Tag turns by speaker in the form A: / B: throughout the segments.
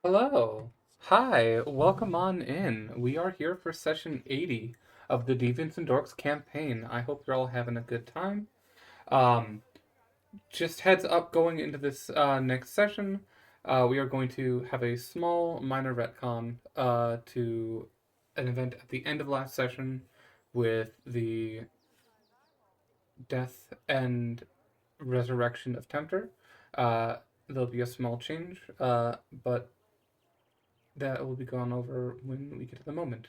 A: Hello. Hi, welcome on in. We are here for session 80 of the Deviants and Dorks campaign. I hope you're all having a good time. Um, just heads up going into this next session, we are going to have a small minor retcon to an event at the end of last session with the death and resurrection of Tempter. Uh, there'll be a small change, but that will be gone over when we get to the moment.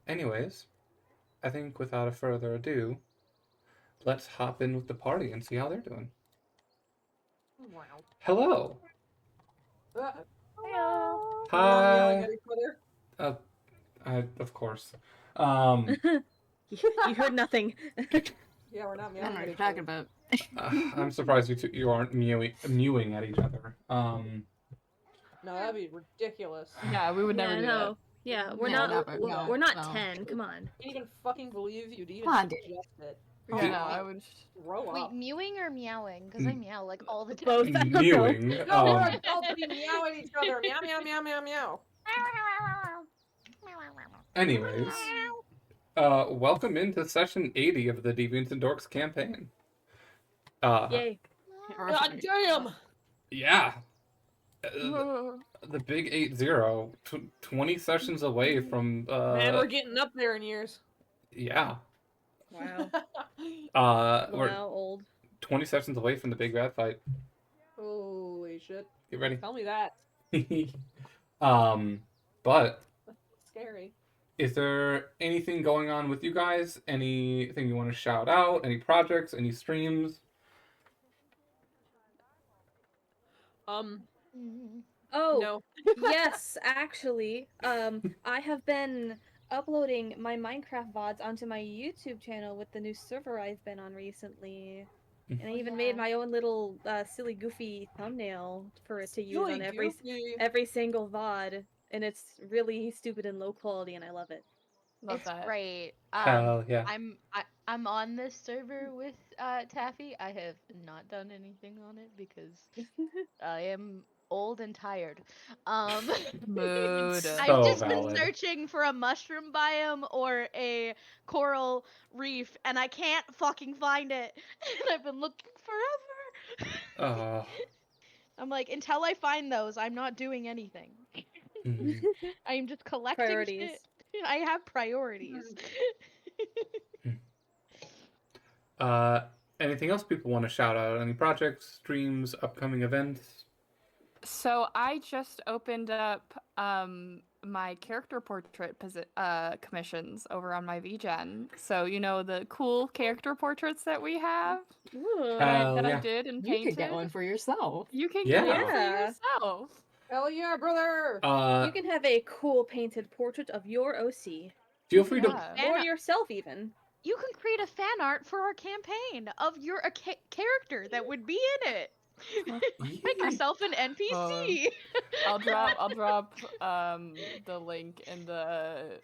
A: Anyways, I think without a further ado, let's hop in with the party and see how they're doing.
B: Wow.
A: Hello.
B: Hello. We're not yelling
A: Hi.
B: at each other.
A: Of course. Um,
C: You heard nothing.
B: Yeah, we're not
D: I don't know
B: yelling
D: what
B: at
D: you're
B: each
D: talking
B: other.
D: about.
A: I'm surprised you aren't mewing at each other.
B: No, that'd be ridiculous.
D: Yeah, we would never do that.
C: Yeah, we're
D: Yeah,
C: not.
D: never. No,
C: we're not
D: no.
C: 10. Come on.
B: I can't even fucking believe you'd even
D: Come on, dude.
B: suggest it.
D: Yeah,
A: Do-
D: no, I would.
B: Grow
E: Wait,
B: up.
E: mewing or meowing? Because I meow like all the time.
C: Both. I don't know.
A: Mewing.
B: No, we're adults. We meow at each other. Meow, meow, meow, meow, meow.
A: Anyways, welcome into session 80 of the Deviants and Dorks campaign.
C: Yay.
B: God damn!
A: Yeah. The big 80, 20 sessions away from
B: Man, we're getting up there in years.
A: yeah.
C: Wow.
A: We're
C: Wow, old.
A: 20 sessions away from the big bad fight.
B: Holy shit.
A: Get ready.
B: Tell me that.
A: But
B: That's scary.
A: is there anything going on with you guys? Anything you want to shout out? Any projects? Any streams?
C: Oh,
B: No.
C: yes, actually. I have been uploading my Minecraft VODs onto my YouTube channel with the new server I've been on recently. And I even made my own little silly goofy thumbnail for it to use on every single VOD. And it's really stupid and low quality, and I love it.
D: Love
E: It's
D: that.
E: great.
A: Hell yeah.
E: I'm on this server with Taffy. I have not done anything on it because I am old and tired.
D: Mood.
A: So
E: I've just
A: valid.
E: been searching for a mushroom biome or a coral reef, and I can't fucking find it. And I've been looking forever. I'm like, until I find those, I'm not doing anything.
A: Mhm.
E: I am just collecting
C: Priorities.
E: shit. I have priorities.
A: Anything else people want to shout out? Any projects, streams, upcoming events?
D: So I just opened up my character portrait commissions over on my VGen. So you know the cool character portraits that we have
C: Ooh.
A: Hell
D: I
A: yeah.
D: did and
F: You
D: painted.
F: could get one for yourself.
D: You can
A: Yeah.
D: get one for
C: Yeah.
D: yourself.
B: Hell yeah, brother!
C: You can have a cool painted portrait of your OC.
A: Feel free to
D: Yeah.
C: Or yourself, even.
E: You can create a fan art for our campaign of your character that would be in it. Make yourself an NPC.
D: I'll drop the link in the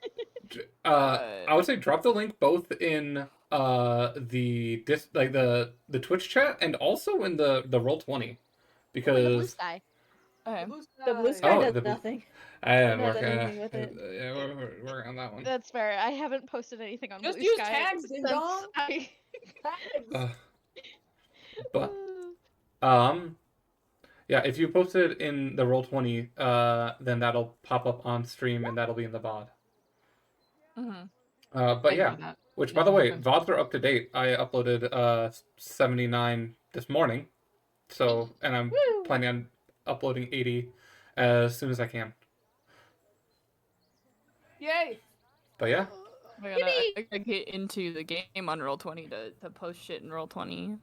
A: I would say drop the link both in the Twitch chat and also in the Roll20
E: The blue
A: because
E: sky.
D: okay.
C: The blue sky
A: Oh,
C: does
A: the blue-
C: nothing.
A: I am
C: Not
A: working.
C: anything with it.
A: Yeah, we're working on that one.
E: That's fair. I haven't posted anything on
B: Just
E: blue
B: use
E: sky
B: tags,
E: since
B: ding dong.
E: I...
B: Tags!
A: But yeah, if you post it in the Roll20, then that'll pop up on stream and that'll be in the VOD.
D: Mhm.
A: But yeah, which by the way, VODs are up to date. I uploaded 79 this morning, so and I'm planning on uploading 80 as soon as I can.
B: Yay!
A: But yeah,
D: I gotta get into the game on Roll20 to post shit in Roll20.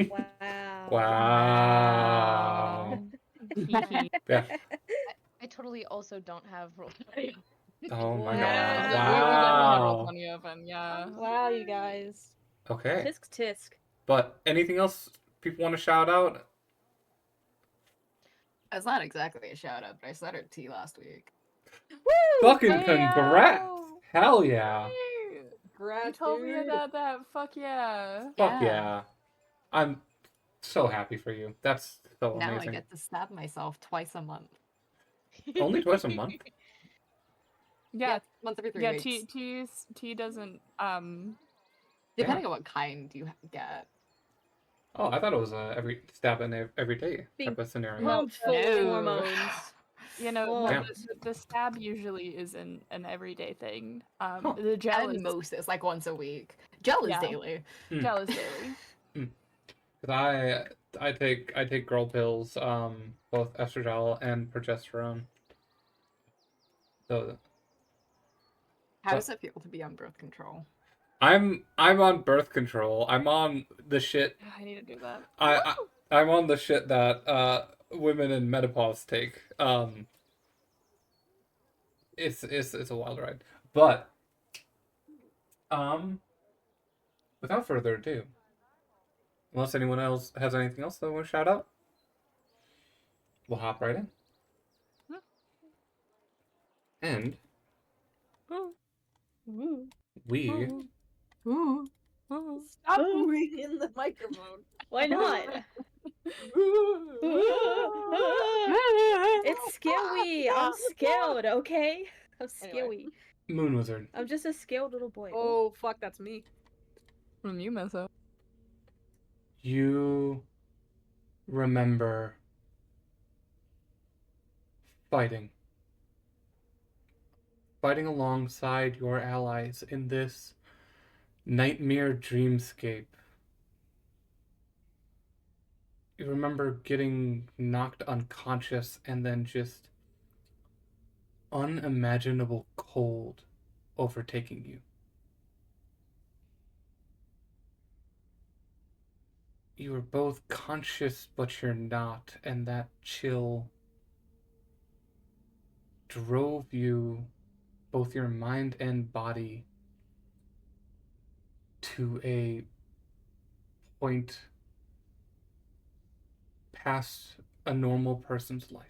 C: Wow.
A: wow. Yeah.
E: I totally also don't have roll.
A: Oh my
C: Wow.
A: god.
D: We never had
A: Wow.
D: Roll20 open, yeah.
C: Wow, you guys.
A: Okay.
C: Tisk tisk.
A: But anything else people want to shout out?
F: That's not exactly a shout out, but I said it to you last week.
C: Woo!
A: Fucking congrats! Hell yeah.
D: You
B: Congrats,
D: told me
B: dude.
D: about that. Fuck yeah.
A: Fuck yeah. I'm so happy for you. That's so
F: Now
A: amazing.
F: I get to stab myself twice a month.
A: Only twice a month?
D: Yeah,
F: once every 3
D: yeah.
F: weeks.
D: T doesn't.
F: Depending on what kind you get.
A: Oh, I thought it was every stab in every day type of scenario.
C: Pumped full of
F: No.
C: hormones.
D: You know,
C: Whoa.
A: Damn.
D: the stab usually is an everyday thing.
A: Huh.
D: The gel
F: And
D: is
F: most is like once a week. Gel is
D: Yeah.
F: daily.
D: gel is daily.
A: Because I take girl pills, both estradiol and progesterone. So
F: How does it feel to be on birth control?
A: I'm on birth control. I'm on the shit.
D: I need to do that.
A: I'm on the shit that women in menopause take. It's a wild ride. But without further ado, unless anyone else has anything else they want to shout out, we'll hop right in. And we
B: Stop moving in the microphone.
C: Why not? It's scary. I'm scared, okay? I'm scary.
A: Moon Wizard.
C: I'm just a scared little boy.
B: Oh, fuck, that's me.
D: When you mess up.
A: You remember fighting alongside your allies in this nightmare dreamscape. You remember getting knocked unconscious and then just unimaginable cold overtaking you. You are both conscious, but you're not, and that chill drove you, both your mind and body, to a point past a normal person's life.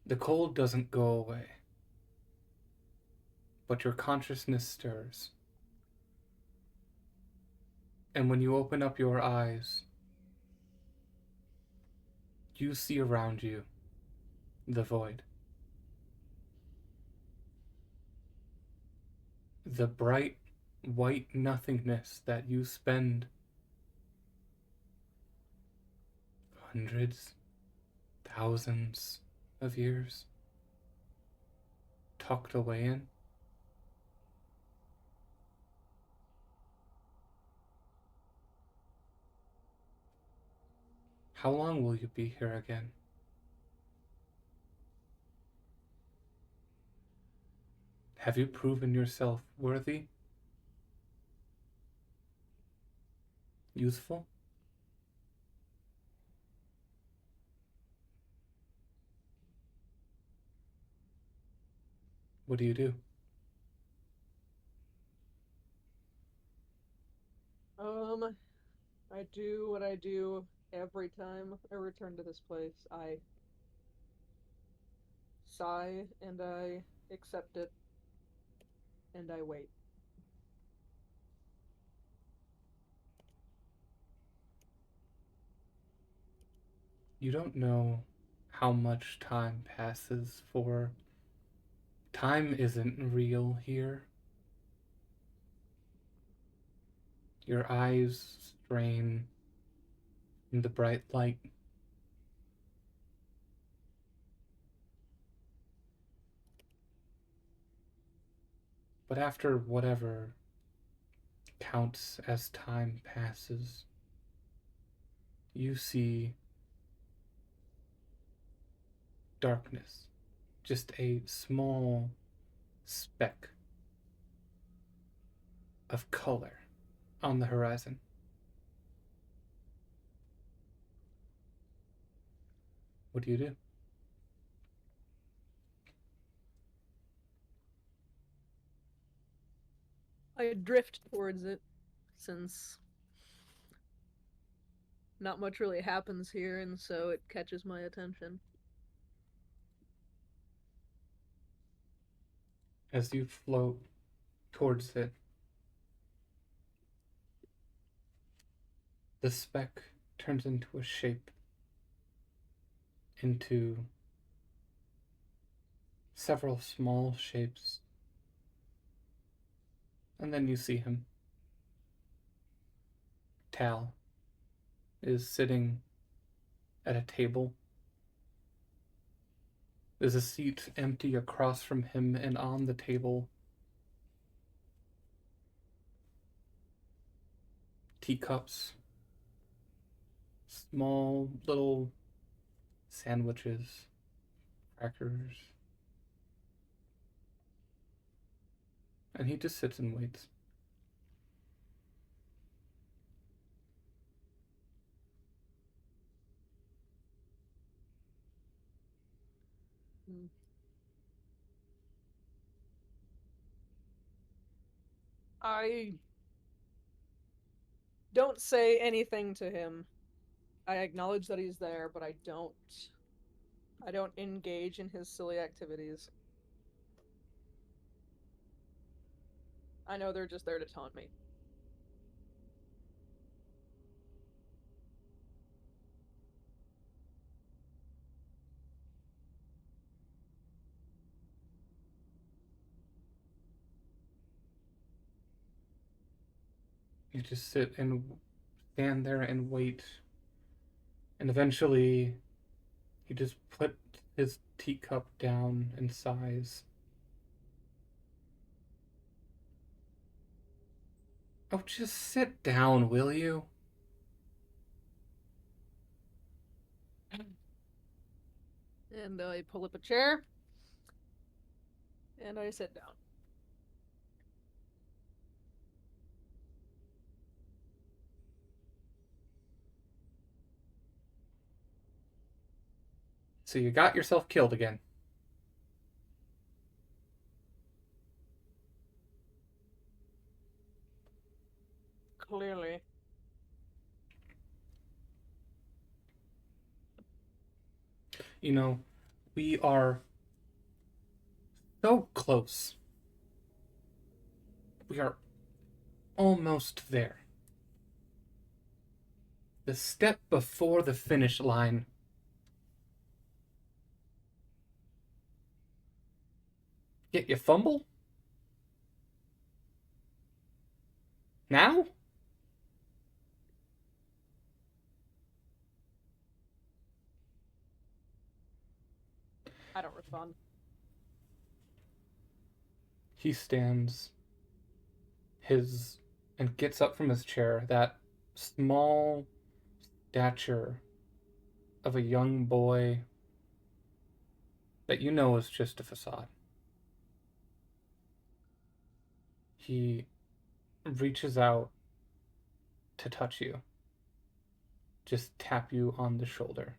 A: The cold doesn't go away, but your consciousness stirs. And when you open up your eyes, you see around you the void. The bright white nothingness that you spend hundreds, thousands of years tucked away in. How long will you be here again? Have you proven yourself worthy? Useful? What do you do?
B: I do what I do every time I return to this place. I sigh and I accept it and I wait.
A: You don't know how much time passes, for time isn't real here. Your eyes strain in the bright light. But after whatever counts as time passes, you see darkness. Just a small speck of color on the horizon. What do you do?
B: I drift towards it, since not much really happens here, and so it catches my attention.
A: As you float towards it, the speck turns into a shape, into several small shapes. And then you see him. Tal is sitting at a table. There's a seat empty across from him, and on the table, teacups, small little sandwiches, crackers. And he just sits and waits.
B: I don't say anything to him. I acknowledge that he's there, but I don't engage in his silly activities. I know they're just there to taunt me.
A: You just sit and stand there and wait. And eventually, he just put his teacup down and sighs. Oh, just sit down, will you?
B: And I pull up a chair, and I sit down.
A: So you got yourself killed again.
B: Clearly.
A: You know, we are so close. We are almost there. The step before the finish line. Yet you fumble? Now?
B: I don't respond.
A: He stands and gets up from his chair, that small stature of a young boy that you know is just a facade. He reaches out to touch you, just tap you on the shoulder.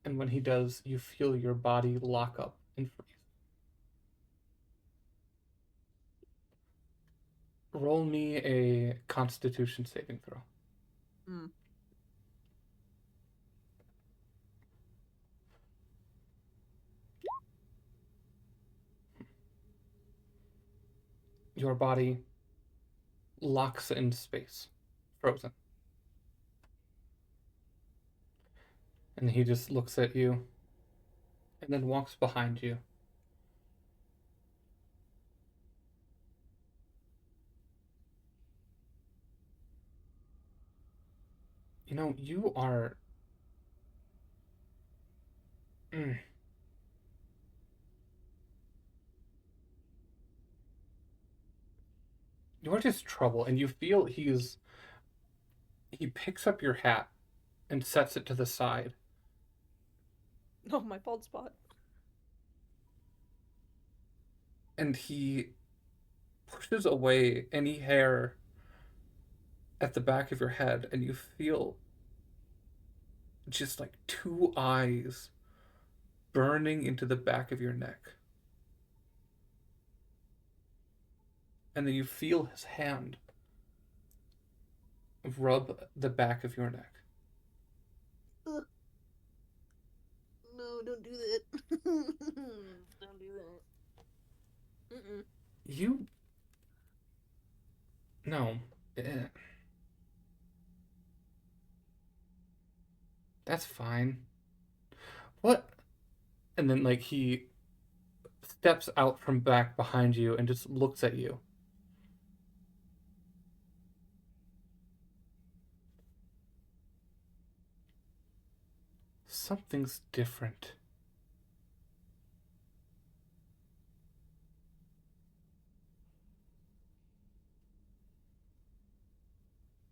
A: And when he does, you feel your body lock up and freeze. Roll me a Constitution saving throw. Your body locks in space, frozen. And he just looks at you and then walks behind you. You know, you are. You're just trouble, and you feel he picks up your hat and sets it to the side.
B: Oh, my bald spot.
A: And he pushes away any hair at the back of your head, and you feel just like two eyes burning into the back of your neck. And then you feel his hand rub the back of your neck.
B: No, don't do that. Don't do that.
A: You No. That's fine. What? And then, like, he steps out from back behind you and just looks at you. Something's different.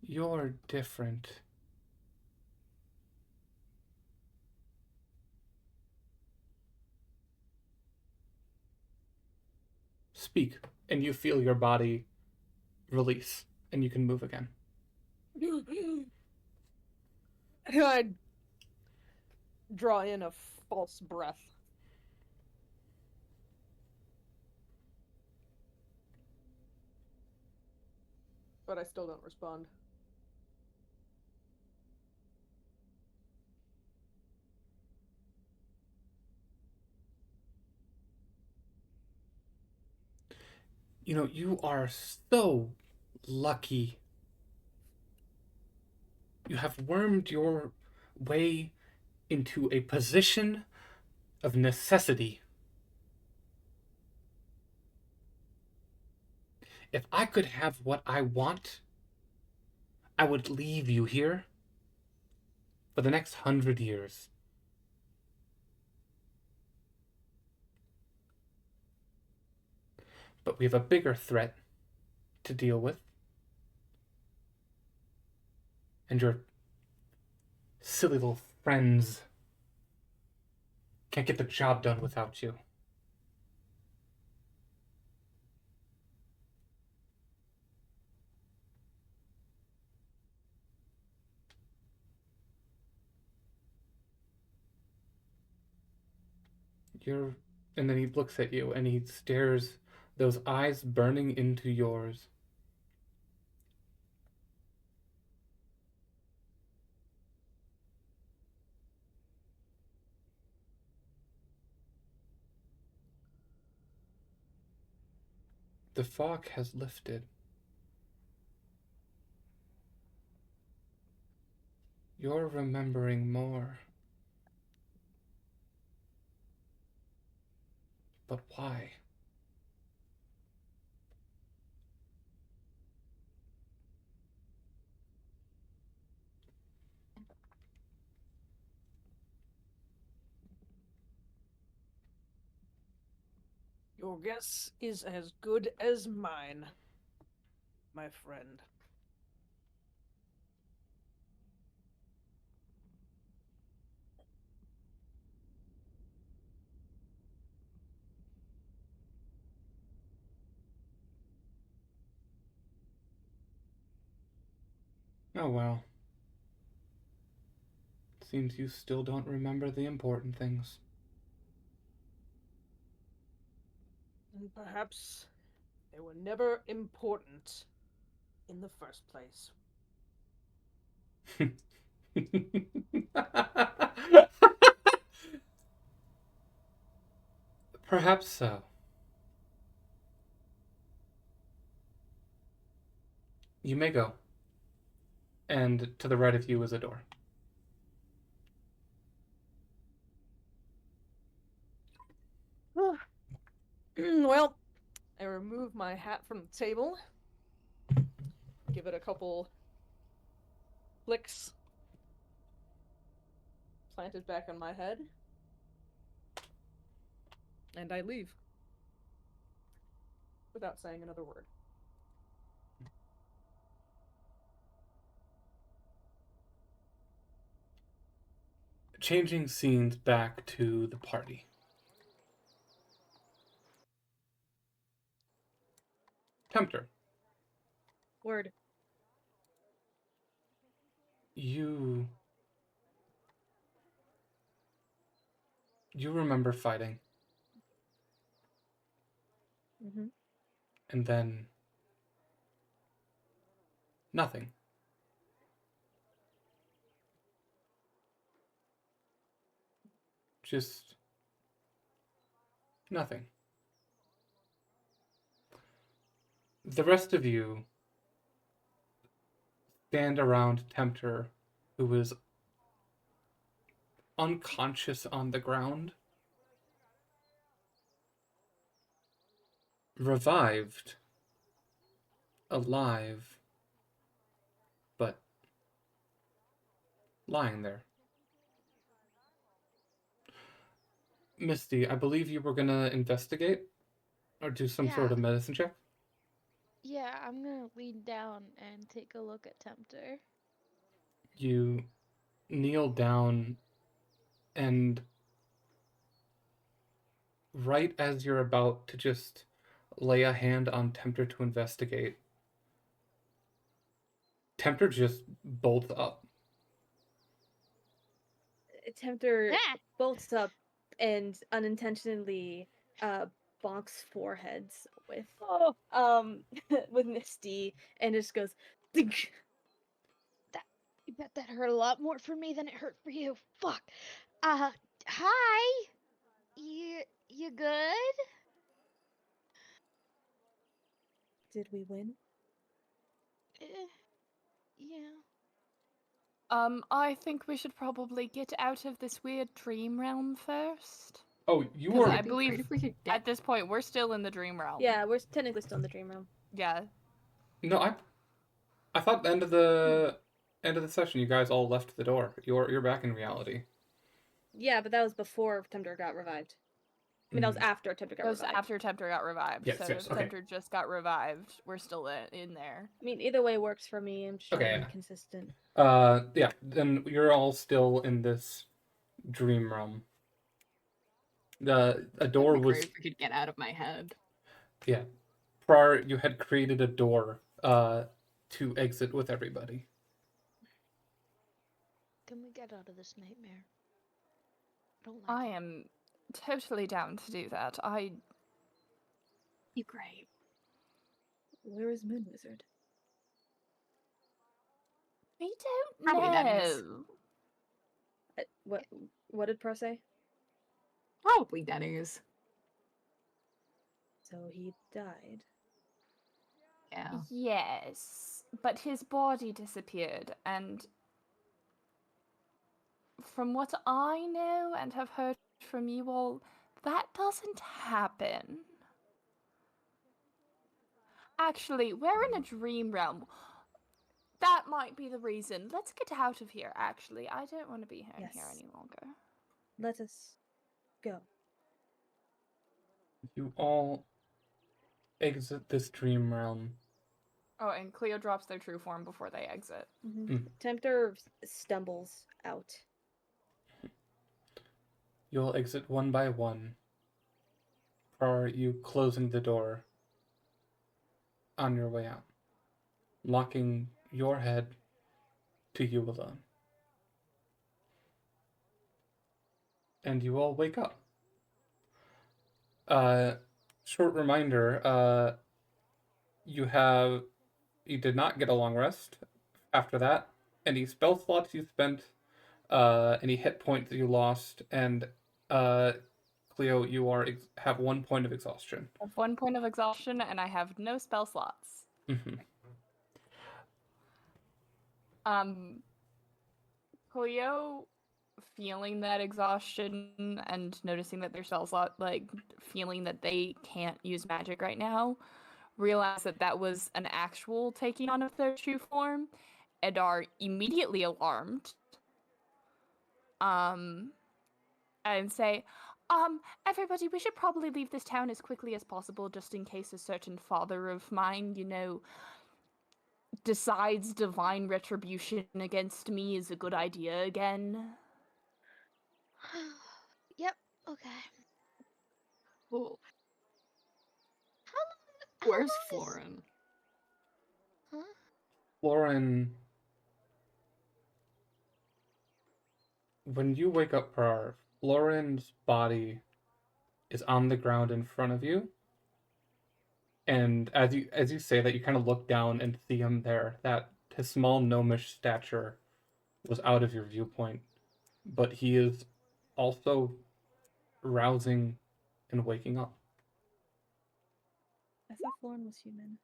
A: You're different. Speak, and you feel your body release, and you can move again.
B: I draw in a false breath. But I still don't respond.
A: You know, you are so lucky. You have wormed your way into a position of necessity. If I could have what I want, I would leave you here for the next 100 years. But we have a bigger threat to deal with. And your silly little friends can't get the job done without you. And then he looks at you and he stares, those eyes burning into yours. The fog has lifted. You're remembering more. But why?
B: Your guess is as good as mine, my friend.
A: Oh well. Seems you still don't remember the important things.
B: And perhaps they were never important in the first place.
A: Perhaps so. You may go. And to the right of you is a door.
B: Well, I remove my hat from the table, give it a couple flicks, plant it back on my head, and I leave without saying another word.
A: Changing scenes back to the party. Tempter.
C: Word.
A: You remember fighting.
C: Mm-hmm.
A: And then nothing. Just nothing. The rest of you stand around Tempter, who is unconscious on the ground, revived, alive, but lying there. Misty, I believe you were gonna investigate or do some sort of medicine check.
E: Yeah, I'm gonna lean down and take a look at Tempter.
A: You kneel down, and right as you're about to just lay a hand on Tempter to investigate, Tempter just bolts up.
C: Tempter bolts up and unintentionally bonks foreheads with with Misty, and just goes Dink.
E: You bet that hurt a lot more for me than it hurt for you. Fuck. Hi. You good?
C: Did we win?
E: Yeah.
D: I think we should probably get out of this weird dream realm first.
A: Oh, you
D: 'Cause
A: were.
D: I believe at this point we're still in the dream realm.
C: Yeah, we're technically still in the dream realm.
D: Yeah.
A: No, I thought the end of the session you guys all left the door. You're back in reality.
C: Yeah, but that was before Tempter got revived. I mean, that was after Tempter got revived.
D: After Tempter got revived.
A: Yes,
D: so
A: yes,
D: if
A: okay.
D: Tempter just got revived, we're still in there.
C: I mean, either way works for me. I'm just trying to be consistent.
A: Yeah, then you're all still in this dream realm. A door was.
F: If we could get out of my head.
A: Yeah, prior you had created a door to exit with everybody.
E: Can we get out of this nightmare?
D: I am totally down to do that.
F: You great.
C: Where is Moon Wizard?
D: We don't
F: Probably
D: know.
C: What did Pro say?
F: Probably Denny's.
C: So he died.
F: Yeah.
D: Yes, but his body disappeared, and from what I know and have heard from you all, that doesn't happen. Actually, we're in a dream realm. That might be the reason. Let's get out of here, actually. I don't want to be here any longer.
C: Let us go.
A: You all exit this dream realm.
D: Oh, and Cleo drops their true form before they exit.
C: Tempter stumbles out.
A: You'll exit one by one. Prior you closing the door on your way out, locking your head to you alone. And you all wake up. Short reminder, you did not get a long rest after that. Any spell slots you spent, any hit points that you lost, and Cleo, you have 1 point of exhaustion.
D: I have 1 point of exhaustion, and I have no spell slots. Cleo, feeling that exhaustion and noticing that their spell slot, feeling that they can't use magic right now, realize that that was an actual taking on of their true form, and are immediately alarmed. And say, everybody, we should probably leave this town as quickly as possible, just in case a certain father of mine, decides divine retribution against me is a good idea again.
E: Yep, okay.
F: Cool.
E: How
F: Where's
E: long
F: Florin?
E: Huh?
A: Florin, when you wake up, Florin's body is on the ground in front of you. And as you say that, you kind of look down and see him there. That his small gnomish stature was out of your viewpoint, but he is also rousing and waking up.
C: I thought Florin was human.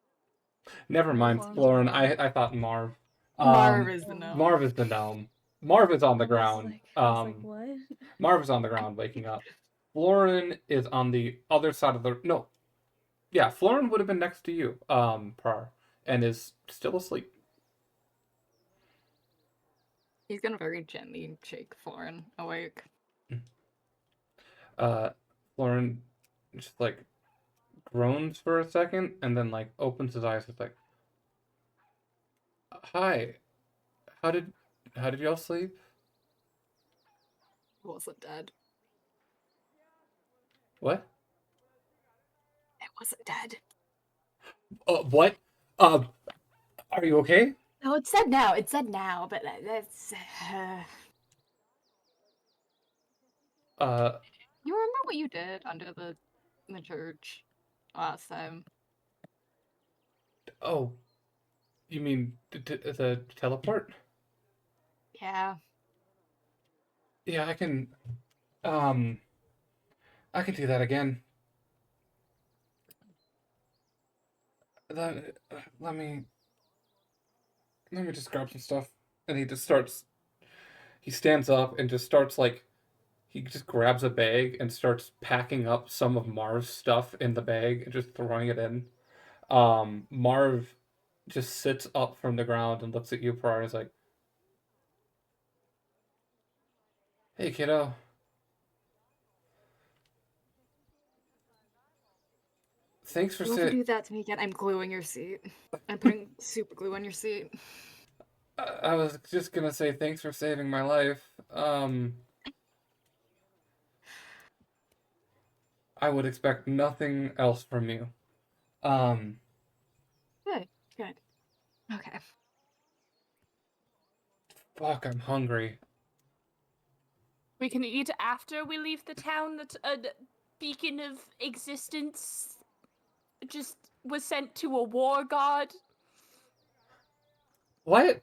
A: Never mind, Florin. I thought Marv.
F: Marv is the gnome.
A: Marv is the gnome. Marv is on the ground.
C: I was like, what?
A: Marv is on the ground, waking up. Florin is on the other side of the... No. Yeah, Florin would have been next to you, Prar, and is still asleep.
F: He's gonna very gently shake Florin awake.
A: Florin just, like, groans for a second, and then, like, opens his eyes. It's like, hi. How did y'all sleep?
F: It wasn't dead.
A: What?
F: It wasn't dead.
A: What? Are you okay?
F: No, it's dead now. It's dead now, but that's... You remember what you did under the church last time?
A: Oh, you mean the teleport?
F: Yeah.
A: Yeah, I can do that again. Let me just grab some stuff. And he stands up and just starts, like, he just grabs a bag and starts packing up some of Marv's stuff in the bag and just throwing it in. Marv just sits up from the ground and looks at you, Prar, and is like, hey, kiddo. Thanks for
F: Don't do that to me again. I'm gluing your seat. I'm putting super glue on your seat.
A: I was just gonna say thanks for saving my life. I would expect nothing else from you.
F: Good. Okay.
A: Fuck, I'm hungry.
D: We can eat after we leave the town. That a beacon of existence just was sent to a war god.
A: What?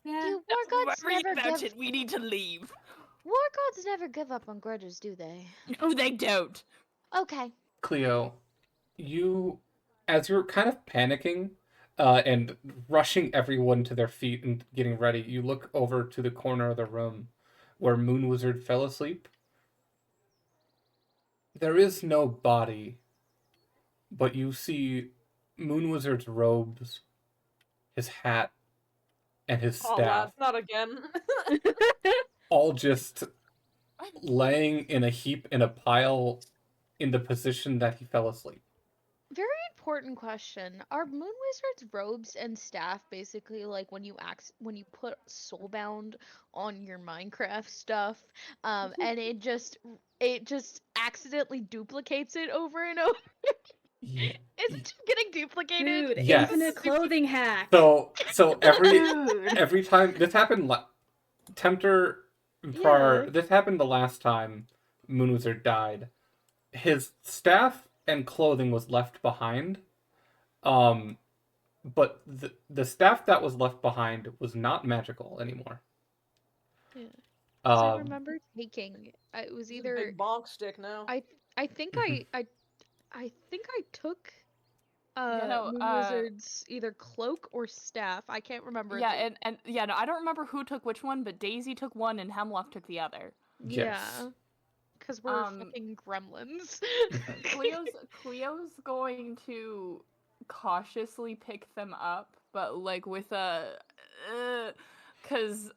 E: Yeah. War gods never
D: about
E: give...
D: it. We need to leave.
E: War gods never give up on grudges, do they?
D: No, they don't.
E: Okay.
A: Cleo, as you're kind of panicking, and rushing everyone to their feet and getting ready, you look over to the corner of the room where Moon Wizard fell asleep. There is no body, but you see Moon Wizard's robes, his hat, and his
B: Oh,
A: staff,
B: lads, not again.
A: all just laying in a heap in a pile in the position that he fell asleep.
E: Very important question. Are Moon Wizard's robes and staff basically like when you put Soulbound on your Minecraft stuff, and it just accidentally duplicates it over and over?
A: Yeah.
E: Is it just getting duplicated?
C: Dude,
A: Yes.
C: infinite clothing hack.
A: So every
F: Dude.
A: every time this happened, Tempter Prar, this happened the last time Moon Wizard died. His staff and clothing was left behind. But the staff that was left behind was not magical anymore.
E: Yeah. I remember taking it was
B: It's a
E: either
B: big bonk stick now.
E: I think I think I took
D: no,
E: Moon Wizard's either cloak or staff. I can't remember.
D: Yeah, and yeah, no, I don't remember who took which one, but Daisy took one and Hemlock took the other.
A: Yes.
E: Yeah. Because we're fucking gremlins.
D: Cleo's going to cautiously pick them up, but like with a cuz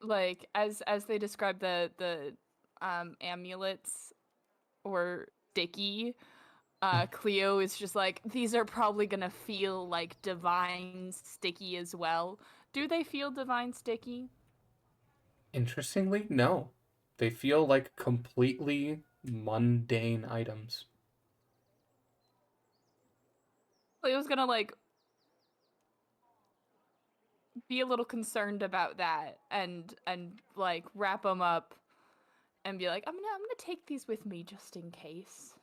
D: like as they describe the amulets or sticky, Cleo is just like, these are probably gonna feel like divine sticky as well. Do they feel divine sticky?
A: Interestingly, no. They feel like completely mundane items.
D: Cleo's gonna like be a little concerned about that and like wrap them up and be like, I'm gonna take these with me just in case.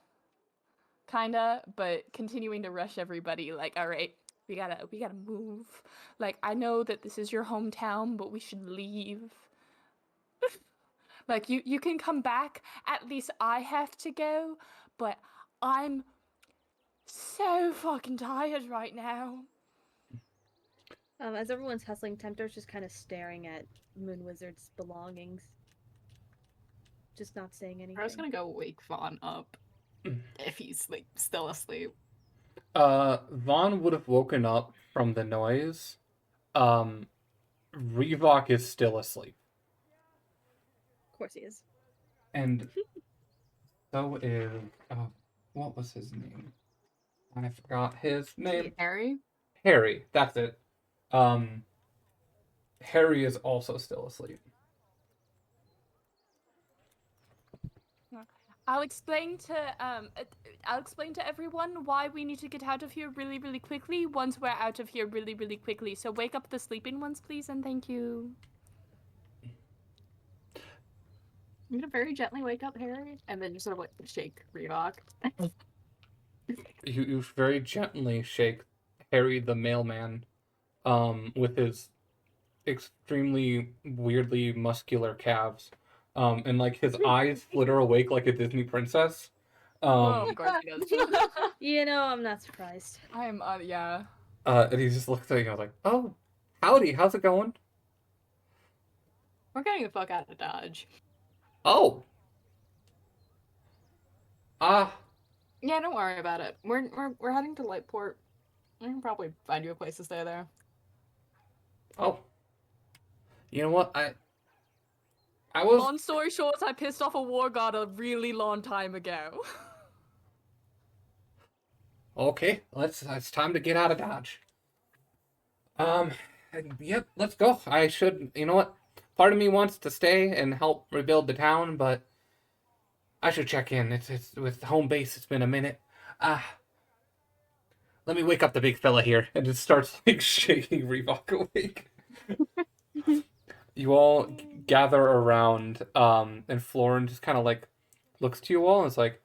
D: Kinda, but continuing to rush everybody, like, all right, we gotta move. Like, I know that this is your hometown, but we should leave. Like, you can come back. At least I have to go, but I'm so so fucking tired right now.
C: As everyone's hustling, Tempter's just kind of staring at Moon Wizard's belongings. Just not saying anything.
F: I was gonna go wake Vaughn up if he's like still asleep.
A: Vaughn would have woken up from the noise. Revoc is still asleep.
C: Of course he is.
A: And so is what was his name? I forgot his name.
F: Harry?
A: Harry, that's it. Harry is also still asleep.
D: I'll explain to everyone why we need to get out of here really, really quickly once we're out of here really, really quickly. So wake up the sleeping ones, please, and thank you.
F: I'm gonna very gently wake up Harry, and then just sort of like shake Revoc.
A: You very gently shake Harry the mailman, with his extremely weirdly muscular calves. And like his eyes flitter awake like a Disney princess.
D: Oh, of course he does.
C: You know, I'm not surprised.
D: I am, yeah.
A: And he just looks at you like, "Oh, howdy, how's it going?"
F: We're getting the fuck out of Dodge.
A: Oh.
F: Yeah, don't worry about it. We're heading to Lightport. I can probably find you a place to stay there.
A: Oh. You know what? I was...
D: Long story short, I pissed off a war god a really long time ago.
A: Okay, it's time to get out of Dodge. Yep, let's go. You know what? Part of me wants to stay and help rebuild the town, but I should check in. It's with home base, it's been a minute. Let me wake up the big fella here. And it starts like shaking Revoc awake. You all gather around, and Florin just kind of like looks to you all and is like,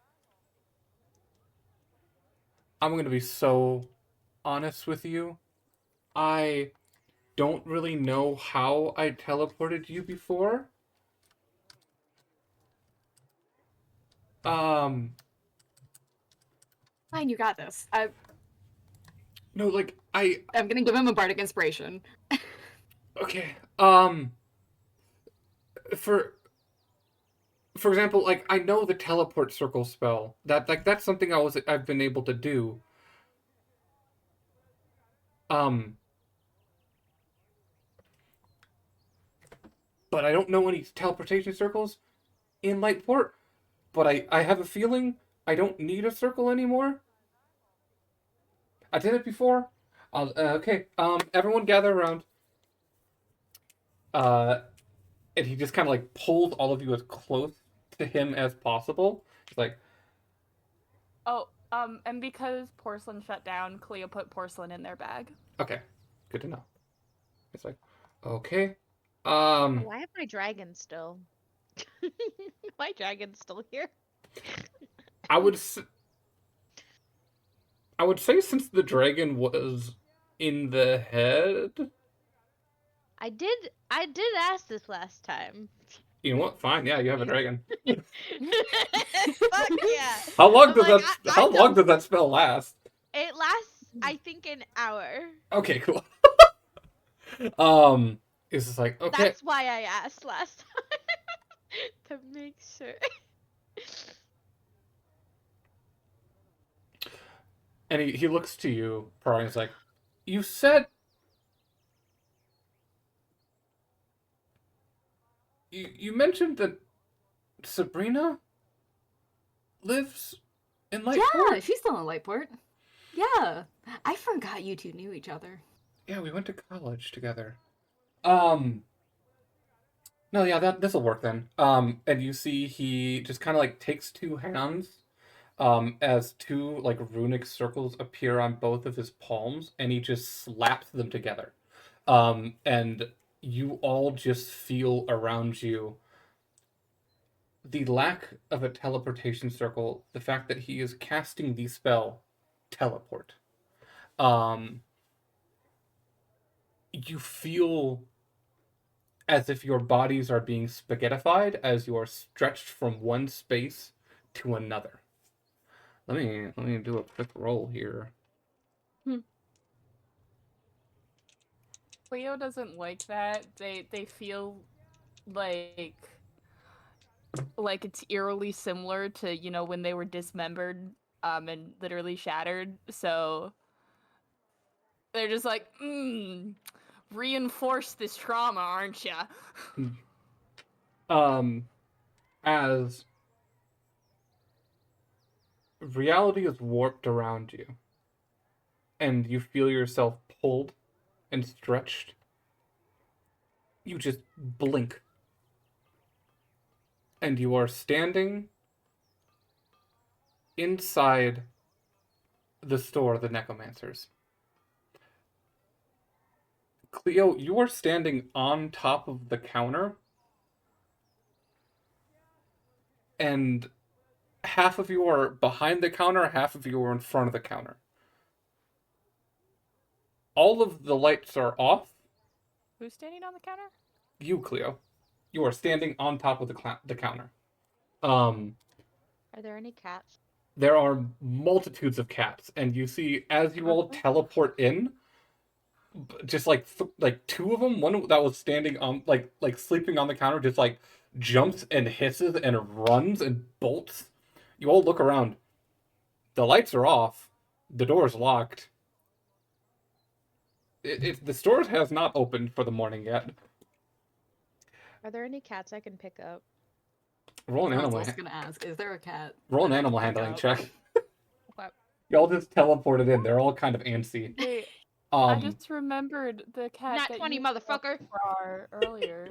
A: I'm going to be so honest with you. I don't really know how I teleported you before.
F: Fine, you got this.
A: No, like,
F: I'm gonna give him a bardic inspiration.
A: Okay, for example, like, I know the teleport circle spell. That's something I've been able to do. But I don't know any teleportation circles in Lightport. But I have a feeling I don't need a circle anymore. I did it before. Okay, everyone gather around. And he just kind of like pulls all of you as close to him as possible. He's like,
D: Oh, and because porcelain shut down, Cleo put porcelain in their bag.
A: okay, good to know. It's like, okay,
E: Why have my dragon still? My dragon's still here.
A: I would say since the dragon was in the head.
E: I did ask this last time.
A: You know what? Fine, yeah, you have a dragon.
E: Fuck yeah.
A: How long
E: I'm
A: does
E: like,
A: that? How long does that spell last?
E: It lasts, I think, an hour.
A: Okay, cool. It's just like, okay.
E: That's why I asked last time. To make sure.
A: And he looks to you, Pearl, and he's like, you said... You mentioned that Sabrina lives in Lightport?
F: Yeah, she's still in Lightport. Yeah. I forgot you two knew each other.
A: Yeah, we went to college together. No, yeah, this'll work then. And you see he just kind of like takes two hands, as two like runic circles appear on both of his palms, and he just slaps them together. And you all just feel around you the lack of a teleportation circle, the fact that he is casting the spell teleport. You feel as if your bodies are being spaghettified as you are stretched from one space to another. Let me do a quick roll here.
D: Cleo doesn't like that. They feel like it's eerily similar to, you know, when they were dismembered and literally shattered. So they're just like, reinforce this trauma, aren't ya?
A: As reality is warped around you, and you feel yourself pulled and stretched, you just blink. And you are standing inside the store of the Necromancers. Cleo, you are standing on top of the counter, and half of you are behind the counter, half of you are in front of the counter. All of the lights are off.
D: Who's standing on the counter?
A: You, Cleo. You are standing on top of the counter.
E: Are there any cats?
A: There are multitudes of cats, and you see as you all teleport in, just like two of them, one that was standing on like sleeping on the counter, just like jumps and hisses and runs and bolts. You all look around. The lights are off. The door is locked. The store has not opened for the morning yet.
E: Are there any cats I can pick up?
A: Roll an
F: I
A: animal.
F: was gonna ask, is there a cat?
A: Roll an
F: that I
A: animal
F: can pick
A: handling
F: up?
A: check.
E: Okay.
A: Y'all just teleported in. They're all kind of antsy.
D: Wait, I just remembered the cat
E: Nat
D: that
E: 20,
D: you
E: motherfucker.
D: earlier.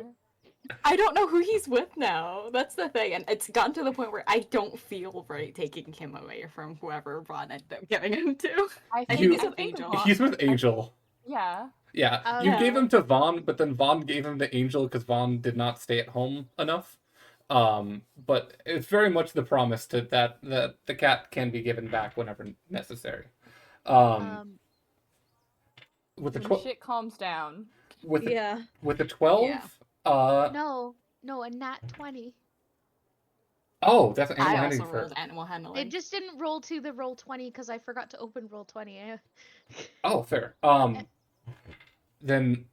F: I don't know who he's with now. That's the thing, and it's gotten to the point where I don't feel right taking him away from whoever Ron ended up giving him to.
D: I
F: I
D: think
F: think he's with Angel.
A: He's with Angel.
D: Yeah.
A: Yeah, you gave him to Vaughn, but then Vaughn gave him to Angel because Vaughn did not stay at home enough. But it's very much the promise to that the cat can be given back whenever necessary. With the
D: When shit calms down.
A: with the 12,
F: Yeah.
E: No, a nat 20.
A: Oh, that's animal
F: I
A: handling
F: also
A: for.
F: rolled animal handling.
E: It just didn't roll to the roll 20 because I forgot to open roll 20.
A: Oh, fair. Then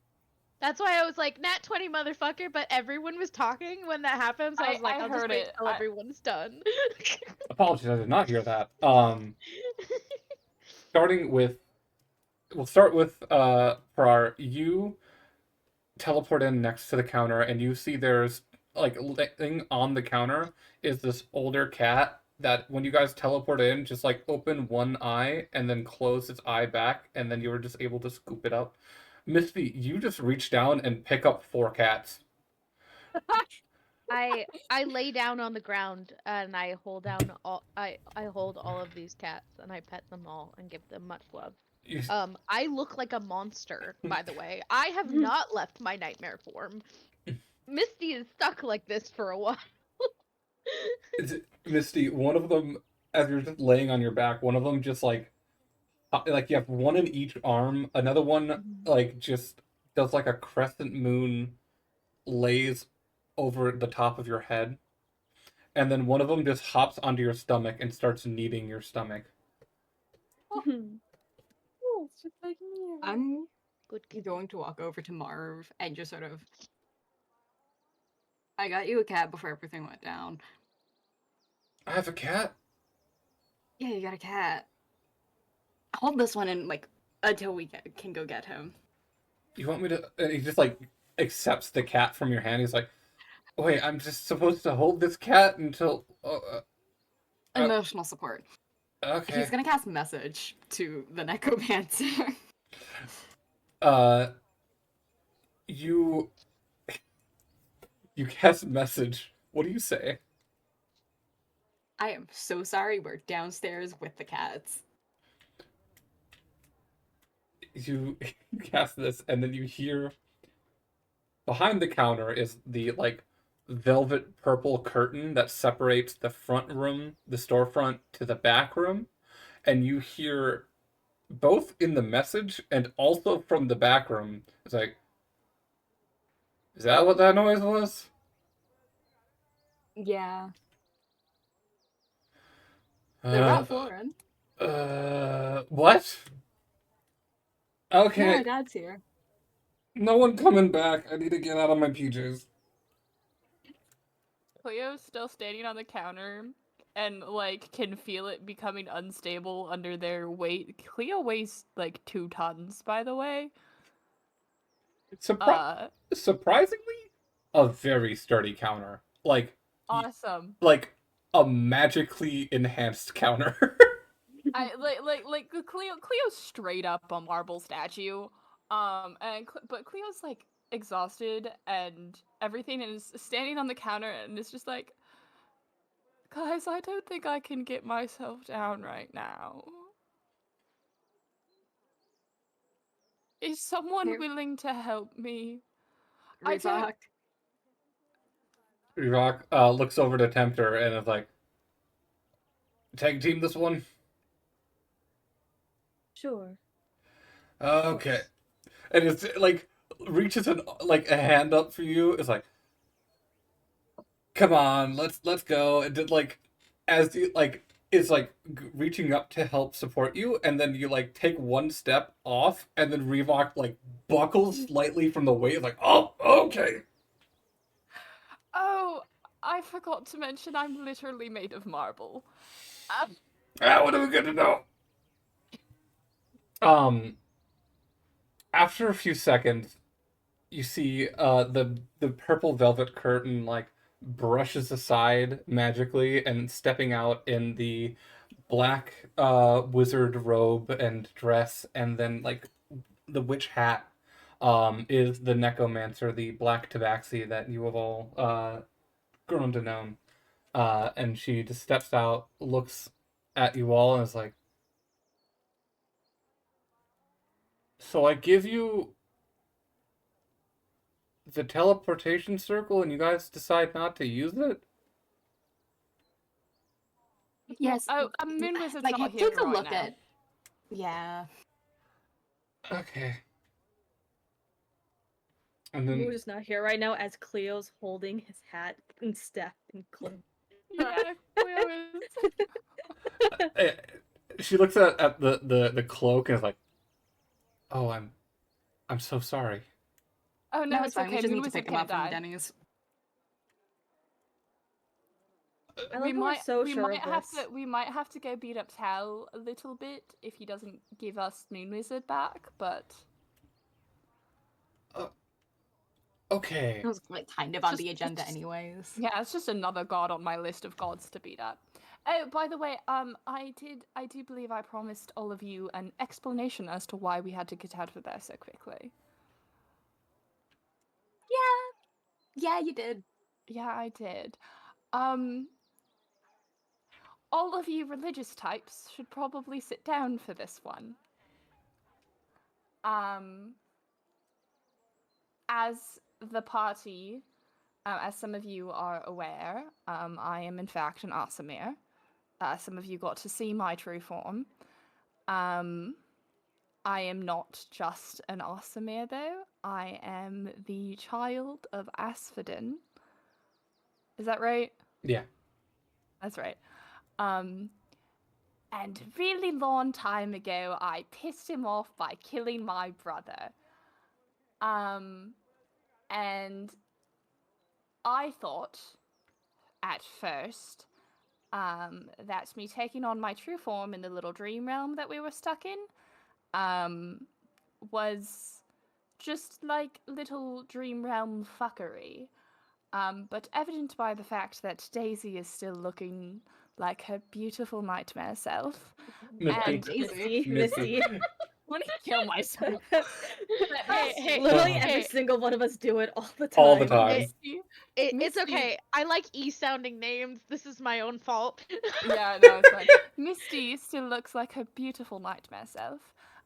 E: That's why I was like, nat 20, motherfucker, but everyone was talking when that happened, so I was like, I'll just wait till everyone's done.
A: apologies, I did not hear that. We'll start with Farrar. You teleport in next to the counter, and you see there's like laying on the counter is this older cat that when you guys teleport in, just like open one eye and then close its eye back, and then you were just able to scoop it up. Misty, you just reach down and pick up 4 cats.
E: I lay down on the ground and I hold down all I hold all of these cats and I pet them all and give them much love. I look like a monster, by the way. I have not left my nightmare form. Misty is stuck like this for a while.
A: Misty, one of them, as you're just laying on your back, one of them just like you have one in each arm. Another one like just does like a crescent moon, lays over the top of your head, and then one of them just hops onto your stomach and starts kneading your stomach.
F: Oh, it's just like me. I'm going to walk over to Marv and just sort of. I got you a cat before everything went down.
A: I have a cat?
F: Yeah, you got a cat. Hold this one and like until we can go get him.
A: You want me to? And he just like accepts the cat from your hand. He's like, "Wait, I'm just supposed to hold this cat until."
F: Emotional support.
A: Okay.
F: He's gonna cast message to the necromancer.
A: You cast message. What do you say?
F: I am so sorry. We're downstairs with the cats.
A: You cast this, and then you hear behind the counter is the like velvet purple curtain that separates the front room, the storefront, to the back room, and you hear both in the message and also from the back room. It's like, is that what that noise was?
F: Yeah. They're not foreign.
A: What?
F: No,
A: Okay,
F: my dad's here.
A: no one coming back. I need to get out of my PJs.
D: Cleo's still standing on the counter and like can feel it becoming unstable under their weight. Cleo weighs like 2 tons, by the way.
A: Surprisingly, a very sturdy counter.
D: Awesome.
A: Like a magically enhanced counter.
D: Cleo's straight up a marble statue. But Cleo's like exhausted and everything and is standing on the counter and is just like, guys, I don't think I can get myself down right now. Is someone
F: Here.
D: willing to help me?
F: Rizak.
A: Rock looks over to Tempter and is like, tag team this one?
C: Sure.
A: Okay. And it's like reaches a hand up for you. It's like, come on, let's go. And then, like, as you like, is like reaching up to help support you, and then you like take one step off, and then Reebok like buckles slightly from the weight. Like, oh, okay.
D: Oh, I forgot to mention I'm literally made of marble.
A: What are we gonna know? After a few seconds, you see the purple velvet curtain like brushes aside magically, and stepping out in the black wizard robe and dress, and then like the witch hat, is the necromancer, the black tabaxi that you have all grown to know. And she just steps out, looks at you all, and is like, so I give you the teleportation circle and you guys decide not to use it?
F: Yes.
D: Oh, Moon Wizard's
F: like,
D: not here
F: take a
D: right
F: look
D: now.
F: at. Yeah.
A: Okay. And then
C: Moon is not here right now as Cleo's holding his hat and staff and cloak.
D: Yeah, Cleo is.
A: she looks at the cloak and is like, "Oh, I'm so sorry."
D: Oh no,
F: it's fine.
D: okay.
F: We just
D: Moon
F: need to
D: Wizard
F: pick him
D: can't
F: up from
D: die.
F: Denny's.
C: I love how we're so
D: we
C: sure
D: might
C: of
D: have
C: this.
D: to we might have to go beat up Tal a little bit if he doesn't give us Moon Wizard back, but
A: Okay.
F: It was like kind of on the agenda, anyways.
D: yeah, it's just another god on my list of gods to beat up. Oh, by the way, I do believe I promised all of you an explanation as to why we had to get out of there so quickly.
F: Yeah, you did.
D: Yeah, I did. All of you religious types should probably sit down for this one. As the party, as some of you are aware, I am in fact an Aasimar. Some of you got to see my true form. I am not just an Aasimar, though. I am the child of Asphodin. Is that right?
A: Yeah.
D: That's right. And really long time ago, I pissed him off by killing my brother. And I thought, at first, that me taking on my true form in the little dream realm that we were stuck in, was just like little dream realm fuckery. But evident by the fact that Daisy is still looking like her beautiful nightmare self.
C: Misty.
D: I want to kill myself.
E: Hey,
C: Literally
E: hey.
C: every single one of us do it all the time.
A: All the time.
E: It's
D: Misty.
E: okay. I like E-sounding names. This is my own fault.
D: Yeah, no, it's fine. Misty still looks like her beautiful nightmare self.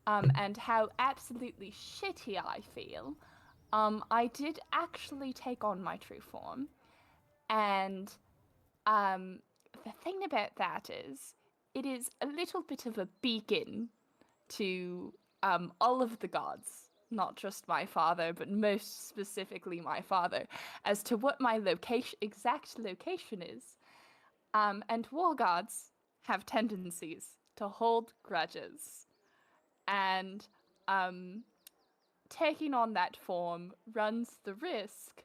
D: And how absolutely shitty I feel. I did actually take on my true form. And the thing about that is, it is a little bit of a beacon to all of the gods, not just my father, but most specifically my father, as to what my exact location is. And war gods have tendencies to hold grudges. And taking on that form runs the risk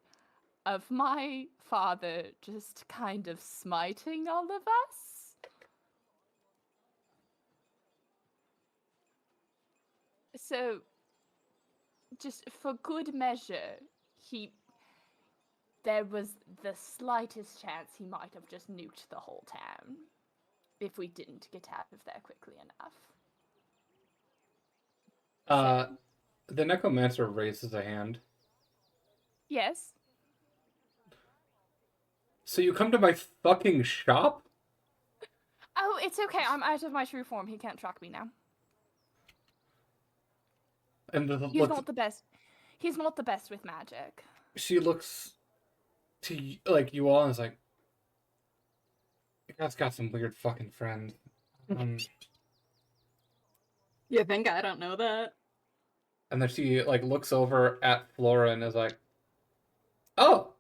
D: of my father just kind of smiting all of us. So, just for good measure, there was the slightest chance he might have just nuked the whole town if we didn't get out of there quickly enough.
A: The necromancer raises a hand.
D: Yes.
A: So you come to my fucking shop?
D: Oh, it's okay. I'm out of my true form. He can't track me now.
A: And
D: He's not the best. He's not the best with magic.
A: She looks to you all and is like, "You guys got some weird fucking friends."
F: You think I don't know that?
A: And then she looks over at Flora and is like, "Oh,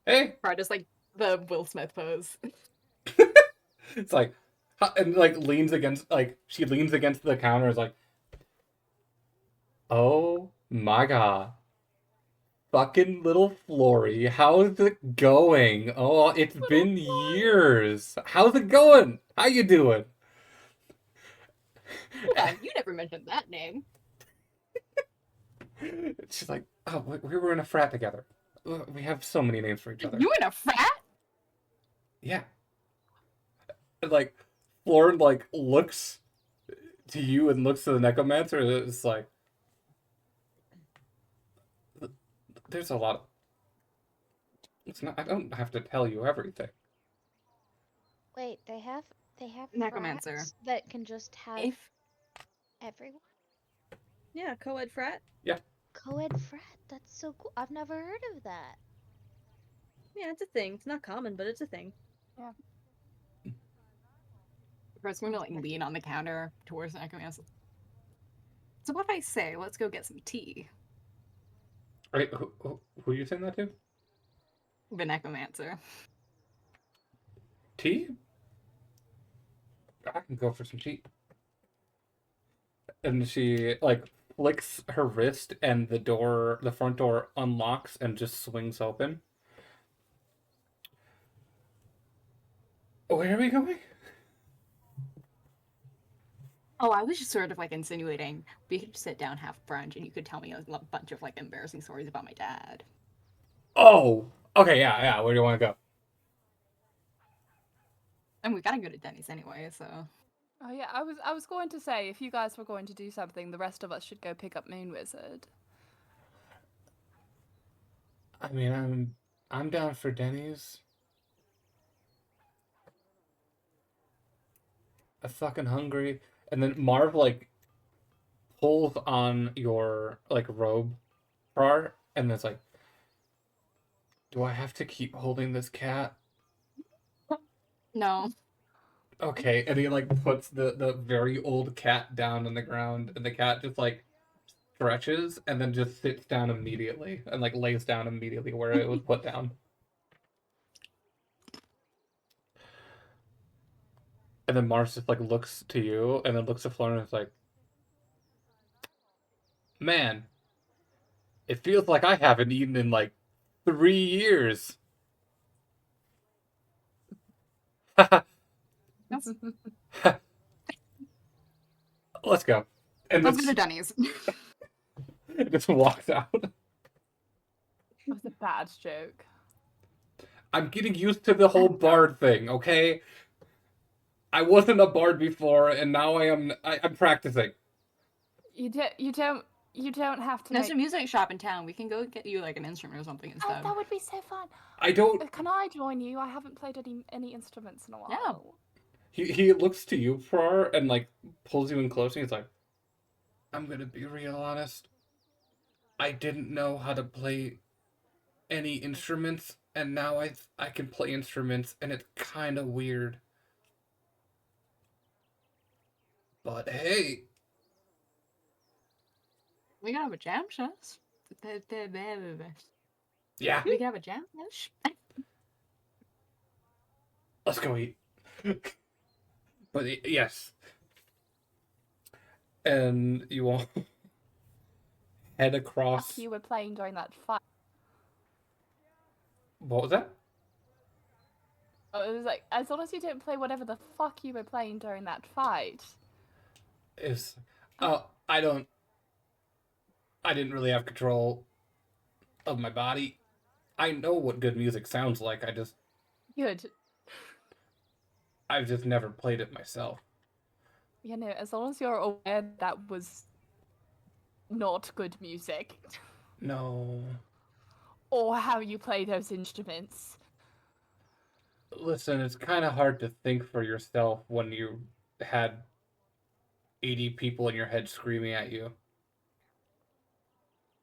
A: hey."
F: Or just the Will Smith pose.
A: It's like, and leans against she leans against the counter. Is like, "Oh my god, fucking little Flory, how's it going? Oh, it's been years. How's it going? How you doing?"
F: Hold on, you never mentioned that name.
A: She's like, "Oh, we were in a frat together. We have so many names for each other."
F: You in a frat?
A: Yeah. And, Florin, looks to you and looks to the necromancer. It's like, there's a lot of... It's not... I don't have to tell you everything.
E: Wait, they have
F: Necromancer.
E: frats that can just have everyone?
C: Yeah, co-ed frat.
A: Yeah.
E: Co-ed frat? That's so cool. I've never heard of that.
C: Yeah, it's a thing. It's not common, but it's a thing.
D: Yeah.
F: First, I'm gonna lean on the counter towards the necromancer. So what if I say, let's go get some tea?
A: Right, who are you saying that to?
F: The necromancer.
A: Tea? I can go for some tea. And she, flicks her wrist and the front door unlocks and just swings open. Where are we going?
F: Oh, I was just sort of insinuating we could sit down, have brunch, and you could tell me a bunch of embarrassing stories about my dad.
A: Oh, okay, yeah. Where do you want to go?
F: And we gotta go to Denny's anyway, so.
D: Oh yeah, I was going to say, if you guys were going to do something, the rest of us should go pick up Moon Wizard.
A: I mean, I'm down for Denny's. I'm fucking hungry. And then Marv pulls on your robe bar and it's like, "Do I have to keep holding this cat?"
F: No.
A: Okay, and he puts the very old cat down on the ground and the cat just stretches and then just sits down immediately and lays down immediately where it was put down. And then Mars just looks to you and then looks to Flora and is like, "Man, it feels like I haven't eaten in 3 years." Let's go. And
F: Let's go to Denny's.
A: just walks out.
D: That was a bad joke.
A: I'm getting used to the whole bard thing, okay? I wasn't a bard before, and now I'm practicing.
D: You don't have to.
F: There's a music shop in town. We can go get you an instrument or something instead.
D: Oh, that would be so fun.
A: I don't.
D: Can I join you? I haven't played any instruments in a while.
F: Yeah.
A: He looks to you, Farrar, and pulls you in close, and he's like, "I'm gonna be real honest. I didn't know how to play any instruments, and now I can play instruments, and it's kind of weird. But hey,
F: We can have a jam session.
A: yeah,
F: We can have a jam session.
A: let's go eat." But yes. and you all head across.
D: You were playing during that fight.
A: What was that?
D: Oh, it was like, as long as you didn't play whatever the fuck you were playing during that fight.
A: Is I didn't really have control of my body. I know what good music sounds like.
D: Good.
A: I've just never played it myself.
D: You know, as long as you're aware that was not good music.
A: No.
D: Or how you play those instruments.
A: Listen, it's kind of hard to think for yourself when you had 80 people in your head screaming at you.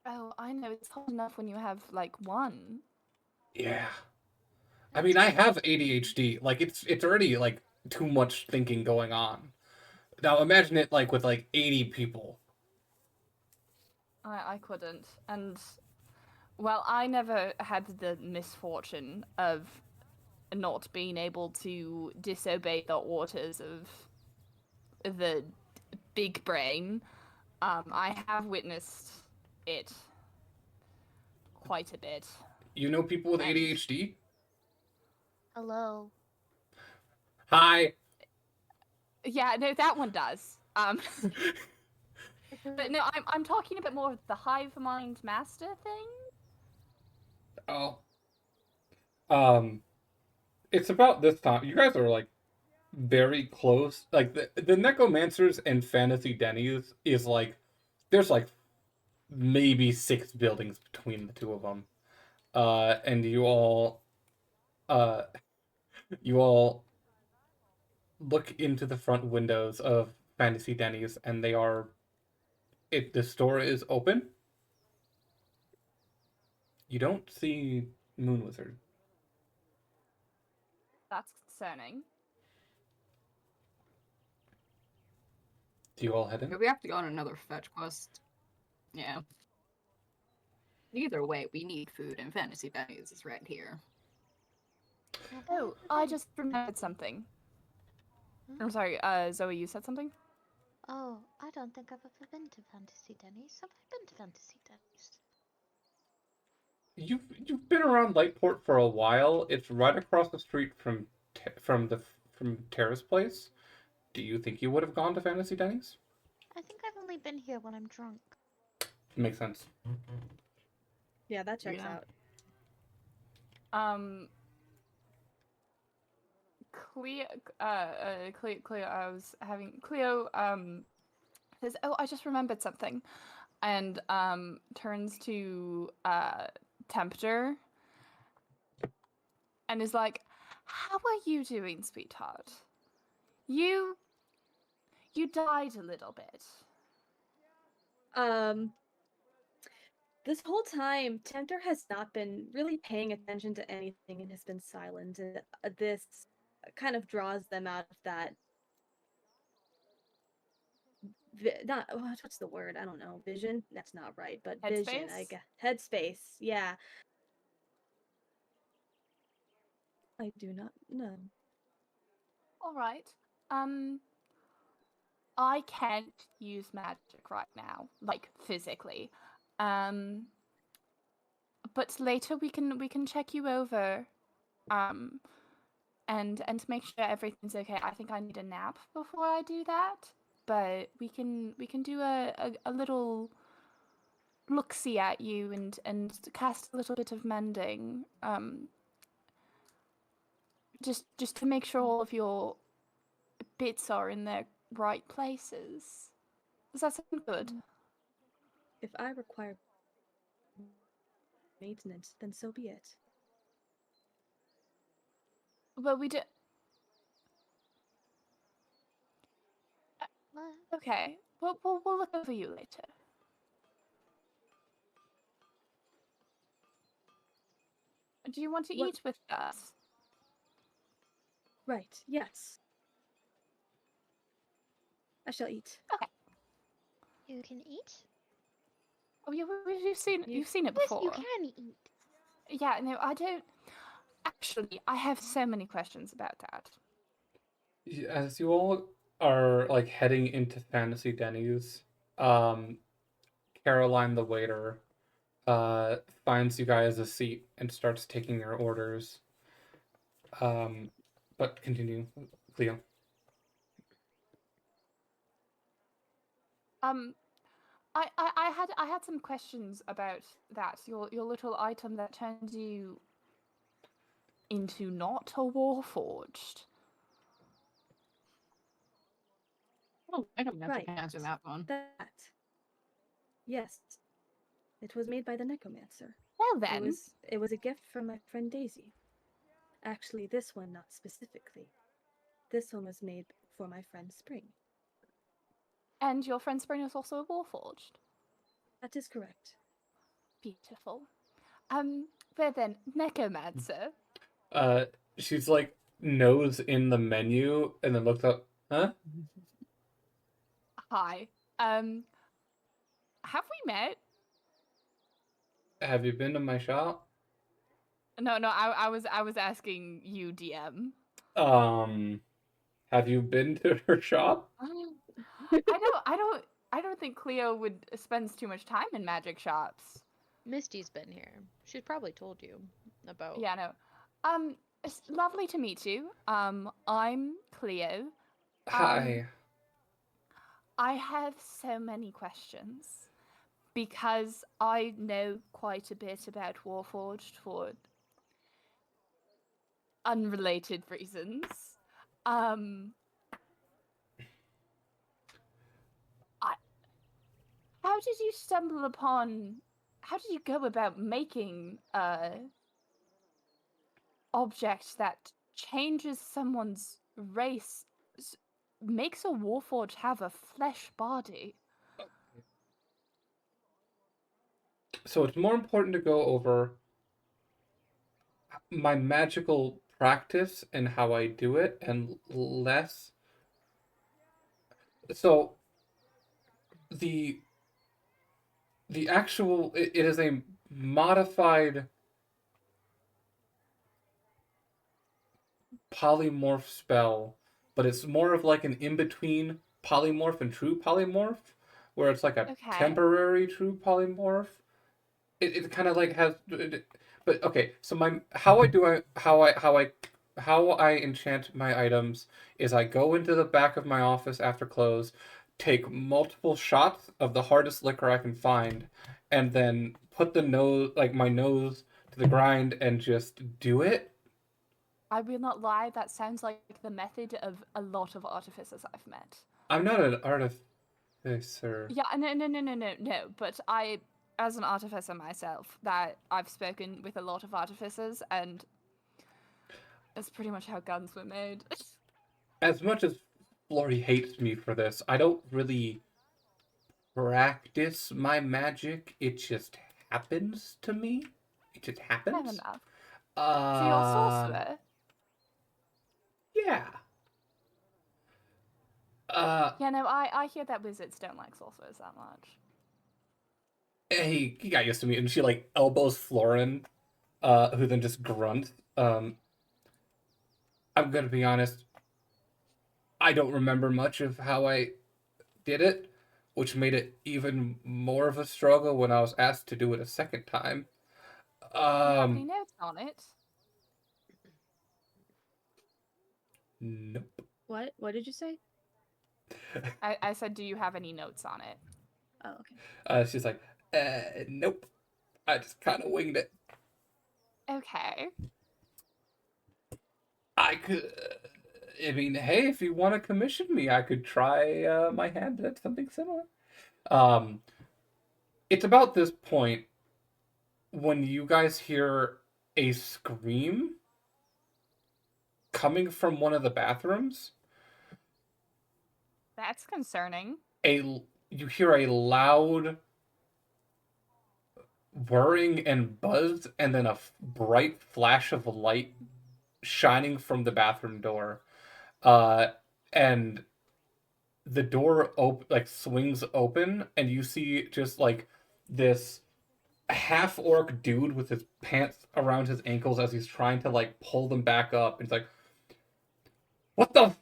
D: Oh, I know. It's hard enough when you have, like, one.
A: Yeah. I mean, I have ADHD. Like, it's already, like, too much thinking going on. Now, imagine it, like, with, like, 80 people.
D: I couldn't. And, well, I never had the misfortune of not being able to disobey the orders of the big brain. I have witnessed it quite a bit.
A: You know people with ADHD?
E: Hello.
A: Hi.
D: Yeah, no, that one does. But no, I'm talking a bit more of the hive mind master thing.
A: Oh. It's about this time. You guys are, like, very close. Like, the Necromancers and Fantasy Denny's is, like, there's, like, maybe 6 buildings between the two of them. And uh, you all look into the front windows of Fantasy Denny's, and the store is open. You don't see Moon Wizard.
D: That's concerning.
A: Do you all head in?
F: We have to go on another fetch quest. Yeah. Either way, we need food, and Fantasy Denny's is right here.
D: Oh, I just remembered something. I'm sorry, Zoe, you said something?
E: Oh, I don't think I've ever been to Fantasy Denny's. Have I been to Fantasy Denny's?
A: You've been around Lightport for a while. It's right across the street from Tara's place. Do you think you would have gone to Fantasy Denny's?
E: I think I've only been here when I'm drunk.
A: Makes sense.
C: Yeah, that checks
F: Yeah.
C: out.
D: Cleo says, "Oh, I just remembered something," and turns to Tempter and is like, "How are you doing, sweetheart? You died a little bit."
C: This whole time, Tempter has not been really paying attention to anything and has been silent. And this kind of draws them out of that. What's the word? I don't know. Vision? That's not right, but vision. I guess headspace. Yeah. I do not know.
D: All right. I can't use magic right now, like physically. But later we can check you over, and make sure everything's okay. I think I need a nap before I do that, but we can do a little look-see at you and cast a little bit of mending, just to make sure all of your bits are in their right places. Does that sound good?
C: If I require maintenance, then so be it.
D: Well, we do. Okay. We'll look over you later. Do you want to eat with us?
C: Right. Yes. I shall eat.
D: Okay.
E: You can eat?
D: Oh yeah, you've seen it before.
E: Yes, you can eat.
D: Yeah, no, I don't. Actually, I have so many questions about that.
A: As you all are like heading into Fantasy Denny's, um, Caroline the waiter finds you guys a seat and starts taking your orders. Um, but continue, Cleo.
D: Um, I had some questions about that. Your little item that turns you into not a warforged.
F: Oh, I don't
C: Right.
F: can answer that one.
C: That. Yes. It was made by the necromancer.
D: Well then,
C: It was a gift from my friend Daisy. Actually, this one not specifically. This one was made for my friend Spring.
D: and your friend Spring is also a warforged.
C: That is correct.
D: Beautiful. Well then, necromancer.
A: She's like nose in the menu and then looks up. Huh?
D: Hi. Have we met?
A: Have you been to my shop?
D: No, I was asking you, DM.
A: Have you been to her shop?
D: I don't think Cleo would spends too much time in magic shops.
E: Misty's been here. She's probably told you about.
D: Yeah, no. It's lovely to meet you. I'm Cleo.
A: Hi.
D: I have so many questions because I know quite a bit about Warforged for unrelated reasons. How did you stumble upon? How did you go about making object that changes someone's race, makes a warforged have a flesh body?
A: So it's more important to go over my magical practice and how I do it, and less. So the actual it is a modified polymorph spell, but it's more of like an in-between polymorph and true polymorph, where it's like a temporary true polymorph. It kind of like has, but okay. So how I enchant my items is I go into the back of my office after close, take multiple shots of the hardest liquor I can find, and then put my nose to the grind and just do it.
D: I will not lie, that sounds like the method of a lot of artificers I've met.
A: I'm not an artificer.
D: Yeah, no. But I, as an artificer myself, that I've spoken with a lot of artificers, and that's pretty much how guns were made.
A: As much as Flory hates me for this, I don't really practice my magic. It just happens to me. It just happens.
D: Fair enough. So you're a sorcerer?
A: Yeah.
D: Yeah, no, I hear that wizards don't like sorcerers that much.
A: He got used to me, and she like elbows Florin, who then just grunts. I'm gonna be honest. I don't remember much of how I did it, which made it even more of a struggle when I was asked to do it a second time.
D: Do you have any notes on it?
A: Nope.
C: What? What did you say?
D: I said, do you have any notes on it?
C: Oh, okay.
A: She's like, nope. I just kind of winged it.
D: Okay.
A: I mean, hey, if you want to commission me, I could try my hand at something similar. It's about this point when you guys hear a scream coming from one of the bathrooms.
D: That's concerning.
A: You hear a loud whirring and buzz, and then a bright flash of light shining from the bathroom door. And the door swings open, and you see just like this half-orc dude with his pants around his ankles as he's trying to like pull them back up. And he's like, "What the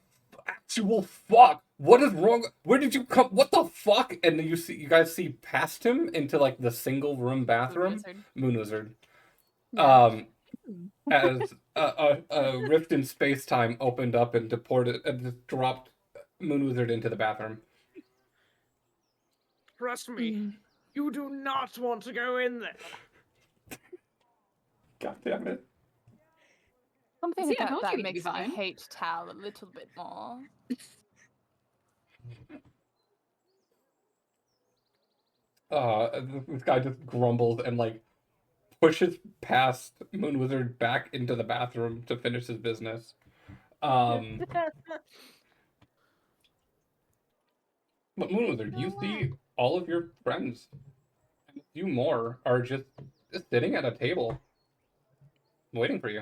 A: actual fuck? what is wrong? Where did you come? What the fuck? And then you guys see past him into like the single room bathroom. Moon Wizard. As a rift in space time opened up and dropped Moon Wizard into the bathroom.
B: Trust me, you do not want to go in there.
A: God damn it.
D: Something
F: See, I
D: about
F: told
D: that
F: you it'd be
D: makes me
F: fine.
D: hate Tal a little bit more.
A: This guy just grumbles and like pushes past Moon Wizard back into the bathroom to finish his business. But Moon Wizard, you see all of your friends, and a few more are just sitting at a table, waiting for you.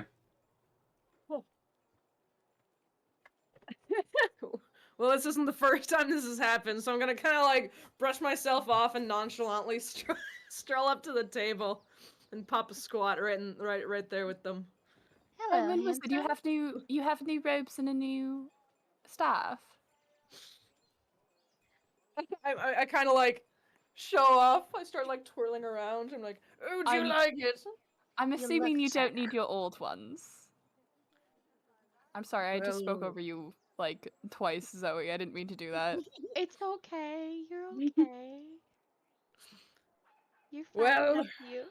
B: Well, this isn't the first time this has happened, so I'm gonna kind of like brush myself off and nonchalantly stroll up to the table and pop a squat right there with them.
E: Hello,
D: Moon Wizard, you
E: handsome.
D: have new robes and a new staff.
B: I kind of like show off. I start like twirling around. I'm like, oh, do you like it?
D: I'm assuming you don't
E: look
D: need your old ones. I'm sorry, I just spoke over you like twice, Zoe. I didn't mean to do that.
E: It's okay. You're okay. You're fine.
B: Well,
E: That's you.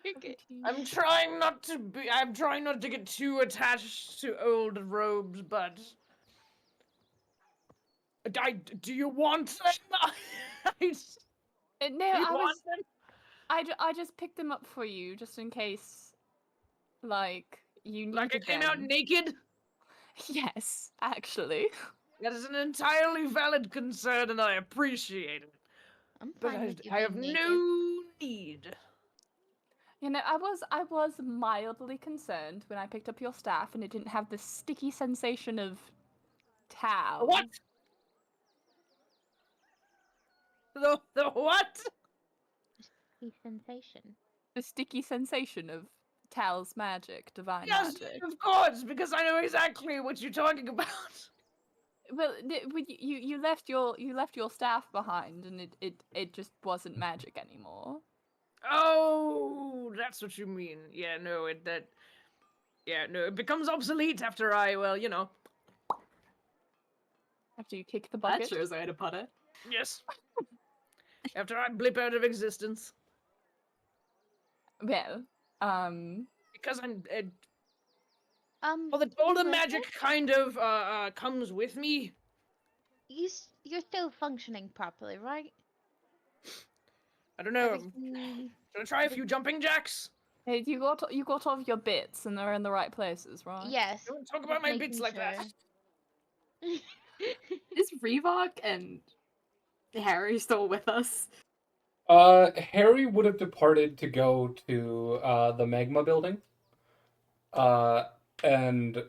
E: You're good.
B: I'm trying not to get too attached to old robes, but do you want them?
D: No, I just picked them up for you just in case, like you needed
B: Like I came out
D: them.
B: naked?
D: Yes, actually.
B: That is an entirely valid concern, and I appreciate it.
E: I'm
B: But
E: fine with you
B: I have
E: being naked.
B: no need.
D: You know, I was mildly concerned when I picked up your staff and it didn't have the sticky sensation of towel.
B: What? The what?
E: The sensation.
D: The sticky sensation of Tal's magic, divine
B: Yes,
D: magic.
B: of course, because I know exactly what you're talking about.
D: Well, you left your staff behind, and it just wasn't magic anymore.
B: Oh, that's what you mean. Yeah, no, it becomes obsolete after
D: After you kick the bucket.
F: That sure is a way to put it.
B: Yes. After I blip out of existence.
D: Well,
B: Because
E: Well,
B: all the magic kind of comes with me.
E: you're still functioning properly, right?
B: I don't know.
E: Everything-
B: Should I try a few jumping jacks?
D: hey, you got all of your bits, and they're in the right places, right?
E: Yes.
B: Don't talk about my bits
E: making
B: like that.
F: Is Reebok and Harry still with us?
A: Harry would have departed to go to the Magma building. And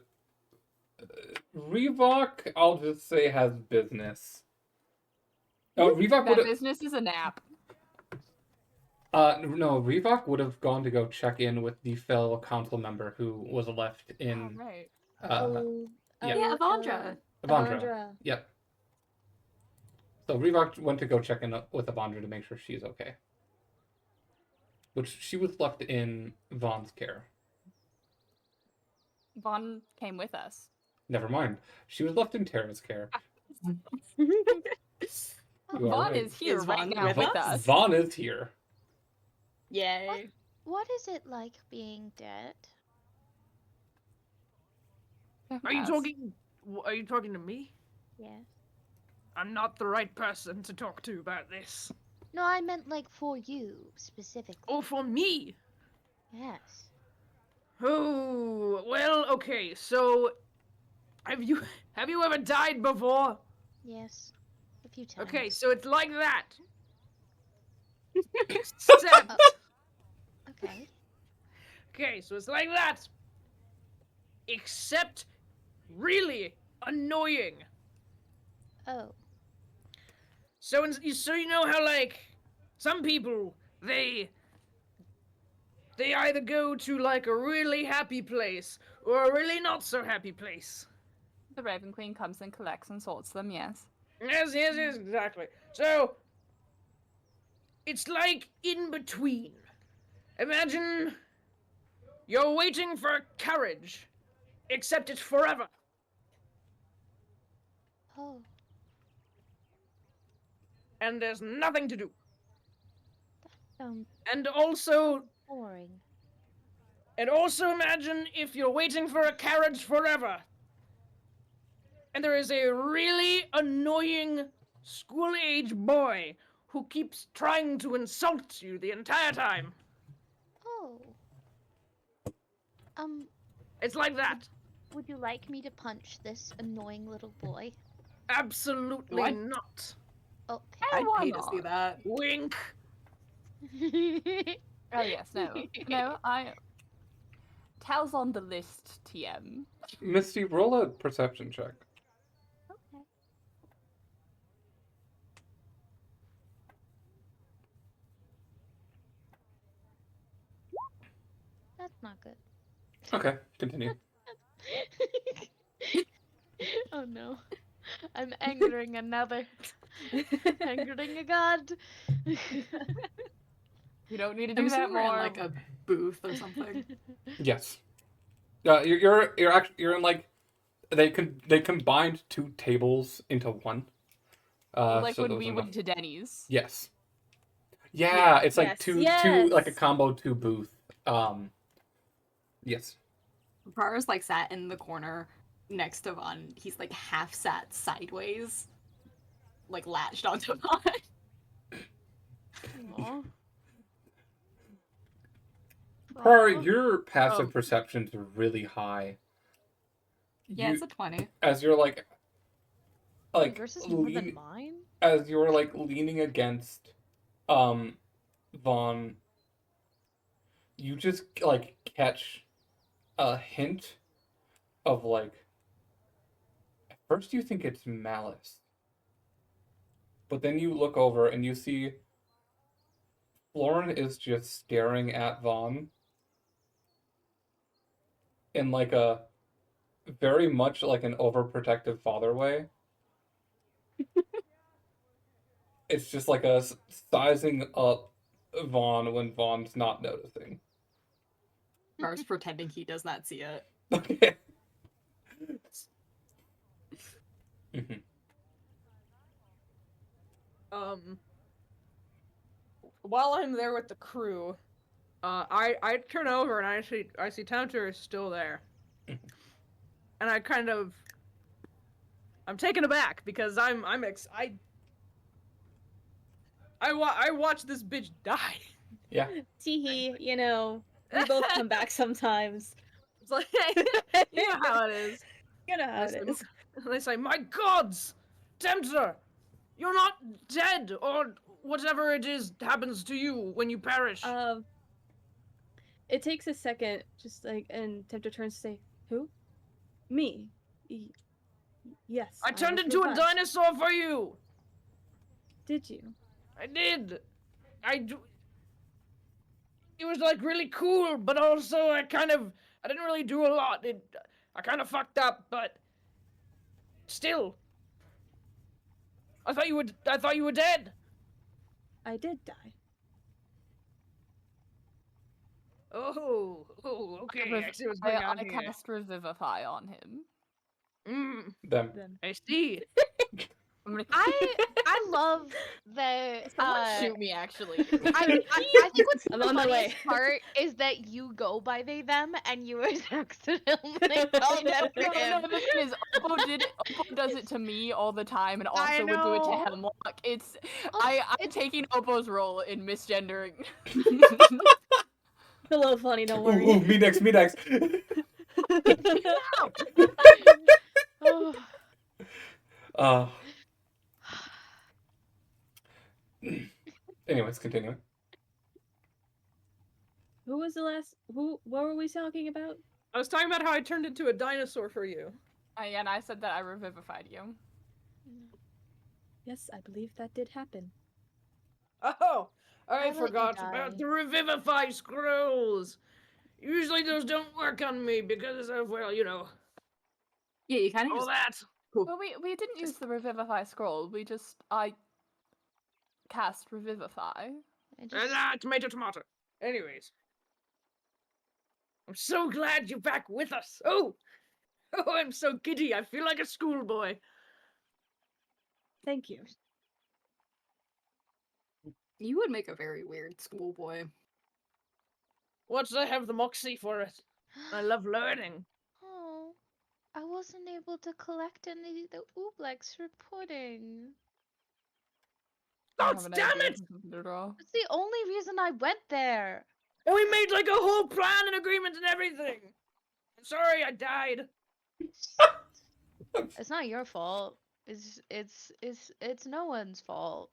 A: Reebok, I'll just say, has business. Oh, Reebok
D: That
A: would have.
D: business is a nap.
A: No, Reebok would have gone to go check in with the fellow council member who was left in.
D: Right.
F: Yeah, Avandra.
A: Avandra. Yep. So Reebok went to go check in with Avandra to make sure she's okay. Which she was left in Vaughn's care.
D: Vaughn came with us.
A: Never mind. She was left in Tara's care.
D: Vaughn is here right now with us.
A: Vaughn is here.
F: Yay.
E: What is it like being dead?
B: Are you talking to me?
E: Yes.
B: I'm not the right person to talk to about this.
E: No, I meant like for you specifically.
B: Oh, for me?
E: Yes.
B: Oh, well, okay. So, have you ever died before?
E: Yes. A few times.
B: Okay, so it's like that. Except.
E: Okay.
B: Okay, so it's like that. Except really annoying.
E: Oh.
B: So you know how like some people they either go to like a really happy place or a really not so happy place.
D: The Raven Queen comes and collects and sorts them, yes.
B: Yes, exactly. So, it's like in between. Imagine you're waiting for a carriage, except it's forever.
E: Oh.
B: And there's nothing to do.
E: Sounds
B: And also
E: boring.
B: imagine if you're waiting for a carriage forever. And there is a really annoying school-age boy who keeps trying to insult you the entire time.
E: Oh.
B: It's like that.
E: Would you like me to punch this annoying little boy?
B: Absolutely
F: What?
B: not.
E: Okay.
F: I'd
D: why
F: pay to see
D: not?
F: that.
B: Wink.
D: Oh yes, no. No, Tal's on the list, TM.
A: Misty, roll a perception check.
E: Okay. That's not good.
A: Okay, continue.
E: Oh no. I'm angering another. Angering a god.
D: You don't need to
F: I'm
D: do that
F: assuming we're in
D: more.
F: like a booth or something.
A: Yes. You're in like they combined 2 tables into one.
D: Like
A: so
D: when
A: those
D: we
A: are
D: went to Denny's.
A: Yes. Yeah, it's like
C: Yes,
A: two like a
C: yes.
A: combo 2 booth. Yes.
F: Rara's like sat in the corner next to Vaughn. He's like half sat sideways, like latched onto Vaughn.
E: Aw.
A: Per
E: Aw.
A: your passive
B: Oh.
A: perception's really high.
F: Yeah, it's a 20.
A: As you're like
E: Yours is more than
A: lean,
E: mine?
A: as you're like leaning against Vaughn, you just like catch a hint of like at first you think it's malice. But then you look over and you see Florin is just staring at Vaughn in like a very much like an overprotective father way. It's just like a sizing up Vaughn when Vaughn's not noticing.
F: Rara's pretending he does not see it.
A: Okay. Mhm.
B: While I'm there with the crew, I turn over and I see Tempter is still there, and I'm taken aback because I watched this bitch die.
A: Yeah.
C: Teehee, you know, we both come back sometimes.
B: It's like, you know how it is.
C: You know how it is.
B: And they say, "My gods, Tempter, you're not dead, or whatever it is happens to you when you perish."
C: It takes a second, just like, and Tempter turns to say, "Who? Me? Yes.
B: I turned
C: was
B: into a
C: revived.
B: dinosaur for you.
C: Did you?
B: I did. It was like really cool, but also I didn't really do a lot. I kind of fucked up, but still. I thought you were dead.
C: I did die.
B: Oh, okay. I see what's going on
D: I
B: here.
D: cast Revivify on him.
A: Them.
B: I see.
E: I love the
D: Someone shoot me, actually.
E: I think what's
C: I'm
E: the
C: on my
E: funniest
C: way.
E: part is that you go by they them and you was accidentally called that for him.
D: No, the thing is, Oppo does it to me all the time, and also would do it to
E: know.
D: Hemlock.
E: Oh,
D: I'm taking Oppo's role in misgendering.
C: Hello, funny. Don't worry.
A: Ooh, me next.
E: Oh.
A: Anyways, continuing.
C: Who was the last? What were we talking about?
B: I was talking about how I turned into a dinosaur for you.
D: And I said that I revivified you.
C: Yes, I believe that did happen.
B: Oh, I
E: I let you
B: forgot
E: die.
B: about the revivify scrolls. Usually those don't work on me because of, well, you know,
F: Yeah, you kind of
B: All
F: just...
B: that.
F: Cool.
D: Well, we didn't use the Revivify scroll. I cast Revivify.
B: Tomato. Anyways, I'm so glad you're back with us. Oh, I'm so giddy. I feel like a schoolboy.
C: Thank you.
F: You would make a very weird schoolboy.
B: What's I have the moxie for it? I love learning.
E: Oh, I wasn't able to collect any of the ooblex for pudding.
D: I
B: God
D: have an
B: damn
D: idea
B: it!
D: for something to draw.
E: That's the only reason I went there.
B: And we made like a whole plan and agreement and everything. I'm sorry I died.
E: It's not your fault. It's no one's fault.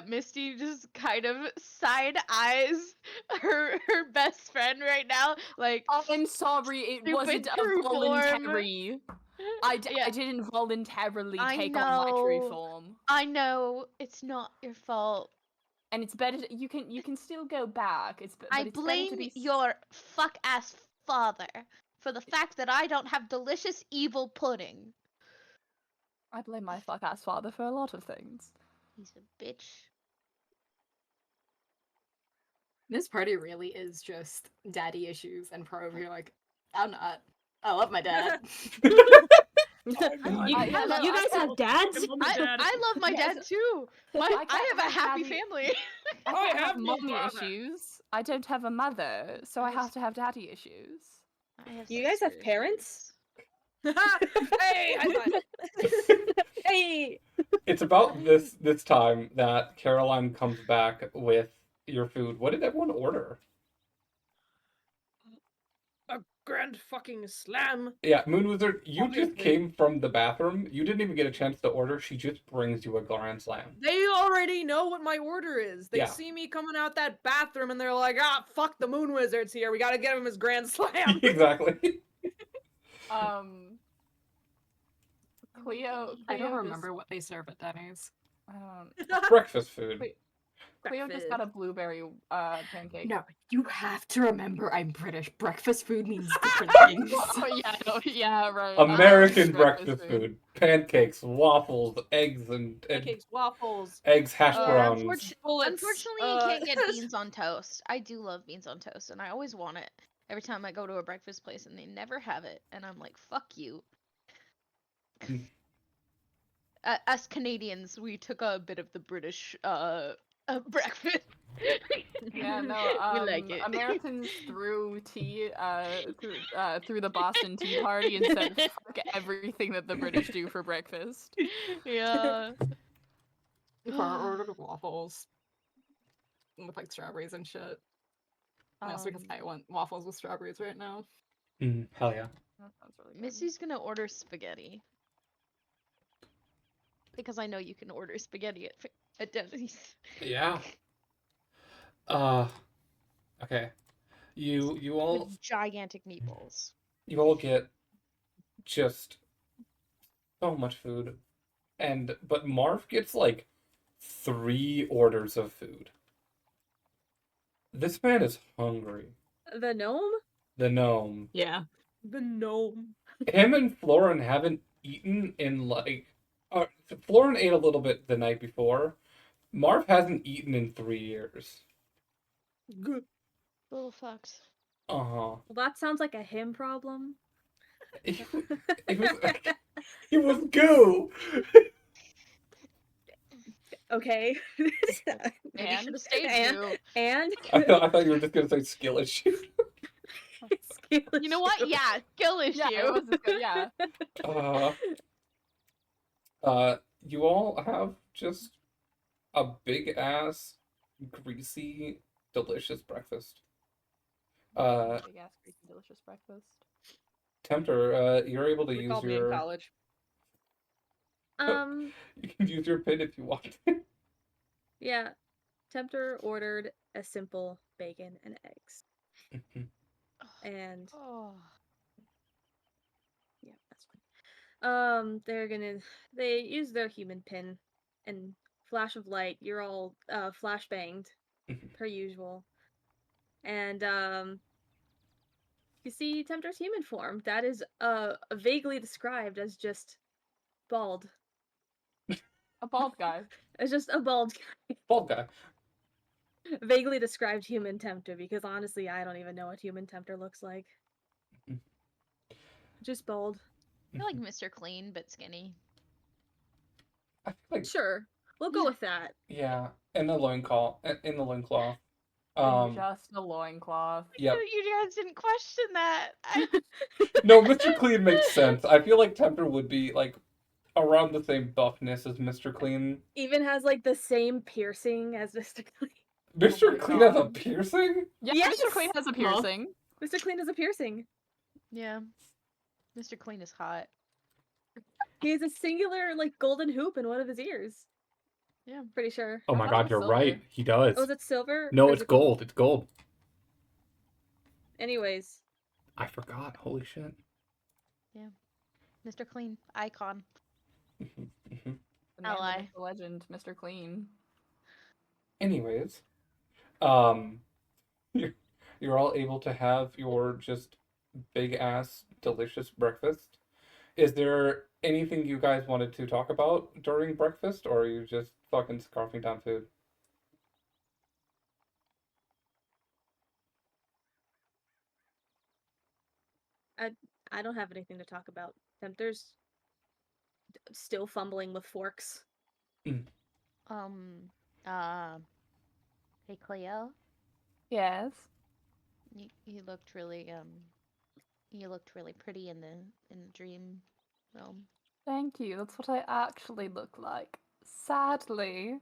E: Misty just kind of side eyes her best friend right now, like
D: I'm sorry, it
E: stupid
D: wasn't
E: true
D: a
E: form.
D: voluntary. I
E: Yeah.
D: didn't voluntarily
E: I
D: take on my true
E: know.
D: form.
E: I know it's not your fault.
D: And it's better. You can still go back. But
E: I
D: it's better
E: blame
D: to be.
E: your fuck ass father for the fact that I don't have delicious evil pudding.
D: I blame my fuck ass father for a lot of things.
E: He's a bitch.
F: This party really is just daddy issues, and Pro over here like, I'm not. I love my dad.
C: You
D: I
C: guys have dads?
E: I love my dad too. I have a happy
D: daddy-
E: family.
D: I
B: I
D: have
B: have no
D: mommy
B: father.
D: issues. I don't have a mother, so I have to have daddy issues.
C: You guys have parents?
B: Hey, high five.
C: Hey!
A: It's about this time that Caroline comes back with your food. What did everyone order?
B: A grand fucking slam.
A: Yeah, Moon Wizard, you just
B: Obviously.
A: came from the bathroom. You didn't even get a chance to order. She just brings you a Grand Slam.
B: They already know what my order is. They
A: Yeah.
B: see me coming out that bathroom and they're like, ah, fuck the Moon Wizard's here. We gotta get him his grand slam.
A: Exactly.
D: Cleo
F: I don't
D: just-
F: remember what they serve at Denny's.
D: I don't.
A: Breakfast food.
D: Wait. Cleo just got a blueberry pancake.
F: No, you have to remember I'm British. Breakfast food means different things.
D: Oh yeah, no, yeah, right.
A: American breakfast food. Pancakes, waffles, eggs, and
B: Pancakes, waffles.
A: eggs, hash browns.
B: Bullets.
E: Unfortunately, you can't get beans on toast. I do love beans on toast, and I always want it every time I go to a breakfast place, and they never have it, and I'm like, fuck you. Us Canadians, we took a bit of the British breakfast.
D: Yeah, no.
E: We like it.
D: Americans threw tea through the Boston Tea Party and said fuck everything that the British do for breakfast.
E: Yeah.
F: I ordered waffles with like strawberries and shit. That's because I want waffles with strawberries right now.
A: Hell yeah.
D: That sounds really good.
E: Missy's gonna order spaghetti. Because I know you can order spaghetti at Denny's.
A: Yeah. Okay. You all
E: With gigantic meatballs.
A: you all get just so much food. But Marv gets like 3 orders of food. This man is hungry.
C: The gnome?
A: The gnome.
F: Yeah.
B: The gnome.
A: Him and Florin haven't eaten in like Florin ate a little bit the night before. Marv hasn't eaten in 3 years.
B: Good.
E: Little fucks.
A: Uh-huh.
C: Well, that sounds like a him problem.
A: It was goo.
C: Okay.
E: Maybe you should have stayed you.
C: And
A: I thought you were just gonna say skill issue.
E: You know what? Yeah, skill issue.
D: Yeah, it was good. Yeah.
A: You all have just a big ass, greasy, delicious breakfast.
D: Big ass, greasy, delicious breakfast.
A: Tempter, you're able to
B: They
A: use
B: called me in
A: your.
B: college.
A: You can use your pin if you want.
C: Yeah. Tempter ordered a simple bacon and eggs. And
E: Oh.
C: yeah, that's fine. They use their human pin and flash of light. You're all flashbanged per usual. And You see Tempter's human form. That is vaguely described as just bald.
D: A bald guy.
C: It's just a bald guy.
A: Bald guy.
C: Vaguely described human Tempter, because honestly, I don't even know what human Tempter looks like. Just bald.
E: I feel like Mr. Clean, but skinny.
A: I feel like
C: Sure, we'll go with that.
A: yeah, in the loincloth.
D: Just a loincloth.
A: Yep.
E: You guys didn't question that.
A: No, Mr. Clean makes sense. I feel like Tempter would be like around the same buffness as Mr. Clean.
C: Even has like the same piercing as Mr. Clean.
A: Mr.
D: Oh my
A: Clean has a
D: God.
A: piercing?
D: Yeah,
C: Yes!
D: Mr. Clean has a piercing.
C: Mr. Clean has a piercing.
E: Yeah. Mr. Clean is hot.
C: He has a singular like golden hoop in one of his ears.
E: Yeah.
C: Pretty sure.
A: Oh my
D: thought it
A: god,
D: was
A: you're
D: silver.
A: right. He does.
C: Oh, is it silver?
A: No,
C: Or is
A: it's
C: it
A: gold. It's gold.
C: Anyways.
A: I forgot. Holy shit.
E: Mr. Clean. Icon.
D: The man, the
E: Ally.
D: myth, the legend, Mr. Clean.
A: Anyways, you're all able to have your just big ass delicious breakfast. Is there anything you guys wanted to talk about during breakfast, or are you just fucking scarfing down food?
C: I don't have anything to talk about. Tempter's still fumbling with forks.
E: Hey Cleo,
D: Yes.
E: you looked really pretty in the dream realm.
D: Thank you. That's what I actually look like. Sadly,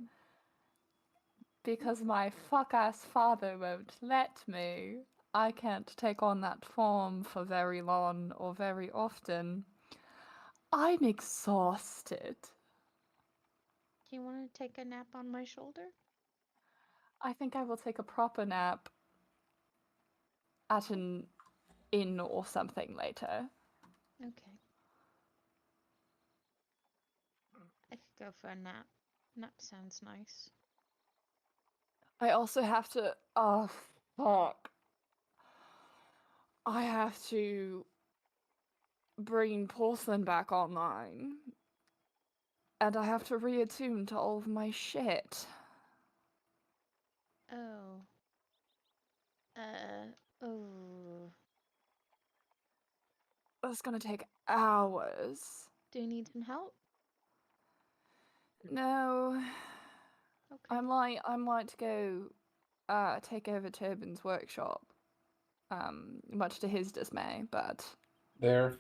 D: because my fuck-ass father won't let me, I can't take on that form for very long or very often. I'm exhausted.
E: Do you want to take a nap on my shoulder?
D: I think I will take a proper nap at an inn or something later.
E: Okay. I could go for a nap. Nap sounds nice.
D: I also have to. Oh, fuck. I have to bring porcelain back online. And I have to reattune to all of my shit.
E: Oh. Oh.
D: That's gonna take hours.
E: Do you need some help?
D: No.
E: Okay.
D: I might go take over Tobin's workshop. Much to his dismay, but
A: There.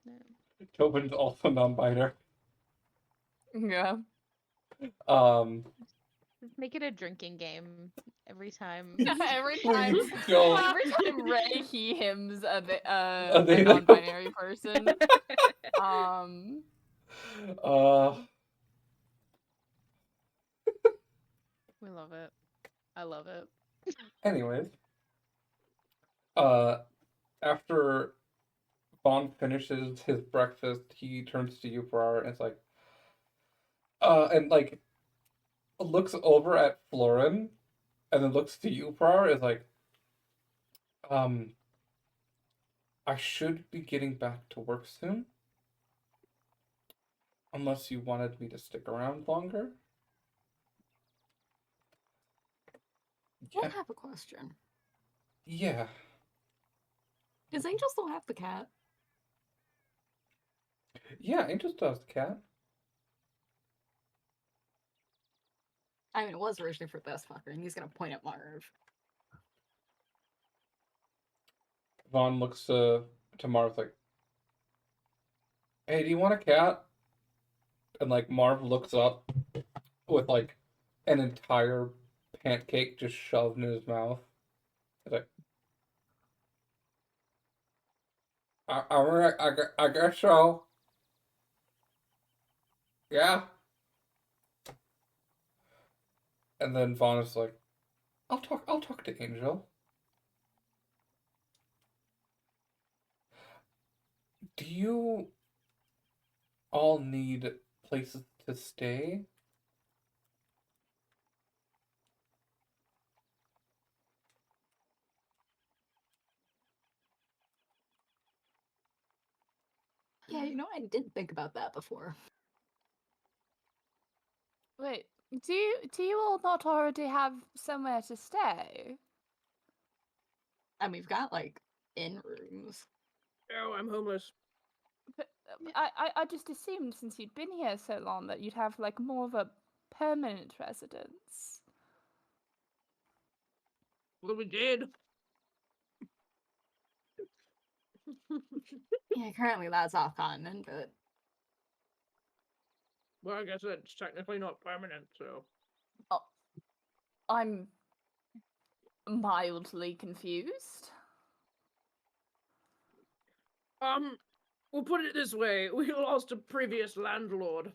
E: No.
A: Tobin's also non-biter.
D: yeah.
E: Just make it a drinking game every time.
D: every time
A: Please don't.
D: every time Ray he hims a
A: they don't.
D: non-binary person.
E: We love it. I love it.
A: Anyways, after Vaughn finishes his breakfast, he turns to you, Farrar, and it's like, and like, looks over at Florin, and then looks to you, Farrar, is like, I should be getting back to work soon. Unless you wanted me to stick around longer.
F: I have a question.
A: Yeah.
F: Does Angel still have the cat?
A: Yeah, Angel still has the cat.
F: I mean, it was originally for this fucker, and he's gonna point at Marv.
A: Vaughn looks to Marv like, hey, do you want a cat? And like Marv looks up with like an entire pancake just shoved in his mouth. He's like, I guess so. Yeah. And then Vaughn is like, I'll talk to Angel. Do you all need places to stay?
F: Yeah, I didn't think about that before.
D: Wait, do you all not already have somewhere to stay?
F: And we've got, in rooms.
B: Oh, I'm homeless.
D: But I just assumed since you'd been here so long that you'd have, more of a permanent residence.
B: Well, we did.
F: Yeah, currently that's off continent, but...
B: Well, I guess it's technically not permanent, so...
D: Oh, I'm mildly confused.
B: We'll put it this way. We lost a previous landlord.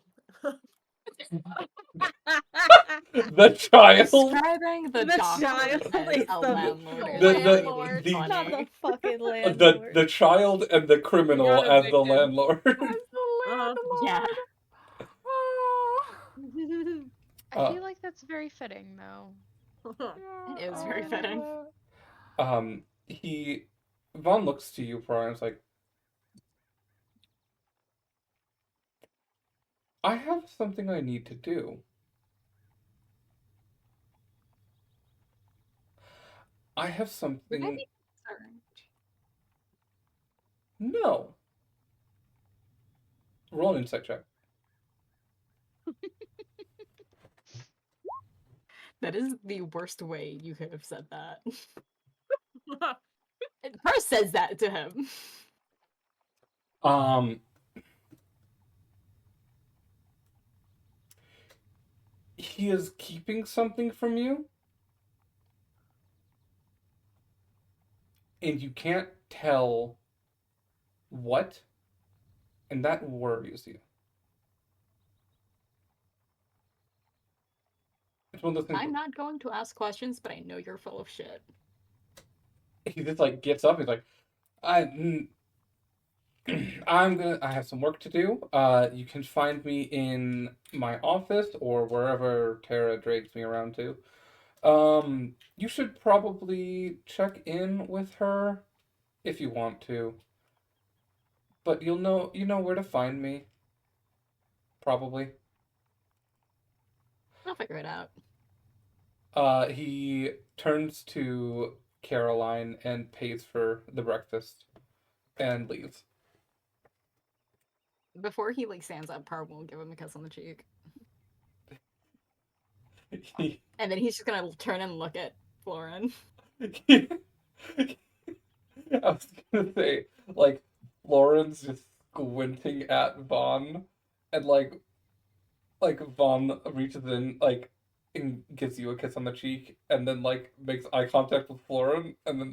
A: The child.
F: Describing the doctor
C: child
F: as
C: is
F: a
C: the-
F: landlord
D: The
F: is
D: landlord.
F: really
A: the-
F: funny.
C: Not the fucking landlord.
A: The child and the criminal
B: got
A: as the
B: evicted.
A: landlord.
D: As the landlord.
F: Yeah.
D: Oh.
E: I feel like that's very fitting, though.
F: It is very fitting.
A: Vaughn looks to you, Brian, and is like, I have something I need to do. I have something.
F: Would I be concerned?
A: No. Roll an insight check.
F: That is the worst way you could have said that. First says that to him.
A: He is keeping something from you, and you can't tell what, and that worries you. It's one of those things.
F: I'm not going to ask questions, but I know you're full of shit.
A: He just gets up. He's like, I have some work to do. You can find me in my office or wherever Tara drags me around to. You should probably check in with her if you want to. But you know where to find me. Probably.
F: I'll figure it out.
A: He turns to Caroline and pays for the breakfast and leaves.
F: Before he stands up, Par will give him a kiss on the cheek. And then he's just gonna turn and look at Lauren.
A: I was gonna say, Lauren's just squinting at Vaughn, and Vaughn reaches in, and gives you a kiss on the cheek, and then makes eye contact with Lauren, and then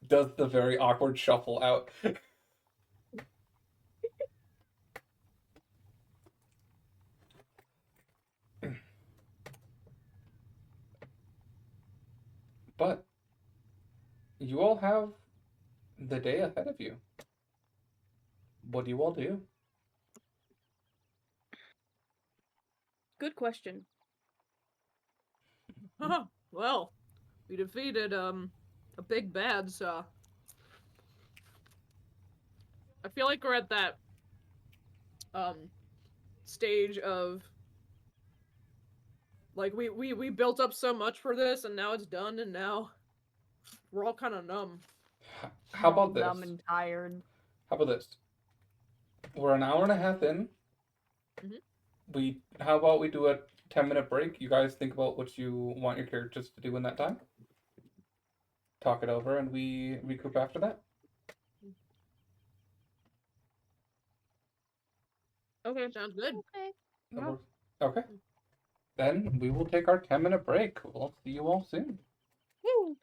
A: does the very awkward shuffle out. But you all have the day ahead of you. What do you all do?
C: Good question.
B: Well, we defeated a big bad, so I feel like we're at that stage of we built up so much for this, and now it's done, and now we're all kind of numb.
A: How about this?
D: Numb and tired.
A: How about this? We're an hour and a half in.
B: Mhm.
A: How about we do a 10-minute break? You guys think about what you want your characters to do in that time. Talk it over, and we recoup after that.
B: Okay, sounds good.
E: Okay.
A: That works. Okay. Then we will take our 10-minute break. We'll see you all soon.
C: Woo!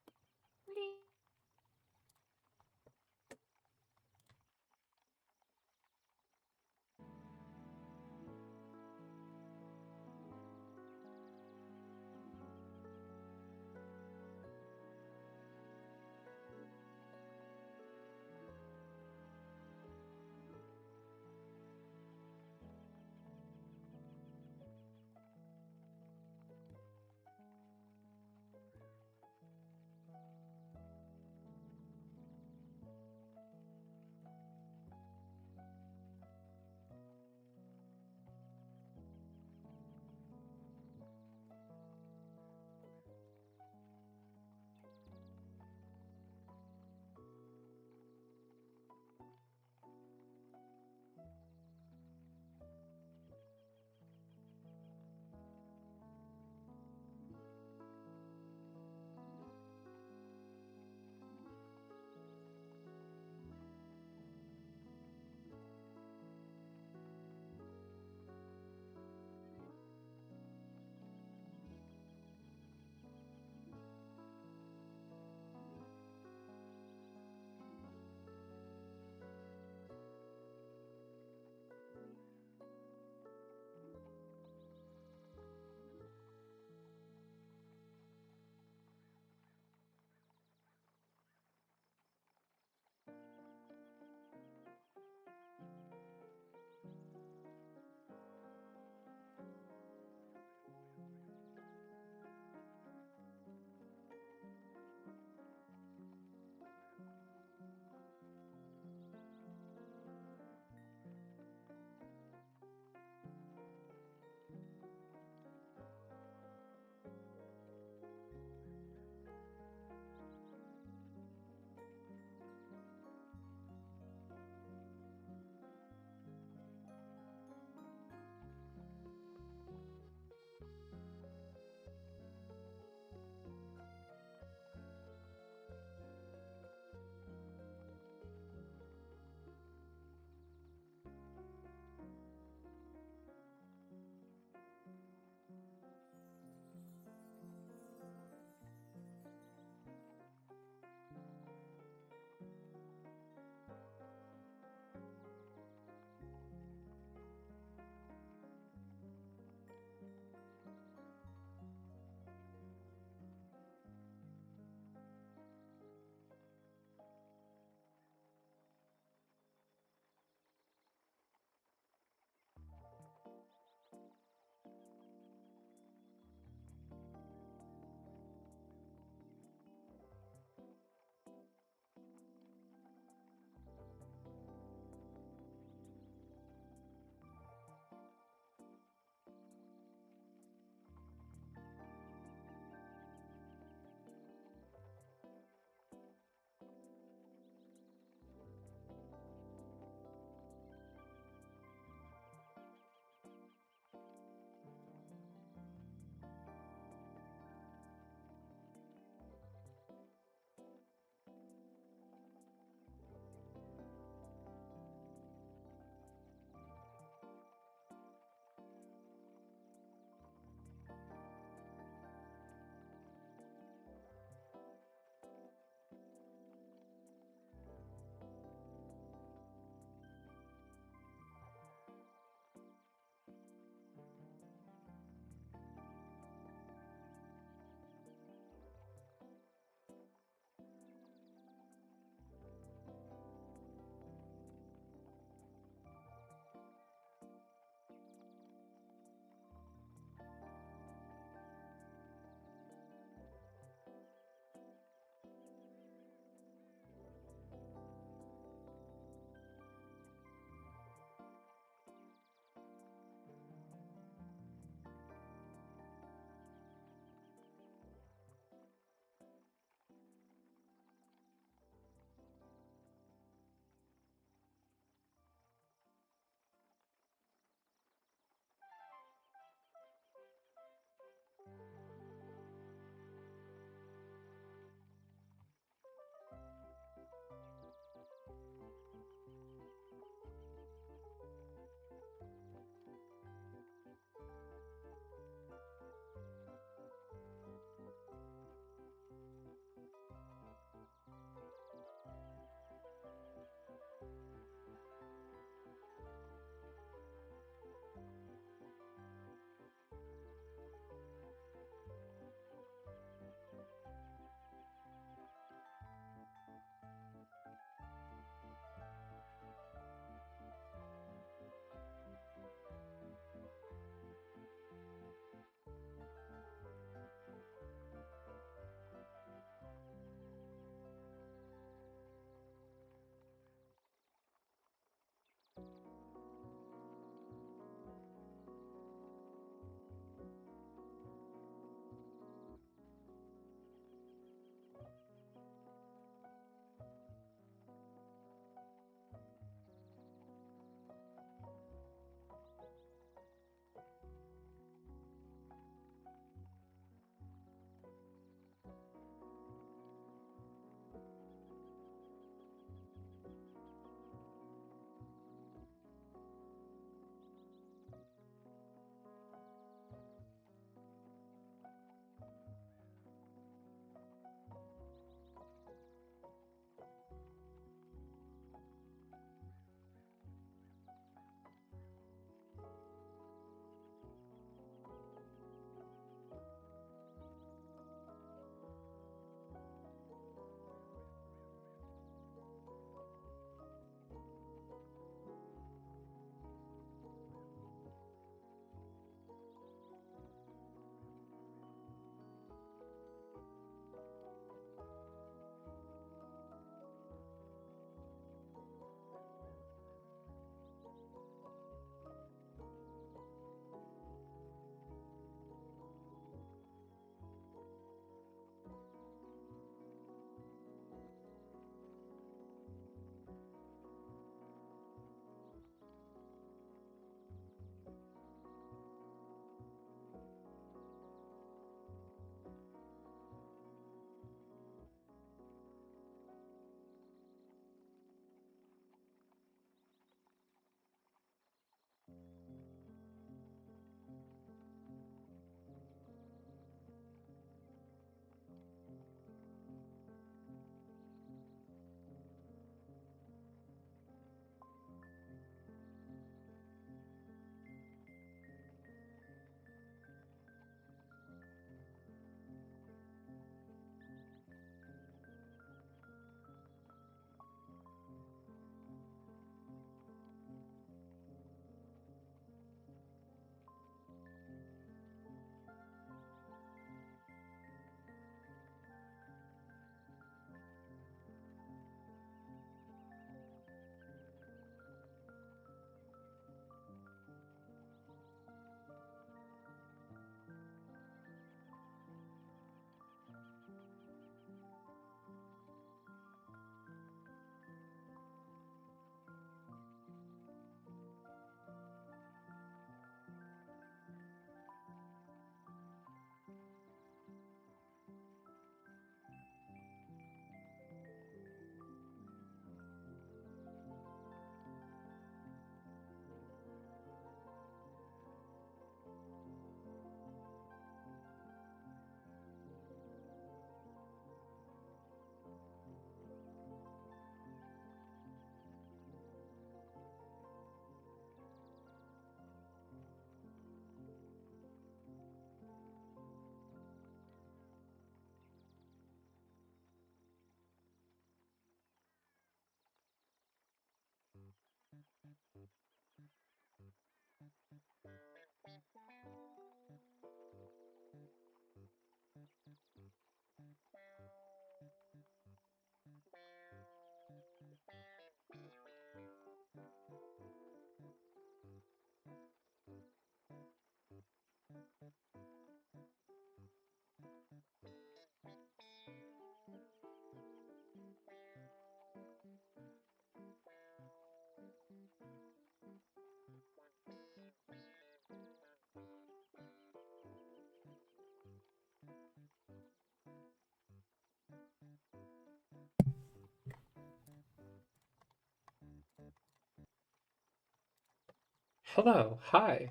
A: Hello, hi.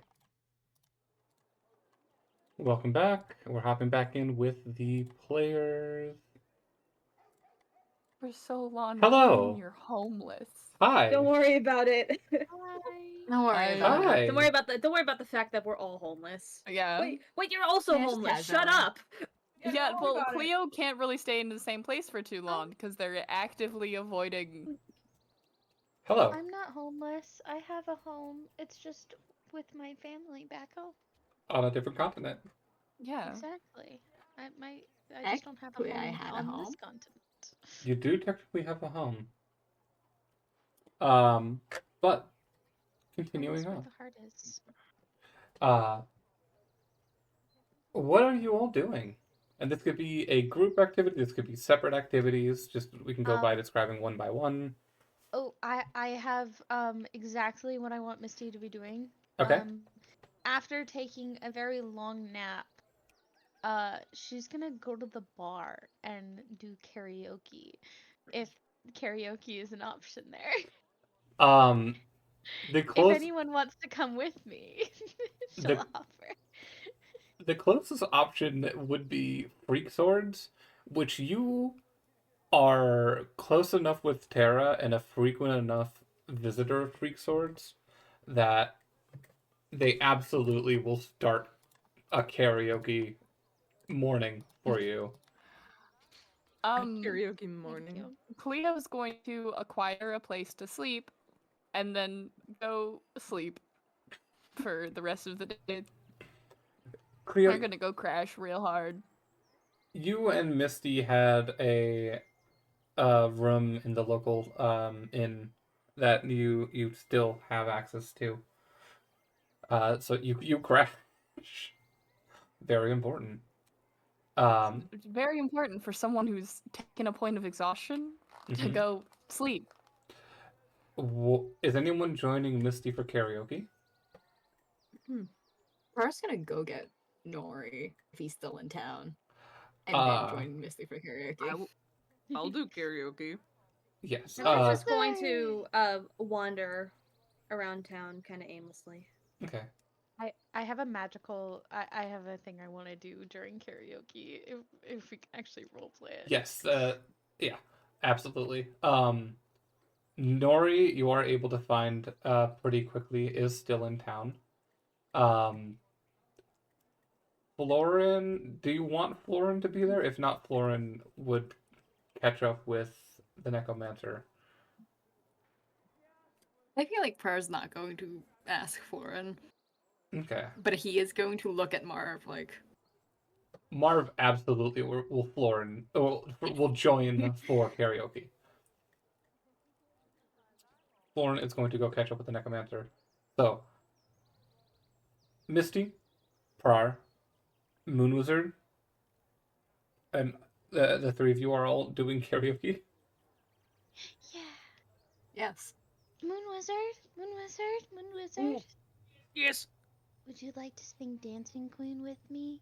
A: Welcome back. We're hopping back in with the players.
D: For so long,
A: Hello.
D: you're homeless.
A: Hi.
C: Don't worry about it.
F: Don't worry about
A: Hi.
F: it.
C: Don't worry about the fact that we're all homeless.
D: Yeah.
C: Wait, you're also
F: Yeah, just
C: homeless.
F: casually.
C: Shut up.
D: Yeah,
B: don't worry
D: well,
B: about it.
D: Cleo can't really stay in the same place for too long because they're actively avoiding.
A: Hello.
E: I'm not homeless. I have a home. It's just with my family back home.
A: On a different continent.
D: Yeah.
E: Exactly. I just don't have a
F: Technically, I
E: home
F: had a
E: on
F: home.
E: this continent.
A: You do technically have a home. But continuing
E: Home is where
A: on.
E: the heart is.
A: What are you all doing? And this could be a group activity, this could be separate activities, just we can go by describing one by one.
E: Oh, I have exactly what I want Misty to be doing.
A: Okay.
E: After taking a very long nap, she's gonna go to the bar and do karaoke. If karaoke is an option there.
A: The
E: If
A: close
E: anyone wants to come with me, she'll
A: the
E: offer.
A: the closest option would be Freak Swords, which you are close enough with Terra and a frequent enough visitor of Freak Swords that they absolutely will start a karaoke morning for you.
B: Karaoke morning.
E: Thank you.
D: Cleo's going to acquire a place to sleep and then go sleep for the rest of the day.
A: Cleo,
D: We're gonna go crash real hard.
A: you and Misty had a room in the local inn that you still have access to. So you crash. Very important.
D: It's very important for someone who's taken a point of exhaustion to
A: Mhm.
D: go sleep.
A: Is anyone joining Misty for karaoke?
F: We're gonna go get Nori if he's still in town, and then join Misty for karaoke.
B: I'll do karaoke.
A: Yes.
C: I'm just going to wander around town kind of aimlessly.
A: Okay.
E: I have a magical. I have a thing I want to do during karaoke. If we can actually roleplay it.
A: Yes. Yeah. Absolutely. Nori, you are able to find pretty quickly, is still in town. Florin, do you want Florin to be there? If not, Florin would catch up with the Necromancer.
F: I feel like Prayer's not going to ask Florin,
A: Okay.
F: but he is going to look at Marv like.
A: Marv absolutely will Florin will join for karaoke. Florin is going to go catch up with the Necromancer. So, Misty, Prar, Moon Wizard, and the three of you are all doing karaoke.
E: Yeah.
F: Yes.
E: Moon Wizard, Moon Wizard, Moon Wizard.
B: Yes,
E: Would you like to sing Dancing Queen with me?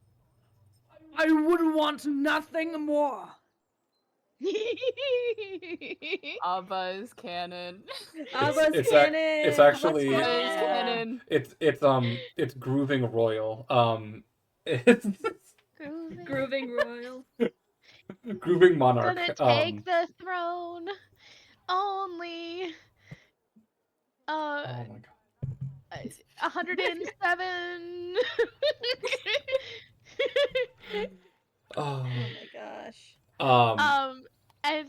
B: I would want nothing more.
D: Abba is canon.
C: Abba's canon.
A: It's actually
D: Abba is
C: Yeah.
D: canon.
A: it's grooving royal. It's
E: Grooving.
C: Grooving Royal.
A: grooving monarch.
E: Gonna take the throne. Only.
A: Oh my god.
E: 107.
A: Oh.
C: Oh my gosh.
E: As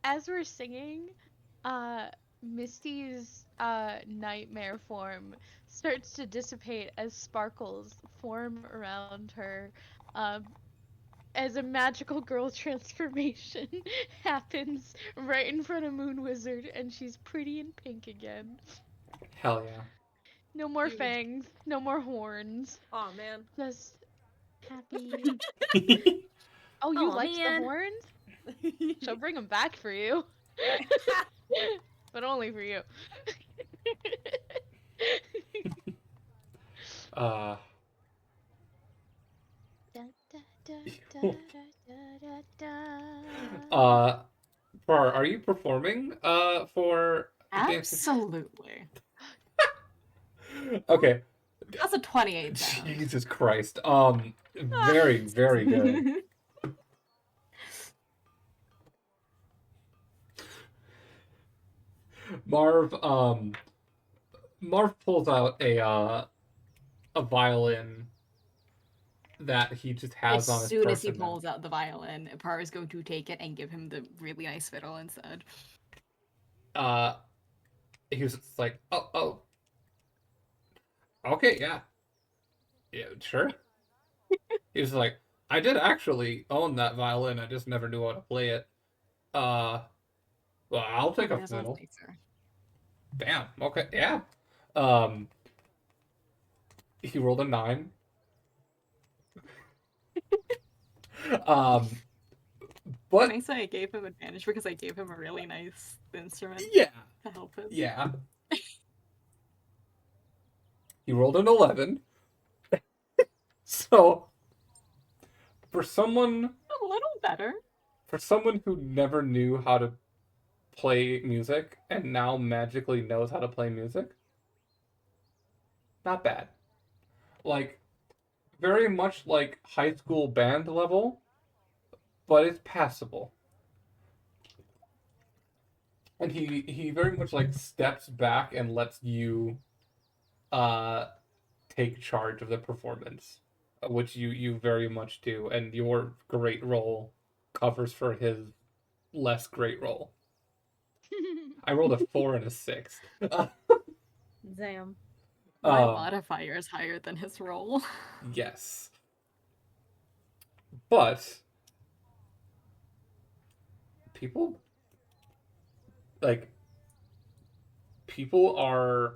E: as we're singing, Misty's nightmare form starts to dissipate as sparkles form around her, um, as a magical girl transformation happens right in front of Moon Wizard, and she's pretty and pink again.
A: Hell yeah.
E: No more
B: Huge.
E: fangs, no more horns.
B: Aw, man.
E: Just happy. Oh, you
C: Aw,
E: liked the
C: man.
E: horns? She'll bring them back for you. But only for you.
A: uh, are you performing for dancing?
F: Absolutely.
A: Okay.
F: That's a 28 sound.
A: Jesus Christ. Very, very good. Marv pulls out a violin that he just has on
F: As
A: his
F: soon as he
A: person now.
F: pulls out the violin, Par is going to take it and give him the really nice fiddle instead.
A: He was just like, oh, okay, yeah, sure. He was like, I did actually own that violin. I just never knew how to play it. Well, I'll take a fiddle. Bam. Okay, yeah. He rolled a 9. But
F: Can I say I gave him advantage because I gave him a really nice instrument
A: yeah,
F: to help him?
A: yeah. He rolled an 11. So, for someone
F: A little better.
A: for someone who never knew how to play music and now magically knows how to play music, not bad. Like, very much like high school band level, but it's passable. And he very much like steps back and lets you take charge of the performance, which you very much do, and your great role covers for his less great role. I rolled a 4 and a 6.
C: Damn.
F: My modifier is higher than his roll.
A: Yes. But people are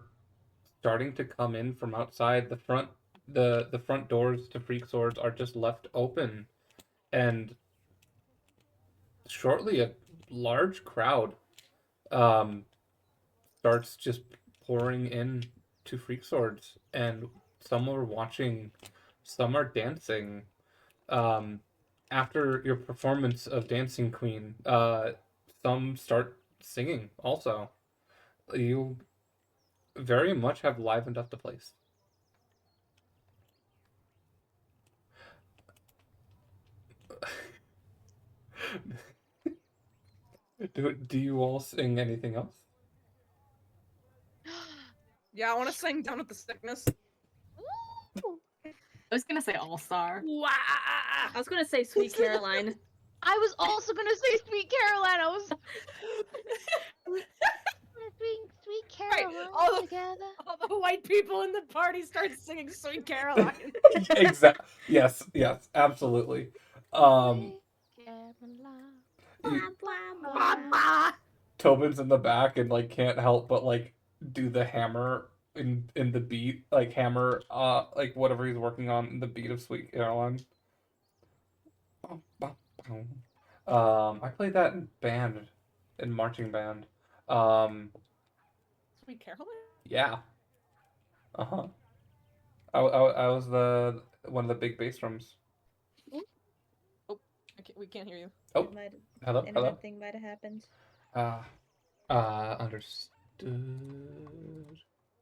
A: starting to come in from outside. The front doors to Freak Swords are just left open, and shortly a large crowd starts just pouring in to Freak Swords, and some are watching, some are dancing. After your performance of Dancing Queen, some start singing also. You very much have livened up the place. Do you all sing anything else?
B: Yeah, I want to sing Down with the Sickness.
F: I was gonna say All Star.
B: Wow.
C: I was gonna say Sweet Caroline.
E: I was also gonna say Sweet Caroline. I was Sweet Caroline
B: all
E: together.
B: All the white people in the party start singing Sweet Caroline.
A: Exactly. Yes, absolutely. Tobin's in the back and like can't help but like do the hammer in the beat, like hammer like whatever he's working on in the beat of Sweet Caroline. I played that in marching band.
B: Sweet Caroline?
A: Yeah. Uh-huh. I was one of the big bass drums.
B: Oh, we can't hear you.
A: Oh, hello.
C: Internet thing might have happened.
A: Understood.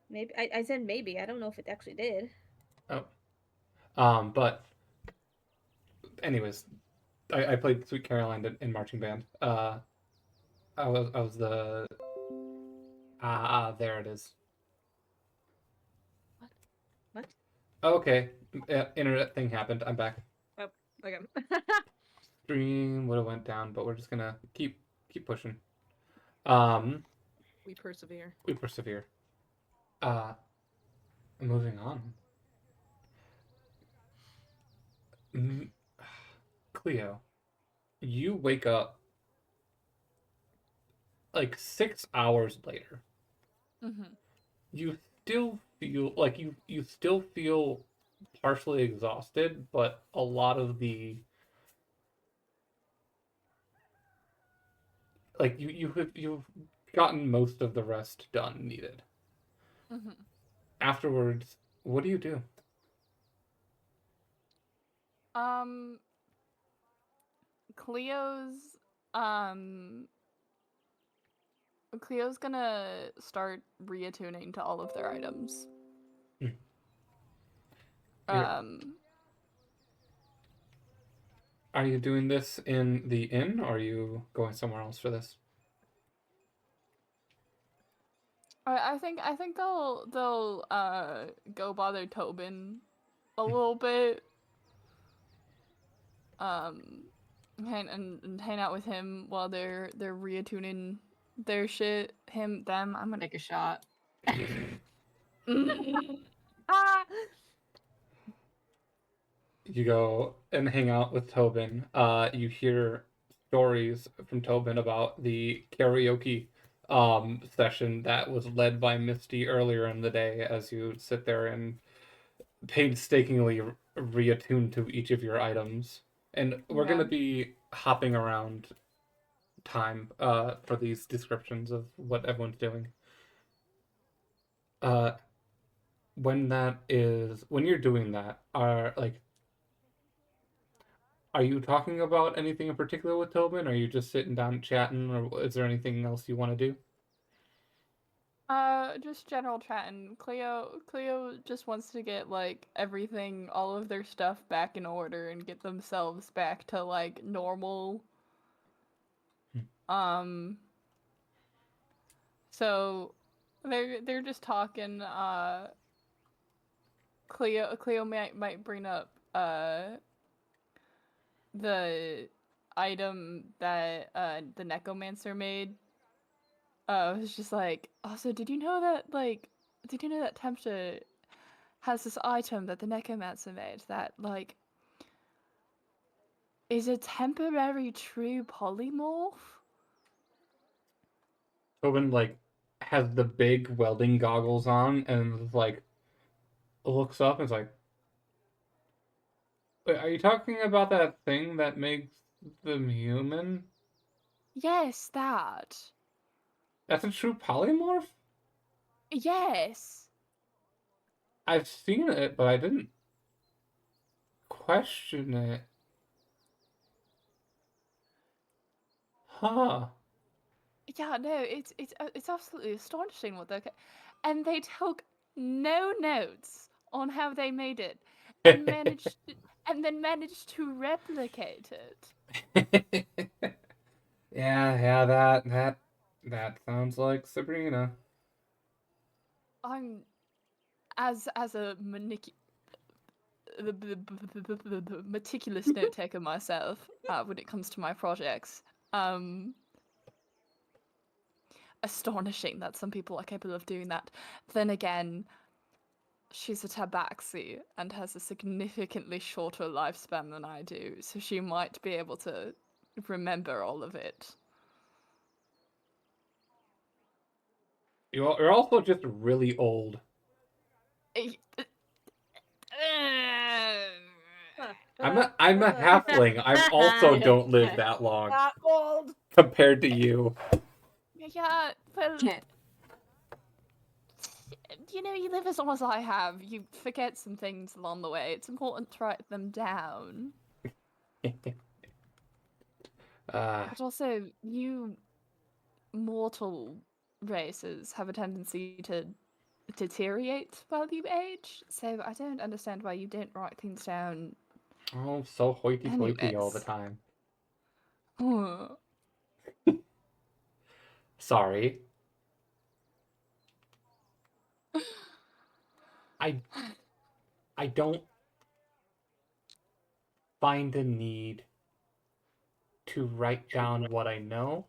C: Maybe I said maybe. I don't know if it actually did.
A: Oh. But anyways, I played Sweet Caroline in marching band. I was the there it is.
C: What?
A: Okay, internet thing happened. I'm back.
B: Oh, okay.
A: Stream would have went down, but we're just gonna keep pushing.
B: We persevere.
A: We persevere. Moving on. Cleo, you wake up like 6 hours later.
D: Mm-hmm.
A: You still feel like you still feel partially exhausted, but a lot of the like you've gotten most of the rest done needed.
D: Mm-hmm.
A: Afterwards, what do you do?
D: Um, Cleo's um Cleo's gonna start reattuning to all of their items.
A: Hmm.
D: Um,
A: Are you doing this in the inn, or are you going somewhere else for this?
D: I think they'll go bother Tobin a little bit. Um, and hang out with him while they're reattuning their shit. Them. I'm gonna
F: Take a shot.
D: ah.
A: You go and hang out with Tobin. You hear stories from Tobin about the karaoke session that was led by Misty earlier in the day as you sit there and painstakingly reattune to each of your items. And we're
D: Yeah.
A: gonna be hopping around time for these descriptions of what everyone's doing. Uh, when you're doing that, are you talking about anything in particular with Tobin? Or are you just sitting down chatting, or is there anything else you want to do?
D: Just general chatting. Cleo just wants to get like everything, all of their stuff back in order and get themselves back to like normal. Um, so they're just talking. Cleo might bring up the item that the necromancer made. It was just like, also, did you know that Tempter has this item that the necromancer made that like is a temporary true polymorph?
A: Tobin has the big welding goggles on and looks up and is like, "Wait, are you talking about that thing that makes them human?
D: Yes, that.
A: That's a true polymorph?
D: Yes.
A: I've seen it, but I didn't question it. Huh.
D: Yeah, no, it's absolutely astonishing what and they took no notes on how they made it and managed to replicate it.
A: Yeah, that sounds like Sabrina.
D: I'm as a meticulous note taker myself when it comes to my projects. Astonishing that some people are capable of doing that. Then again, she's a tabaxi and has a significantly shorter lifespan than I do, so she might be able to remember all of it.
A: You're also just really old. I'm a halfling. I also don't live that long
B: Not old.
A: compared to you.
D: Yeah, well, you live as long as I have. You forget some things along the way. It's important to write them down. But also, you mortal races have a tendency to deteriorate while you age, so I don't understand why you don't write things down.
A: Oh, so hoity-toity all the
D: Anyways.
A: time.
D: Huh.
A: Sorry. I don't find the need to write down what I know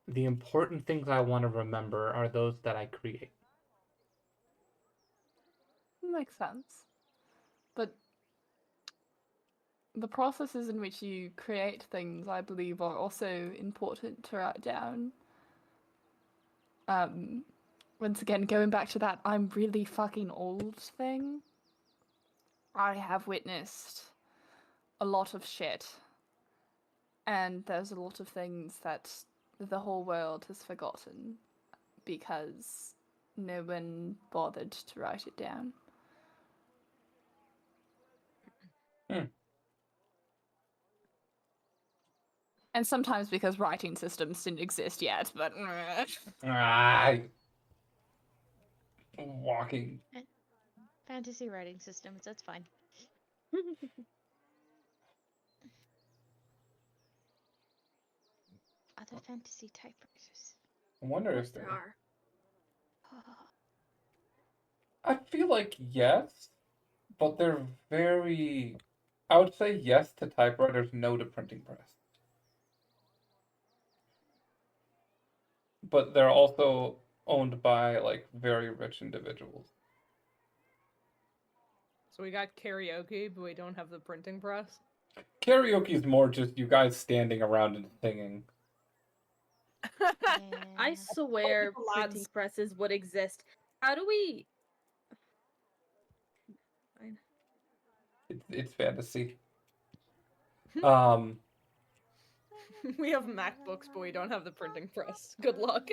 A: the important things I want to remember are those that I create.
D: Makes sense. But the processes in which you create things, I believe, are also important to write down. Once again, going back to that I'm really fucking old thing, I have witnessed a lot of shit. And there's a lot of things that the whole world has forgotten because no one bothered to write it down. And sometimes because writing systems didn't exist yet, but...
A: Walking.
E: Fantasy writing systems, that's fine. Other fantasy typewriters.
A: I wonder if there
C: are.
A: I feel like yes, but they're very... I would say yes to typewriters, no to printing press. But they're also owned by, like, very rich individuals.
B: So we got karaoke, but we don't have the printing press.
A: Karaoke is more just you guys standing around and singing.
C: I swear printing presses would exist. How do we... Fine.
A: It's fantasy.
B: We have MacBooks, but we don't have the printing press. Good luck.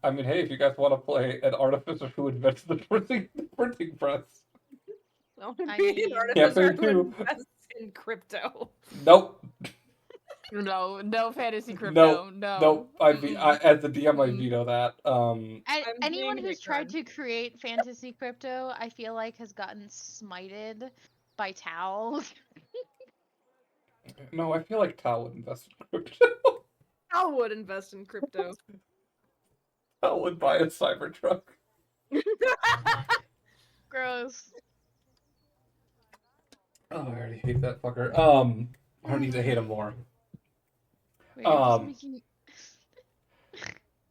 A: I mean, hey, if you guys want to play an artificer who invents the printing press.
B: I want to be an artificer
A: Campaign
B: who
A: 2.
B: invests in crypto.
A: Nope.
D: No fantasy crypto.
A: Nope. As the DM, I veto that.
E: Anyone who's tried to create fantasy crypto, I feel like, has gotten smited by Tal.
A: No, I feel like Tal would invest in crypto.
B: Tal would invest in crypto.
A: Tal would buy a Cybertruck.
E: Gross.
A: Oh, I already hate that fucker. I don't need to hate him more.
E: Wait, I'm just making...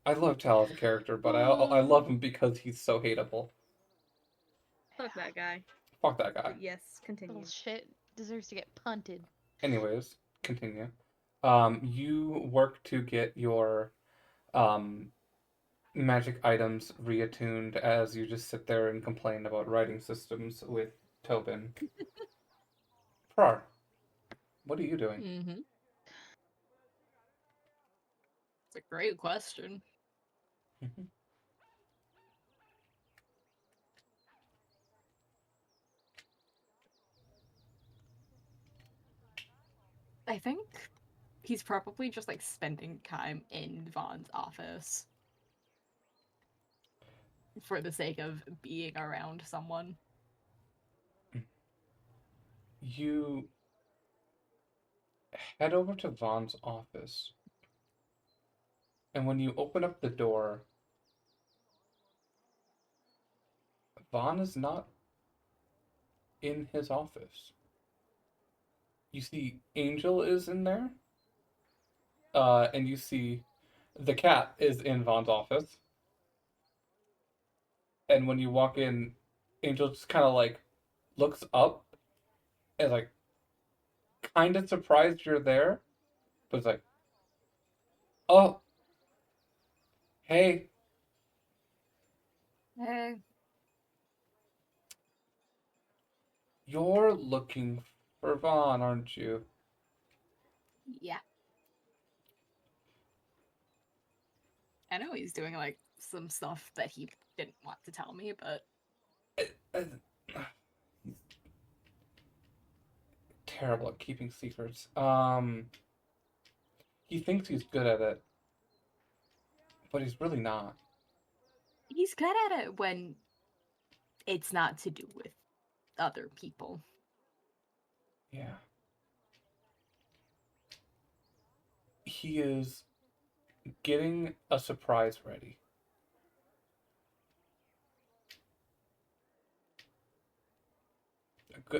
A: I love Tal as a character, but I love him because he's so hateable.
C: Fuck that guy.
A: Fuck that guy.
C: Yes, continue.
E: Little shit deserves to get punted.
A: Anyways, continue. You work to get your magic items reattuned as you just sit there and complain about writing systems with Tobin. Prar, what are you doing?
F: Mm-hmm. It's a great question.
A: Mm-hmm.
F: I think he's probably just like spending time in Vaughn's office for the sake of being around someone.
A: You head over to Vaughn's office, and when you open up the door, Vaughn is not in his office. You see Angel is in there, and you see the cat is in Vaughn's office. And when you walk in, Angel just kind of like looks up and like kind of surprised you're there, but it's like, oh, hey.
F: Hey.
A: You're looking for Vaughn, aren't you?
F: Yeah. I know he's doing like some stuff that he didn't want to tell me, but
A: He's terrible at keeping secrets. He thinks he's good at it, but he's really not.
F: he's good at it when it's not to do with other people.
A: Yeah. He is getting a surprise ready.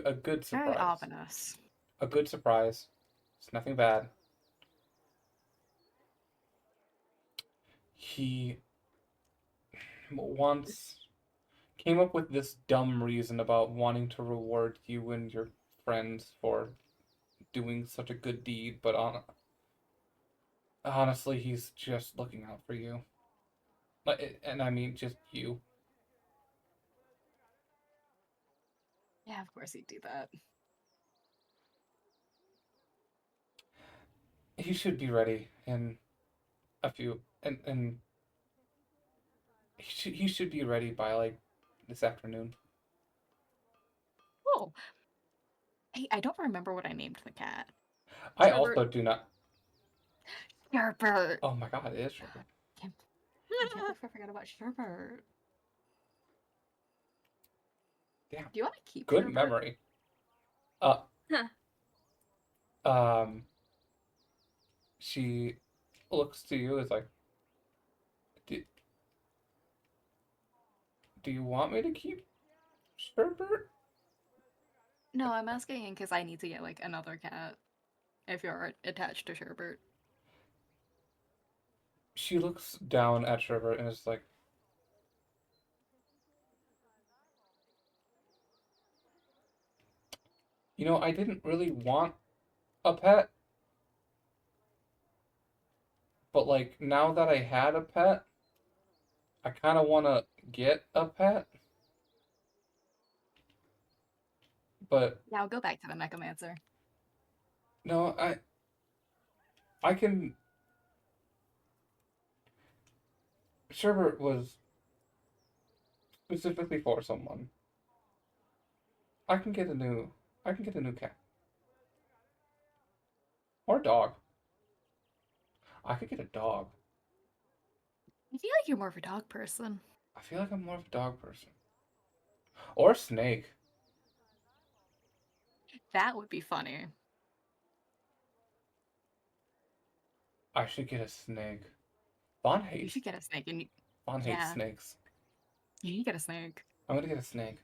A: A good surprise.
F: Very ominous.
A: A good surprise. It's nothing bad. he once came up with this dumb reason about wanting to reward you and your friends for doing such a good deed, but honestly, he's just looking out for you. And I mean, just you.
F: Yeah, of course he'd do that.
A: He should be ready in a few, and he should be ready by like this afternoon.
F: Oh. Hey, I don't remember what I named the cat.
A: I
C: Sherbert.
A: also do not.
F: Sherbert.
A: Oh my god, it is Sherbert.
F: I can't believe I forgot about Sherbert.
A: Damn.
F: Do you want to keep
A: Good
F: Sherbert?
A: memory. She looks to you as like, do you want me to keep Sherbert?
F: No, I'm asking because I need to get like another cat if you're attached to Sherbert.
A: She looks down at Sherbert and is like, I didn't really want a pet, but like now that I had a pet, I kind of want to get a pet. But
F: Yeah, I'll go back to the Necromancer.
A: no, I can. Sherbert was specifically for someone. I can get a new cat or dog. I could get a dog.
F: I feel like you're more of a dog person.
A: I feel like I'm more of a dog person. Or a snake.
F: That would be funny.
A: I should get a snake. Vaughn
F: You
A: hates.
F: should get a snake. And
A: Vaughn hates
F: yeah.
A: snakes.
F: You need to get a snake.
A: I'm gonna get a snake.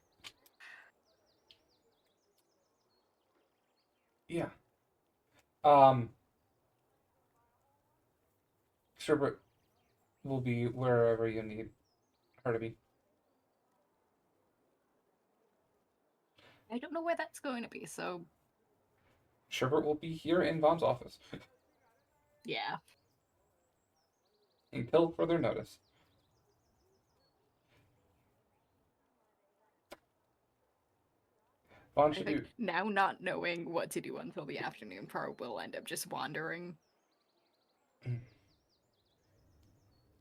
A: Yeah. Sherbert will be wherever you need her to be.
F: I don't know where that's going to be, so
A: Sherbert will be here in Vaughn's office.
F: yeah.
A: Until further notice. Vaughn
F: I
A: should
F: think
A: do.
F: now not knowing what to do until the afternoon part will end up just wandering.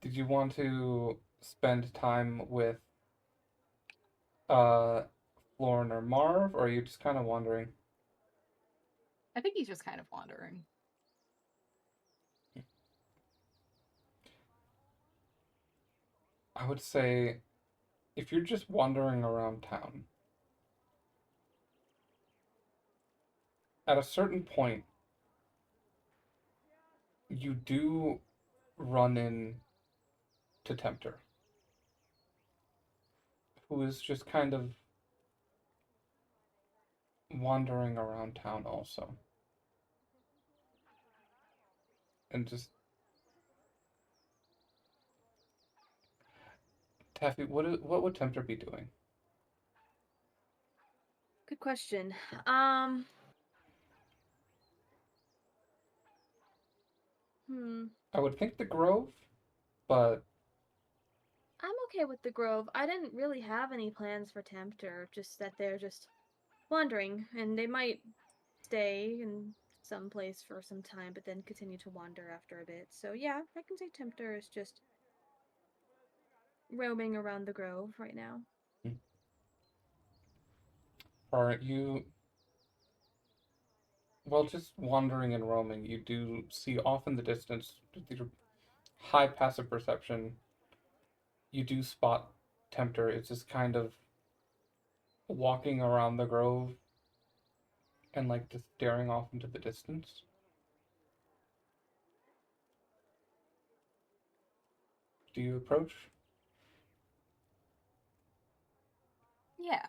A: Did you want to spend time with Florin or Marv, or are you just kind of wandering?
F: I think he's just kind of wandering.
A: I would say if you're just wandering around town, at a certain point, you do run in to Tempter, who is just kind of wandering around town also. And just Taffy, what would Tempter be doing?
C: Good question.
A: I would think the Grove, but
C: I'm okay with the Grove. I didn't really have any plans for Tempter, just that they're just wandering, and they might stay in some place for some time, but then continue to wander after a bit. So yeah, I can say Tempter is just roaming around the Grove right now.
A: are you? Well, just wandering and roaming, you do see off in the distance, with your high passive perception, you do spot Tempter. It's just kind of walking around the grove and like just staring off into the distance. Do you approach?
F: Yeah.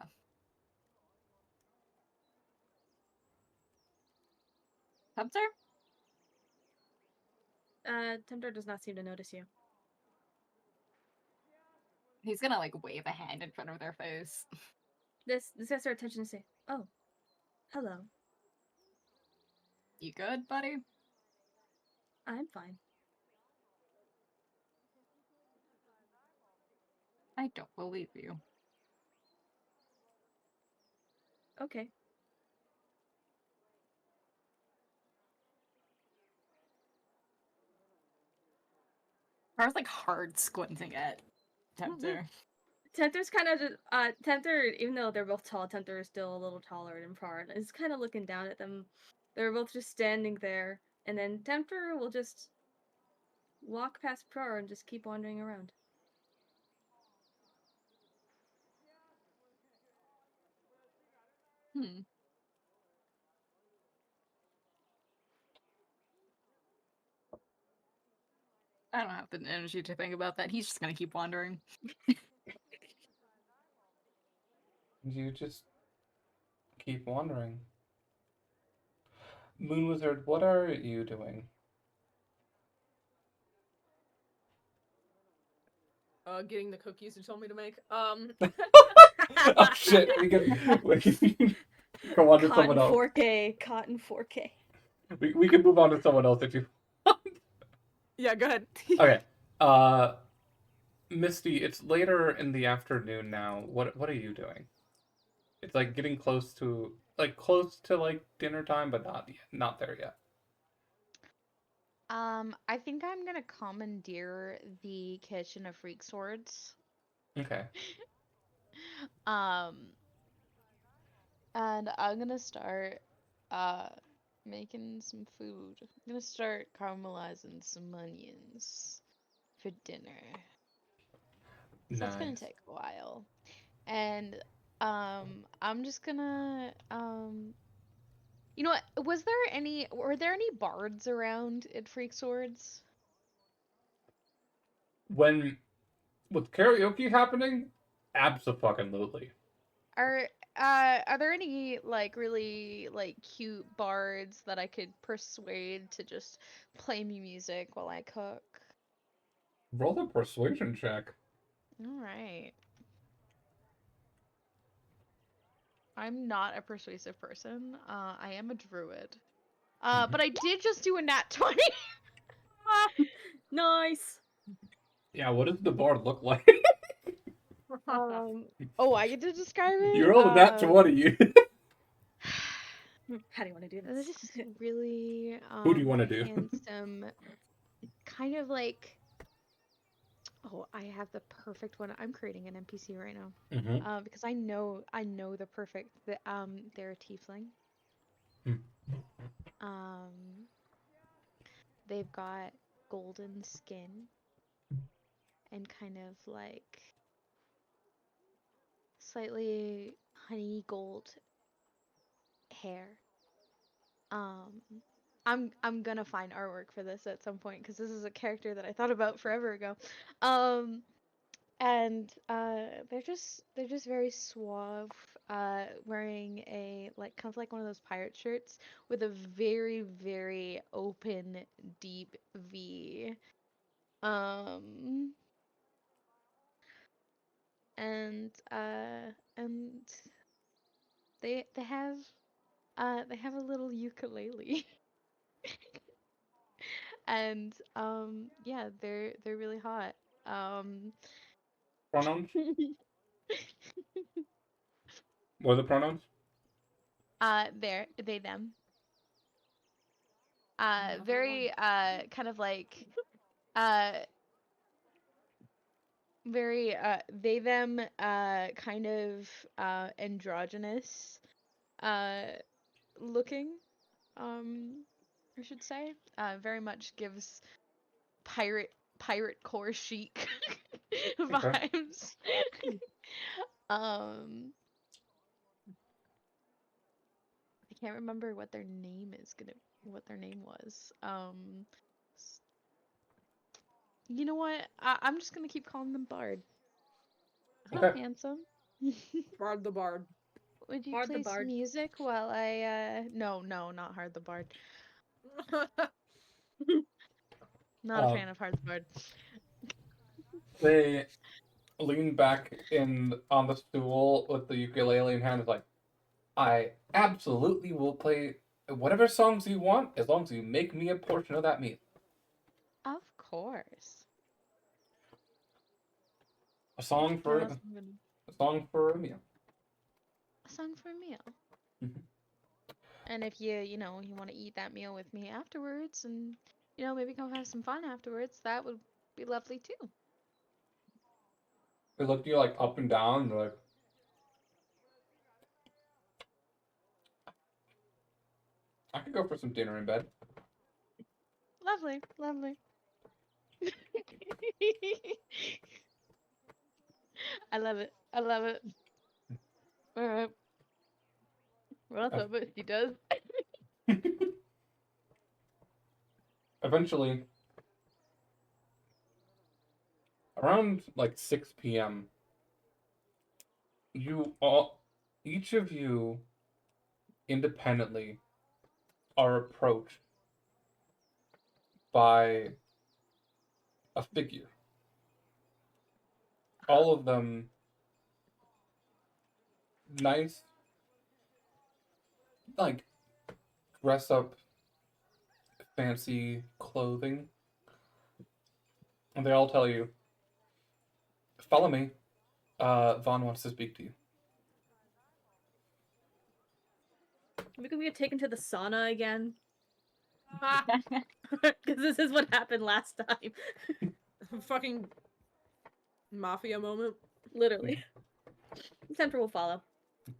F: Tempter?
C: Tempter does not seem to notice you.
F: He's gonna like wave a hand in front of their face.
C: This gets their attention to say, "Oh, hello.
F: You good, buddy?
C: I'm fine."
F: I don't believe you.
C: Okay.
F: I was like hard squinting at Tempter.
C: Tempter's kind of just, Tempter, even though they're both tall, Tempter is still a little taller than Prar, and is kind of looking down at them. They're both just standing there, and then Tempter will just walk past Prar and just keep wandering around.
F: I don't have the energy to think about that. He's just gonna keep wandering.
A: You just keep wandering. Moon Wizard, what are you doing?
B: Getting the cookies you told me to make.
A: Oh shit, we can go on to someone else.
C: 4K, cotton 4K.
A: We can move on to someone else if you
B: Yeah, go ahead.
A: Okay. Misty, it's later in the afternoon now. What are you doing? It's like getting close to like dinner time, but not there yet.
E: I think I'm gonna commandeer the kitchen of freak swords.
A: Okay.
E: And I'm gonna start making some food. I'm gonna start caramelizing some onions for dinner. So that's gonna
A: Nice.
E: take a while. And I'm just gonna you know what? Were there any bards around at Freak Swords?
A: When with karaoke happening, abso-fucking-lutely.
E: Are there any like really like cute bards that I could persuade to just play me music while I cook?
A: Roll a persuasion check.
E: All right. I'm not a persuasive person. I am a druid. But I did just do a nat 20.
C: Nice.
A: Yeah, what does the bard look like?
E: Oh, I get to describe it?
A: You rolled a nat 20.
C: How do you want to do
E: This
C: this?
E: is really
A: Who do you want to do?
E: handsome, kind of like. Oh, I have the perfect one. I'm creating an NPC right now.
A: Mm-hmm.
E: Because I know the perfect. They're a tiefling. They've got golden skin and kind of like slightly honey gold hair. I'm gonna find artwork for this at some point because this is a character that I thought about forever ago. And they're just very suave, wearing a like kind of like one of those pirate shirts with a very, very open, deep V. Um, and they have a little ukulele. And yeah, they're really hot. Um
A: Pronouns? What are the pronouns?
E: they them. Very kind of like uh very they them kind of androgynous uh looking, I should say. Very much gives pirate core chic
A: Okay.
E: vibes. um I can't remember what their name was. You know what? I'm just gonna keep calling them Bard.
A: Okay.
E: Handsome.
B: Bard the Bard.
E: Would you
C: Bard the
E: play some
C: Bard.
E: music while no, not Hard the Bard. Not a fan of Hard the Bard.
A: They lean back on the stool with the ukulele in hand, is like, I absolutely will play whatever songs you want as long as you make me a portion of that meal.
E: Of course.
A: A song for
E: What else
A: a
E: am I gonna-
A: song for a meal.
E: A song for a meal.
A: Mhm.
E: And if you want to eat that meal with me afterwards and, maybe come have some fun afterwards, that would be lovely too.
A: They look at you like up and down, and they're like, I could go for some dinner in bed.
E: Lovely, lovely. I love it. I love it. All right. Well, that's what he does.
A: Eventually, around like 6 p.m., each of you independently are approached by a figure. All of them nice, like dress up, fancy clothing. And they all tell you, follow me. Vaughn wants to speak to you.
C: We could get taken to the sauna again. Because this is what happened last time.
B: Fucking mafia moment.
C: Literally. Tempter will follow.
A: Do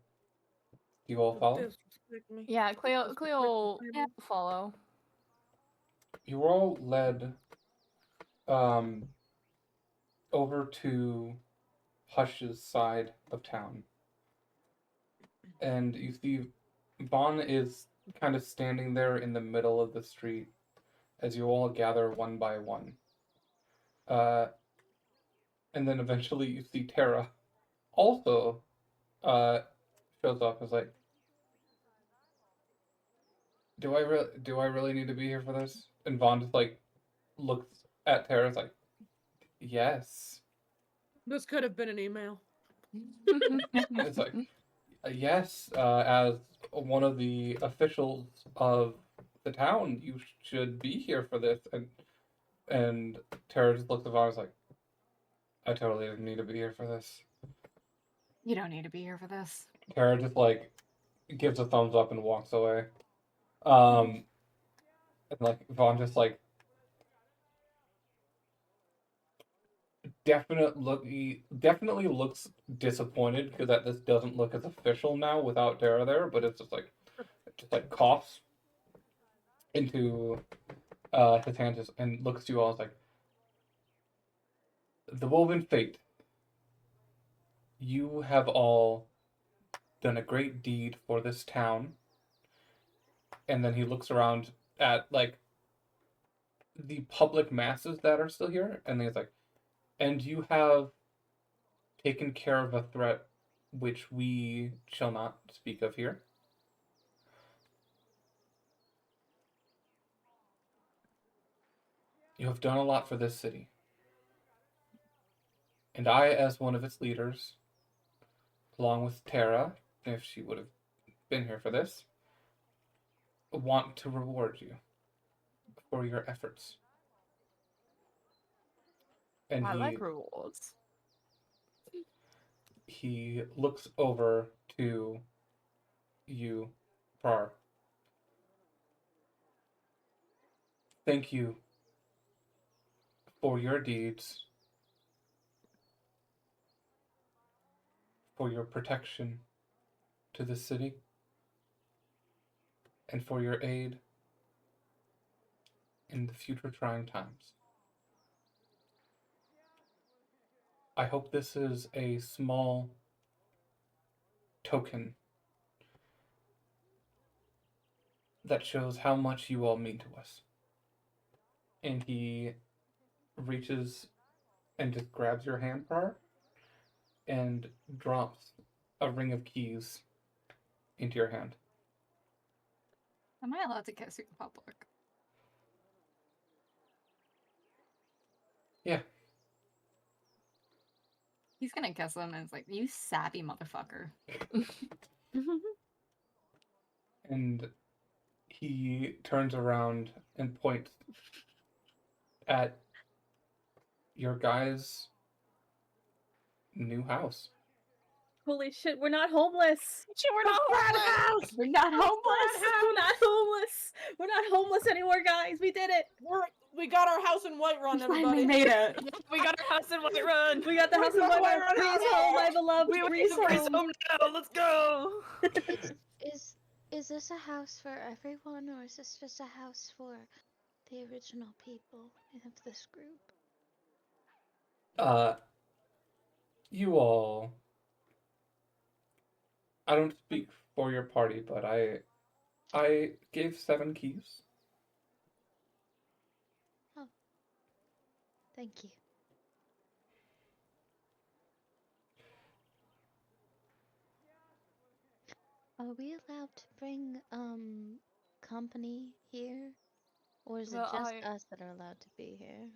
A: you all follow?
B: Disrespect me.
D: Yeah, Cleo will
B: Yeah.
D: follow.
A: You were all led over to Hush's side of town. And you see Vaughn is kind of standing there in the middle of the street as you all gather one by one. And then eventually you see Tara also shows up as like, do I really need to be here for this? And Vaughn just like looks at Tara, is like, yes.
B: This could have been an email.
A: It's like, yes, as one of the officials of the town, you should be here for this. And Tara just looks at Vaughn, is like, I totally didn't need to be here for this.
F: You don't need to be here for this.
A: Tara just like gives a thumbs up and walks away. And like Vaughn just like definitely looks disappointed because that this doesn't look as official now without Tara there, but it's just like coughs into his hand and looks to you all as like, the woven fate. You have all done a great deed for this town. And then he looks around at like the public masses that are still here, and he's like, and you have taken care of a threat which we shall not speak of here. You have done a lot for this city. And I, as one of its leaders, along with Tara, if she would have been here for this, want to reward you for your efforts. And
D: I like rewards.
A: he looks over to you, Prar. Thank you for your deeds, for your protection to the city, and for your aid in the future trying times. I hope this is a small token that shows how much you all mean to us. And he reaches and just grabs your hand, Prar, and drops a ring of keys into your hand.
F: Am I allowed to kiss you in public?
A: Yeah.
F: He's gonna kiss him and it's like, you savvy motherfucker.
A: And he turns around and points at your guys' new house.
C: Holy shit, we're not homeless.
B: We're not homeless.
C: We're not homeless. We're not homeless. We're not homeless anymore, guys. We did it.
B: We got our house in Whiterun,
F: Finally
B: everybody.
F: made it.
B: We got our house in Whiterun.
C: We got the house in Whiterun. Please home, my beloved.
B: We
C: Please
B: want to
C: home.
B: home now. Let's go.
E: Is this a house for everyone, or is this just a house for the original people of this group?
A: You all... I don't speak for your party, but I gave 7 keys.
E: Oh. Thank you. Are we allowed to bring company here? Or is it
D: Well,
E: just us that are allowed to be here?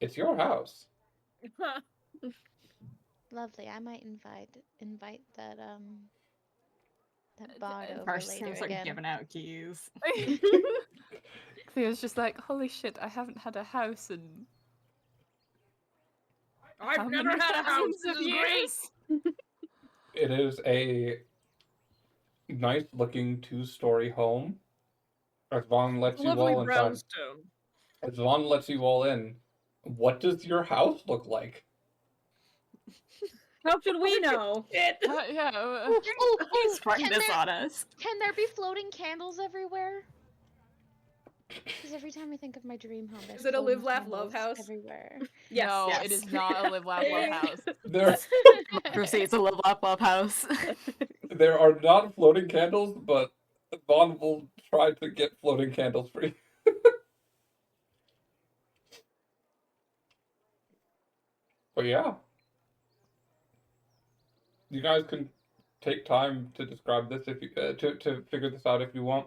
A: It's your house.
E: Lovely. I might invite that bard over
F: First,
E: later
F: gonna start
E: again.
F: giving out keys.
D: Cleo's just like, holy shit, I haven't had a house in
B: I've
D: how
B: never
D: many
B: had a house.
D: thousands
B: This
D: of
B: is great.
D: years.
A: It is a nice-looking 2-story home. As Vaughn lets you
B: Lovely
A: all inside.
B: brownstone.
A: As Vaughn lets you all in, what does your house look like?
C: How should we know?
D: Yeah.
F: He's sprung this
E: there-
F: on us.
E: Can there be floating candles everywhere? Because every time I think of my dream home, there's
B: Is it a
E: floating
B: live, laugh, love
E: candles
B: house?
E: everywhere.
C: Yes.
D: No,
F: yes.
D: it is not a live, laugh, love house.
F: Proceeds a live love house.
A: There are not floating candles, but Vaughn will try to get floating candles for you. But yeah. You guys can take time to describe this if you to figure this out if you want.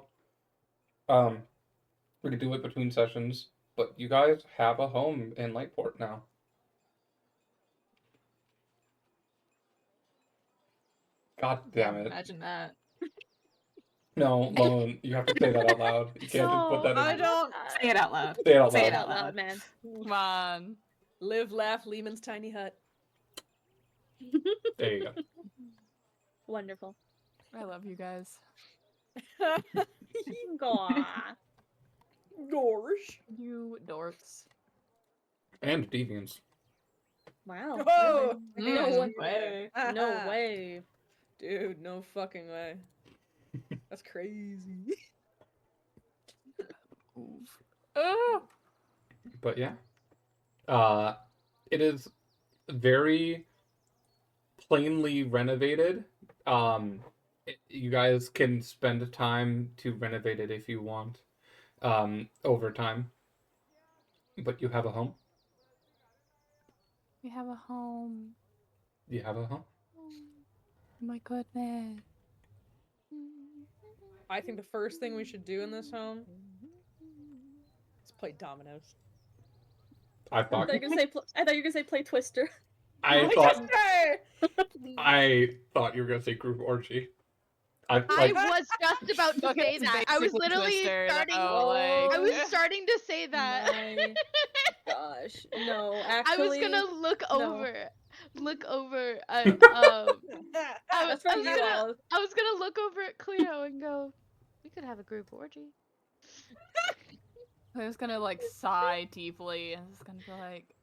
A: We could do it between sessions, but you guys have a home in Lightport now. God damn it.
F: Imagine that.
A: No, Lone, you have to say that out loud. You can't just put
E: No,
A: that
B: I
A: in.
B: don't.
F: Say it out loud.
A: Say it out
F: Say
A: loud.
F: it out loud.
C: man.
D: Come on.
B: Live, laugh, Lehman's tiny hut.
A: There you go.
C: Wonderful.
D: I love you guys.
C: Gosh.
B: Gosh.
D: You dorks.
A: And Deviants.
C: Wow.
B: Oh,
C: No
F: Mm,
C: way. No way.
B: Dude, no fucking way. That's crazy.
D: Oh!
A: But yeah. It is very plainly renovated. You guys can spend time to renovate it if you want, over time. But you have a home.
D: We have a home.
A: You have a home.
D: Oh my goodness.
B: I think the first thing we should do in this home is play dominoes.
A: I
C: I
A: thought
C: thought you were gonna say play Twister.
A: I thought you were gonna say group orgy.
E: I
A: Like,
E: was just about to
D: Okay,
E: say
D: it's
E: that. I was
D: basically
E: literally
D: Twister,
E: starting.
D: though, like-
E: I was starting to say that.
C: My gosh. No,
E: I was
C: actually.
E: gonna look
C: no.
E: over.
C: That's for you all.
E: I was gonna look over at Cleo and go, we could have a group orgy.
D: I was gonna like sigh deeply and it's gonna be like,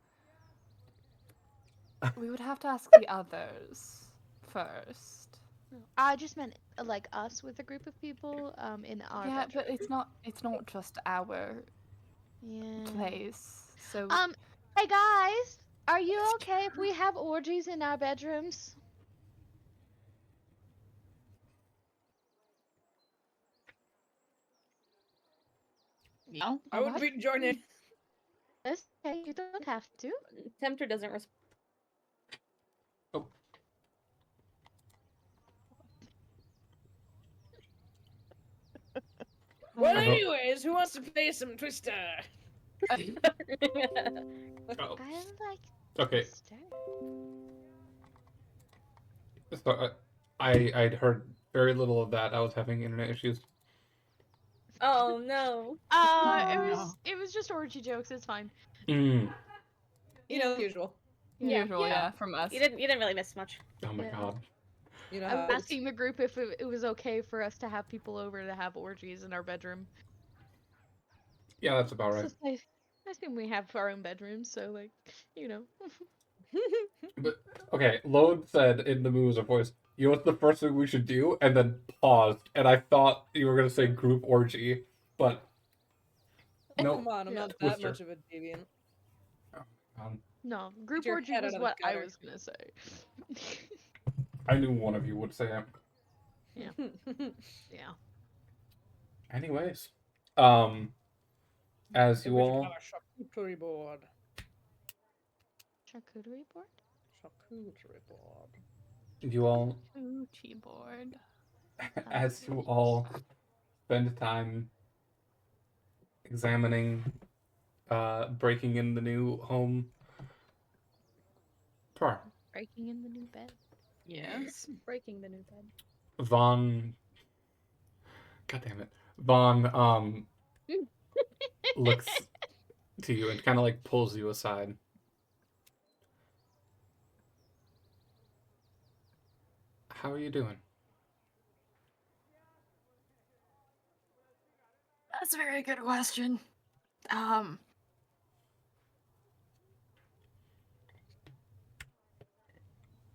D: we would have to ask the others first.
E: I just meant like us with a group of people in our
D: Yeah,
E: bedroom.
D: but it's not just our
E: Yeah.
D: place. So
E: Hey guys, are you okay if we have orgies in our bedrooms?
F: No?
B: I would be joining.
E: That's okay, you don't have to.
C: Tempter doesn't respond.
B: Well,
A: I hope-
B: anyways, who wants to play some Twister?
A: oh,
E: I like
A: okay.
E: Twister.
A: So, I'd heard very little of that. I was having internet issues.
C: Oh no.
E: It was just orgy jokes. It's fine.
A: Mm.
B: Usual.
D: Usual, yeah, from us.
C: You didn't really miss much.
A: Oh my
E: Yeah.
A: god.
B: You know
E: I
B: how
E: was
B: it is.
E: asking the group if it was okay for us to have people over to have orgies in our bedroom.
A: Yeah, that's about right.
E: It's just I assume we have our own bedrooms, so like, you know.
A: But okay, Lode said in the Moo's voice, "You know what's the first thing we should do?" And then paused, and I thought you were gonna say group orgy, but no.
B: Come on, I'm
E: Yeah.
B: not that
A: Twister.
B: much of a deviant.
E: No, group
B: your
E: orgy
B: head
E: was
B: out of the
E: what I
B: gutter.
E: was gonna say.
A: I knew one of you would say it.
E: Yeah. Yeah.
A: Anyways, as you
B: We should
A: all
B: have a charcuterie board.
E: Charcuterie board?
B: Charcuterie board.
A: you all
D: Gucci board.
A: as you all spend time examining breaking in the new home.
E: Breaking in the new bed.
F: Yes.
C: Breaking the new bed.
A: Vaughn, god damn it, Vaughn looks to you and kind of like pulls you aside. How are you doing?
F: That's a very good question.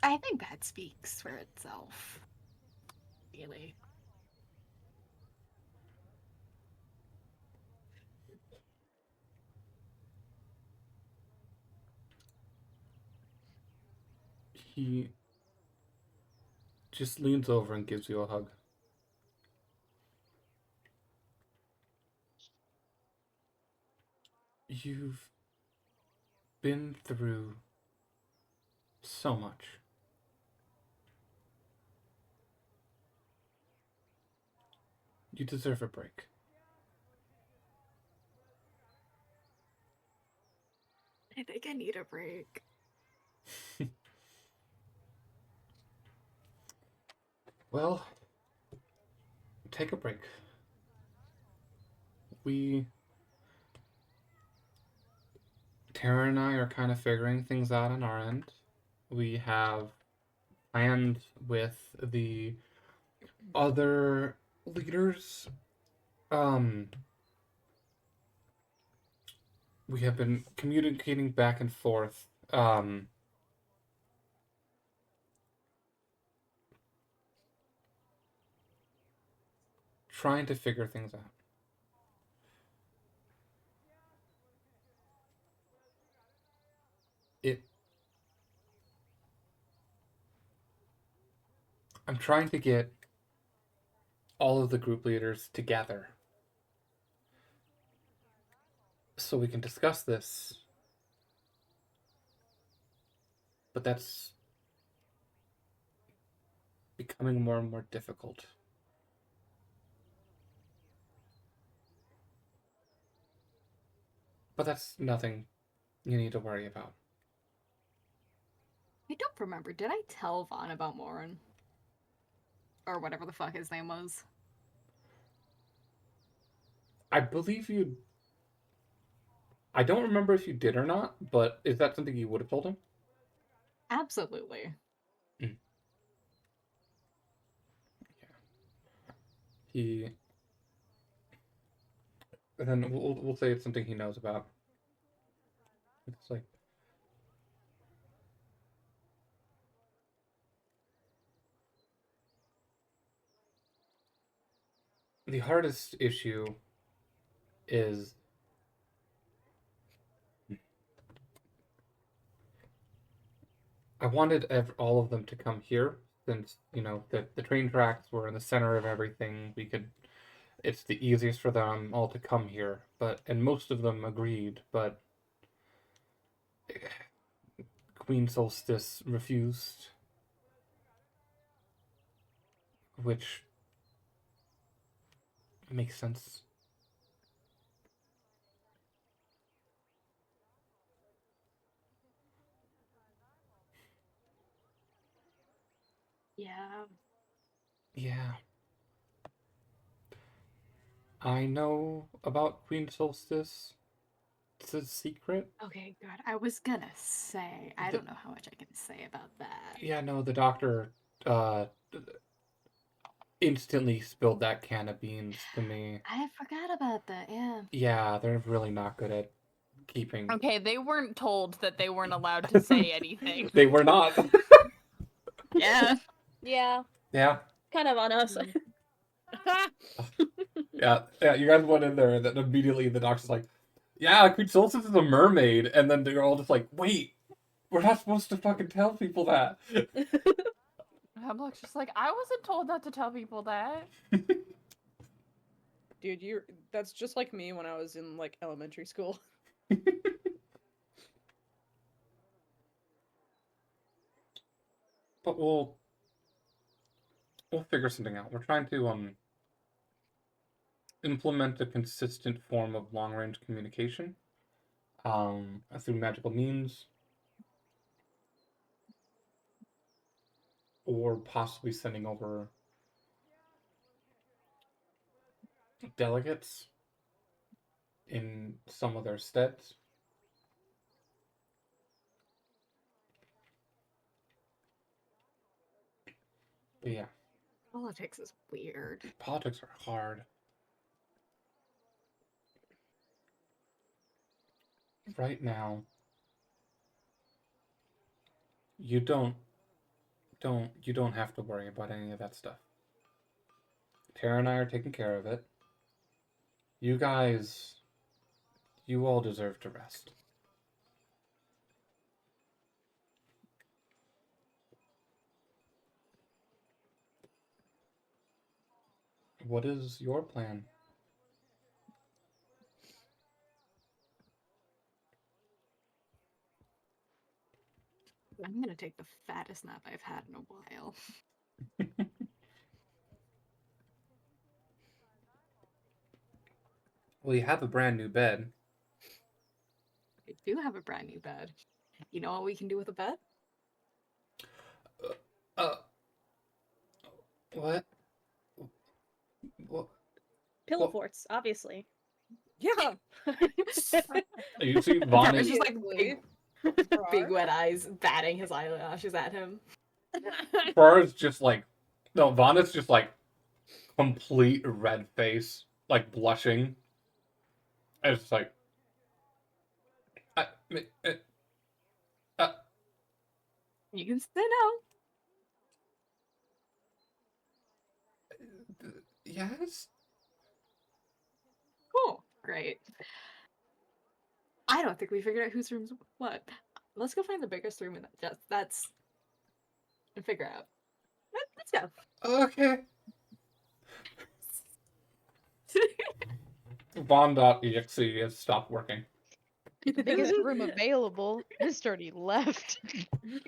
F: I think that speaks for itself. Really.
A: He just leans over and gives you a hug. You've been through so much. You deserve a break.
F: I think I need a break.
A: Well, take a break. Tara and I are kind of figuring things out on our end. We have planned with the other leaders. We have been communicating back and forth. Trying to figure things out. It. I'm trying to get all of the group leaders together so we can discuss this. But that's becoming more and more difficult. But that's nothing you need to worry about.
F: I don't remember. Did I tell Vaughn about Morin? Or whatever the fuck his name was?
A: I believe you. I don't remember if you did or not, but is that something you would have told him?
F: Absolutely.
A: Mm. Yeah. He. And then we'll say it's something he knows about. It's like. The hardest issue is I wanted all of them to come here since, the train tracks were in the center of everything. It's the easiest for them all to come here, and most of them agreed, but Queen Solstice refused, which makes sense.
F: Yeah.
A: Yeah. I know about Queen Solstice. It's a secret.
F: Okay, good. I was gonna say, I
A: The-
F: don't know how much I can say about that.
A: Yeah, no, the doctor uh instantly spilled that can of beans to me.
F: I forgot about that, yeah.
A: Yeah, they're really not good at keeping.
D: Okay, they weren't told that they weren't allowed to say anything.
A: They were not.
F: Yeah.
C: Yeah,
A: Yeah.
C: kind of on us.
A: Yeah, you guys went in there, and then immediately the doctor's like, "Yeah, Queen Solstice is a mermaid," and then they're all just like, "Wait, we're not supposed to fucking tell people that."
D: Hemlock's just like, I wasn't told not to tell people that.
B: Dude, that's just like me when I was in like elementary school.
A: But we'll figure something out. We're trying to implement a consistent form of long range communication through magical means, or possibly sending over delegates in some of their steads. But yeah,
F: Politics is weird.
A: politics are hard. Right now, you don't have to worry about any of that stuff. Tara and I are taking care of it. You guys, you all deserve to rest. What is your plan?
F: I'm gonna take the fattest nap I've had in a while.
A: Well, you have a brand new bed.
F: I do have a brand new bed. You know what we can do with a bed?
A: Uh, what? What?
C: Pillow
A: Well-
C: forts, obviously.
B: Yeah.
A: You see, Vaughn
F: It's
A: is
F: just like big wet eyes batting his eyelashes at him.
A: Farah's just like, no, Vaughn is just like complete red face, like blushing. And it's like, I, uh,
F: You can say no.
A: yes.
F: Cool. Great. I don't think we figured out whose room's what. Let's go find the biggest room in that's and figure out. Let's go.
A: Okay. Vaughn.exe has stopped working.
E: The biggest room available. Mist already left.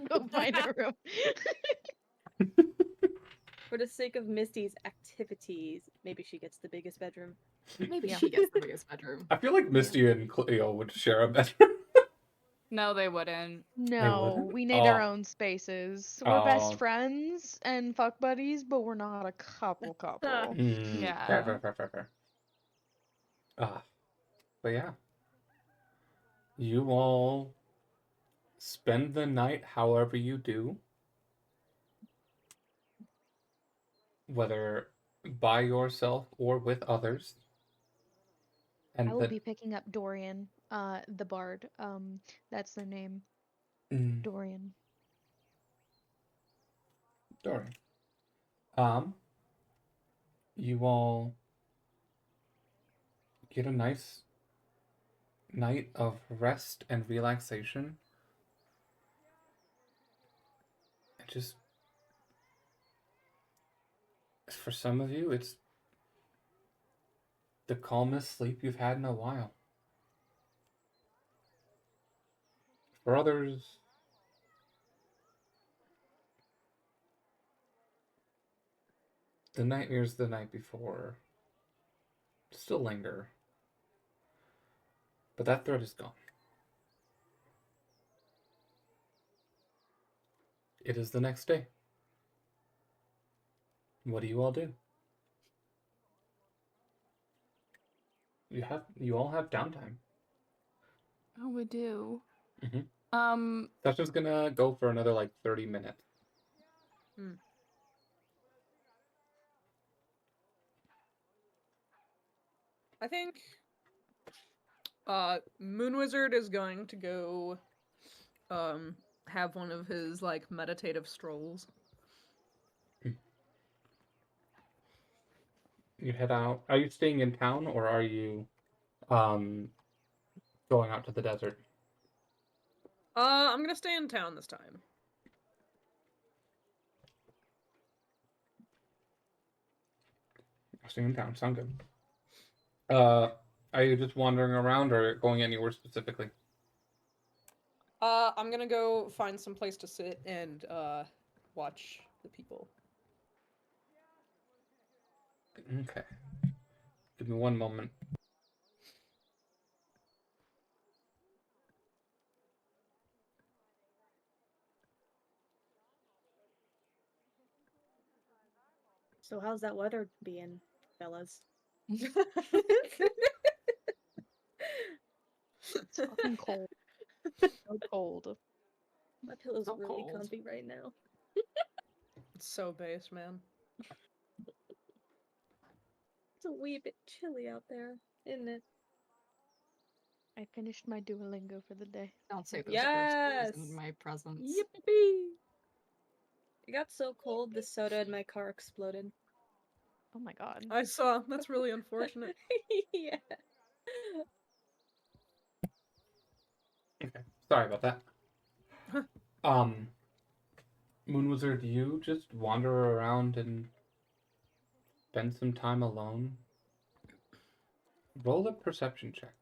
E: Go find a room.
C: For the sake of Misty's activities, maybe she gets the biggest bedroom.
F: Maybe
E: Yeah.
F: she gets the biggest bedroom.
A: I feel like Misty and Cleo would share a bedroom.
D: No, they wouldn't.
E: No,
A: wouldn't?
E: we need our
A: Oh.
E: own spaces. We're
A: Oh.
E: best friends and fuck buddies, but we're not a couple.
D: Yeah.
A: Fair. But yeah. You all spend the night however you do. Whether by yourself or with others. And
E: I will be picking up Dorian, the bard. That's their name. Dorian.
A: Dorian. You all get a nice night of rest and relaxation. And just, for some of you, it's the calmest sleep you've had in a while. For others, the nightmares the night before still linger. But that threat is gone. It is the next day. What do you all do? You all have downtime.
D: Oh, we do.
A: Mm-hmm. Session's gonna go for another like 30 minutes.
B: I think Moon Wizard is going to go have one of his like meditative strolls.
A: You head out. Are you staying in town or are you going out to the desert?
B: I'm gonna stay in town this time.
A: Staying in town, sound good. Are you just wandering around or going anywhere specifically?
B: I'm gonna go find some place to sit and watch the people.
A: Okay. Give me one moment.
C: So how's that weather being, fellas?
E: It's fucking cold. So cold.
C: My pillow's
F: So
C: really
F: cold.
C: comfy right now.
B: It's so base, man.
C: It's a wee bit chilly out there, isn't it?
E: I finished my Duolingo for the day.
F: Don't say those
C: Yes!
F: words in my presence.
C: Yippee! It got so cold, the soda in my car exploded.
E: Oh my god.
B: I saw. That's really unfortunate.
C: Yeah.
A: Okay. Sorry about that. Moon Wizard, you just wander around and spend some time alone? Roll a perception check.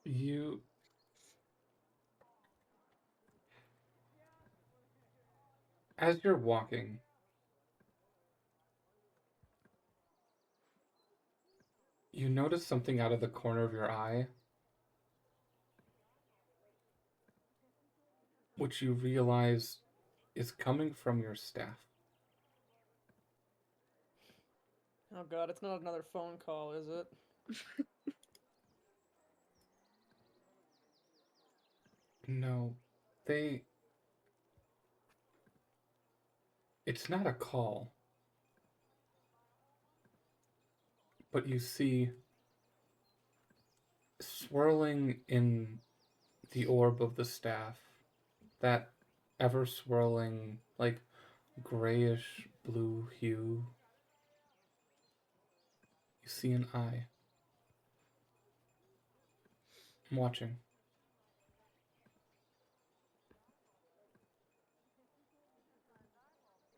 A: You as you're walking, you notice something out of the corner of your eye, which you realize is coming from your staff.
B: Oh god, it's not another phone call, is it?
A: No, it's not a call, but you see swirling in the orb of the staff, that ever swirling, like grayish blue hue. You see an eye. I'm watching.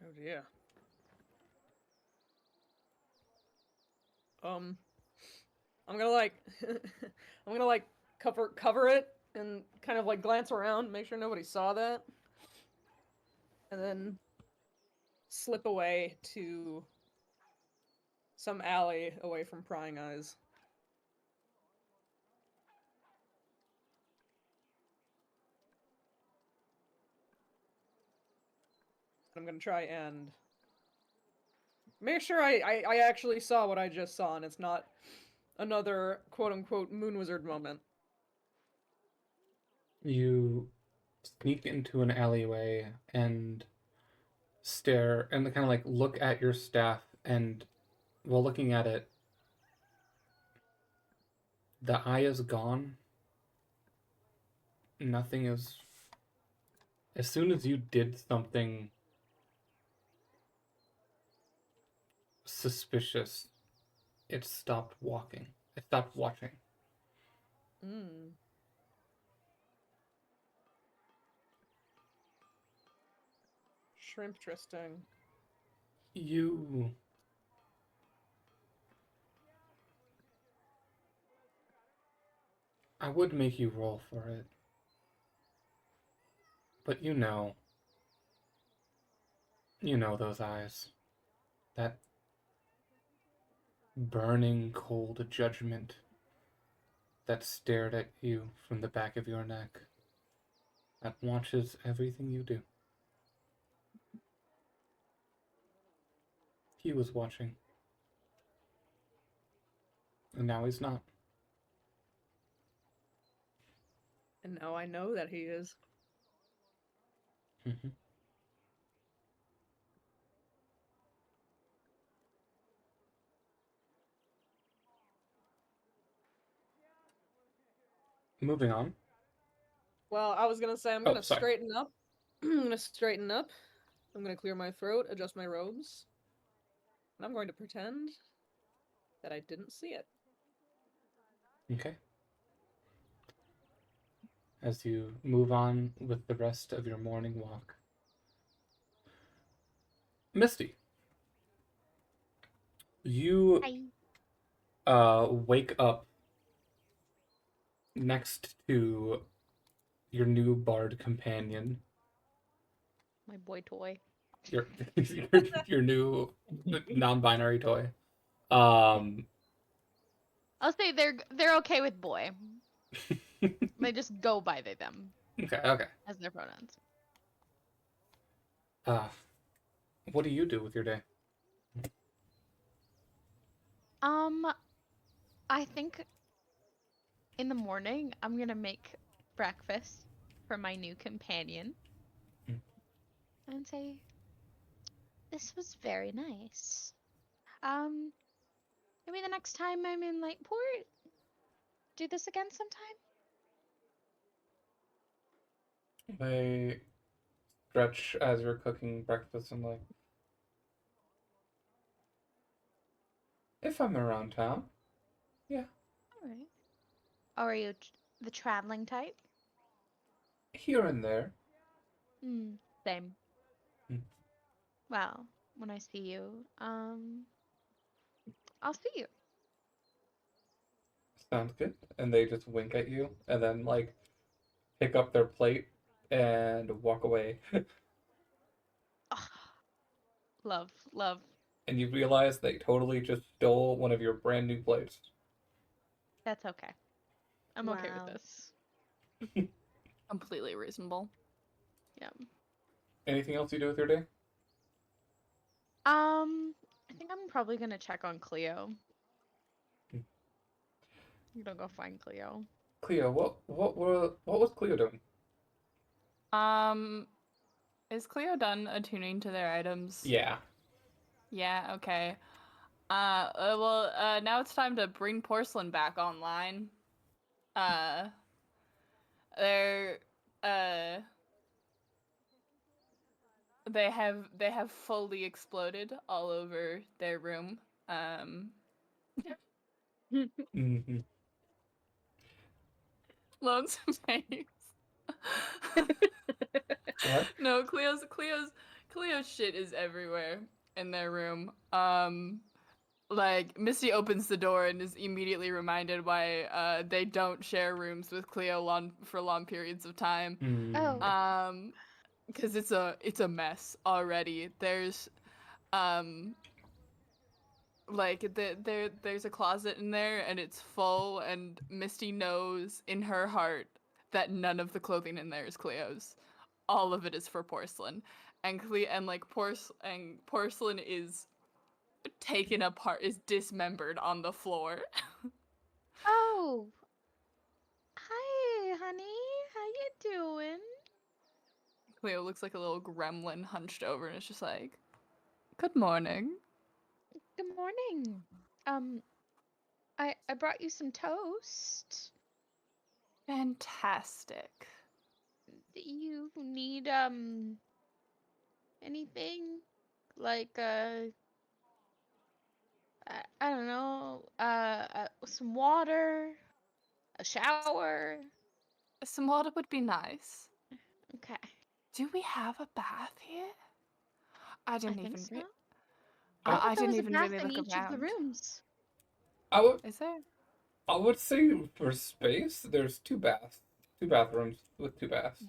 B: Oh dear. I'm gonna like, I'm gonna like cover it and kind of like glance around, make sure nobody saw that, and then slip away to some alley away from prying eyes. I'm gonna try and make sure I actually saw what I just saw and it's not another quote-unquote Moon Wizard moment.
A: You sneak into an alleyway and stare and kind of like look at your staff, and while looking at it, the eye is gone. Nothing is. As soon as you did something suspicious, it stopped walking. It stopped watching.
B: Shrimp Tristing.
A: You I would make you roll for it. But you know those eyes. That burning cold judgment that stared at you from the back of your neck. That watches everything you do. He was watching. And now he's not.
B: And now I know that he is.
A: Mm-hmm. Moving on.
B: Well, I was gonna say I'm
A: Oh,
B: gonna
A: sorry.
B: straighten up. I'm gonna straighten up. I'm gonna clear my throat, adjust my robes, and I'm going to pretend that I didn't see it.
A: Okay. As you move on with the rest of your morning walk. Misty, you wake up next to your new bard companion.
E: My boy toy.
A: Your your new non-binary toy. Um
E: I'll say they're okay with boy. They just go by they them
A: okay.
E: as their pronouns.
A: Uh what do you do with your day?
E: I think in the morning I'm gonna make breakfast for my new companion.
A: Mm.
E: And say, this was very nice. Maybe the next time I'm in Lightport, do this again sometime?
A: They stretch as you're cooking breakfast and like, if I'm around town, yeah.
E: Alright. Are you the traveling type?
A: Here and there.
E: Same.
A: Mm.
E: Well, when I see you, I'll see you.
A: Sounds good. And they just wink at you and then like pick up their plate and walk away.
E: Ugh. Love, love.
A: And you realize they totally just stole one of your brand new plates.
E: That's okay. I'm okay with
C: Wow.
E: this.
D: Completely reasonable.
E: Yeah.
A: Anything else you do with your day?
E: I think I'm probably gonna check on Cleo.
A: Hmm.
E: I'm gonna go find Cleo.
A: Cleo, what was Cleo doing?
D: Is Cleo done attuning to their items?
A: Yeah.
D: Yeah, okay. Well, now it's time to bring porcelain back online. They're, they have fully exploded all over their room.
A: Mm-hmm.
D: Lonesome face.
A: What?
D: No, Cleo's shit is everywhere in their room. Like Misty opens the door and is immediately reminded why they don't share rooms with Cleo for long periods of time.
A: Mm.
E: Oh.
D: Because it's a mess already. There's like there's a closet in there and it's full, and Misty knows in her heart that none of the clothing in there is Cleo's. All of it is for porcelain, and porcelain is taken apart, is dismembered on the floor.
E: Oh. Hi, honey. How you doing?
D: Cleo looks like a little gremlin hunched over, and it's just like, "Good morning."
E: Good morning. I brought you some toast.
D: Fantastic.
E: Do you need anything? Like I don't know, some water, a shower.
D: Some water would be nice.
E: Okay.
D: Do we have a bath here? I
E: I
D: didn't
E: think
D: even
E: so.
D: re-
E: I
D: I
E: thought there
D: didn't
E: was a
D: even
E: bath
D: really
E: in
D: look
E: each of the
D: around.
E: rooms.
A: I would
D: Is there?
A: I would say for space, there's two bathrooms with two baths.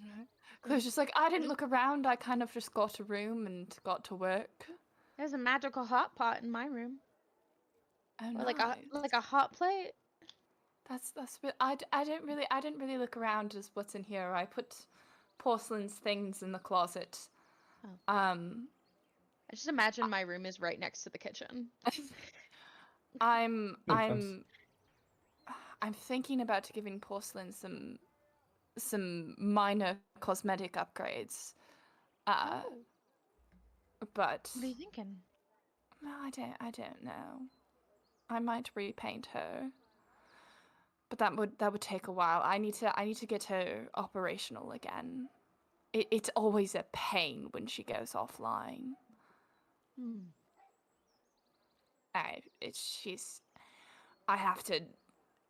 D: Claire's just like, I didn't look around. I kind of just got a room and got to work.
E: There's a magical hot pot in my room.
D: Oh,
E: Or
D: nice.
E: like a hot plate.
D: That's I didn't really look around as what's in here. I put porcelain's things in the closet.
E: Oh.
D: I
E: just imagine my room is right next to the kitchen.
D: I'm thinking about giving porcelain some minor cosmetic upgrades.
E: Oh.
D: But
E: What are you thinking?
D: no, I don't know. I might repaint her. But that would take a while. I need to get her operational again. It's always a pain when she goes offline. I have to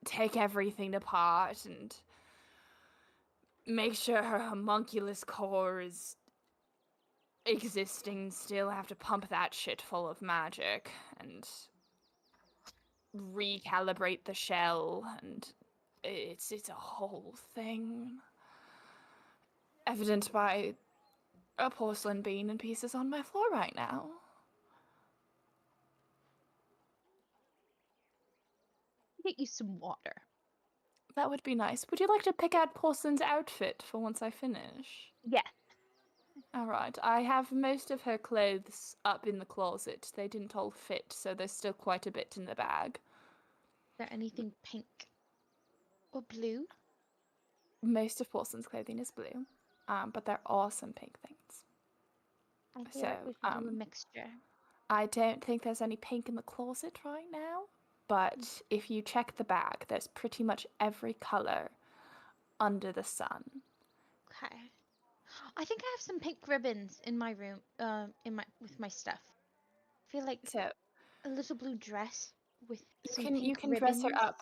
D: take everything apart and make sure her homunculus core is existing still. I have to pump that shit full of magic and recalibrate the shell, and it's a whole thing. Evident by a porcelain bean in pieces on my floor right now.
E: Get you some water.
D: That would be nice. Would you like to pick out Porcelain's outfit for once I finish?
E: Yeah.
D: Alright, I have most of her clothes up in the closet. They didn't all fit, so there's still quite a bit in the bag.
E: Is there anything pink or blue?
D: Most of Porcelain's clothing is blue, but there are some pink things.
E: I feel like we should do a mixture.
D: I don't think there's any pink in the closet right now, but if you check the bag, there's pretty much every color under the sun.
E: Okay. I think I have some pink ribbons in my room, with my stuff. I feel like
D: so
E: a little blue dress with
D: you can dress her up,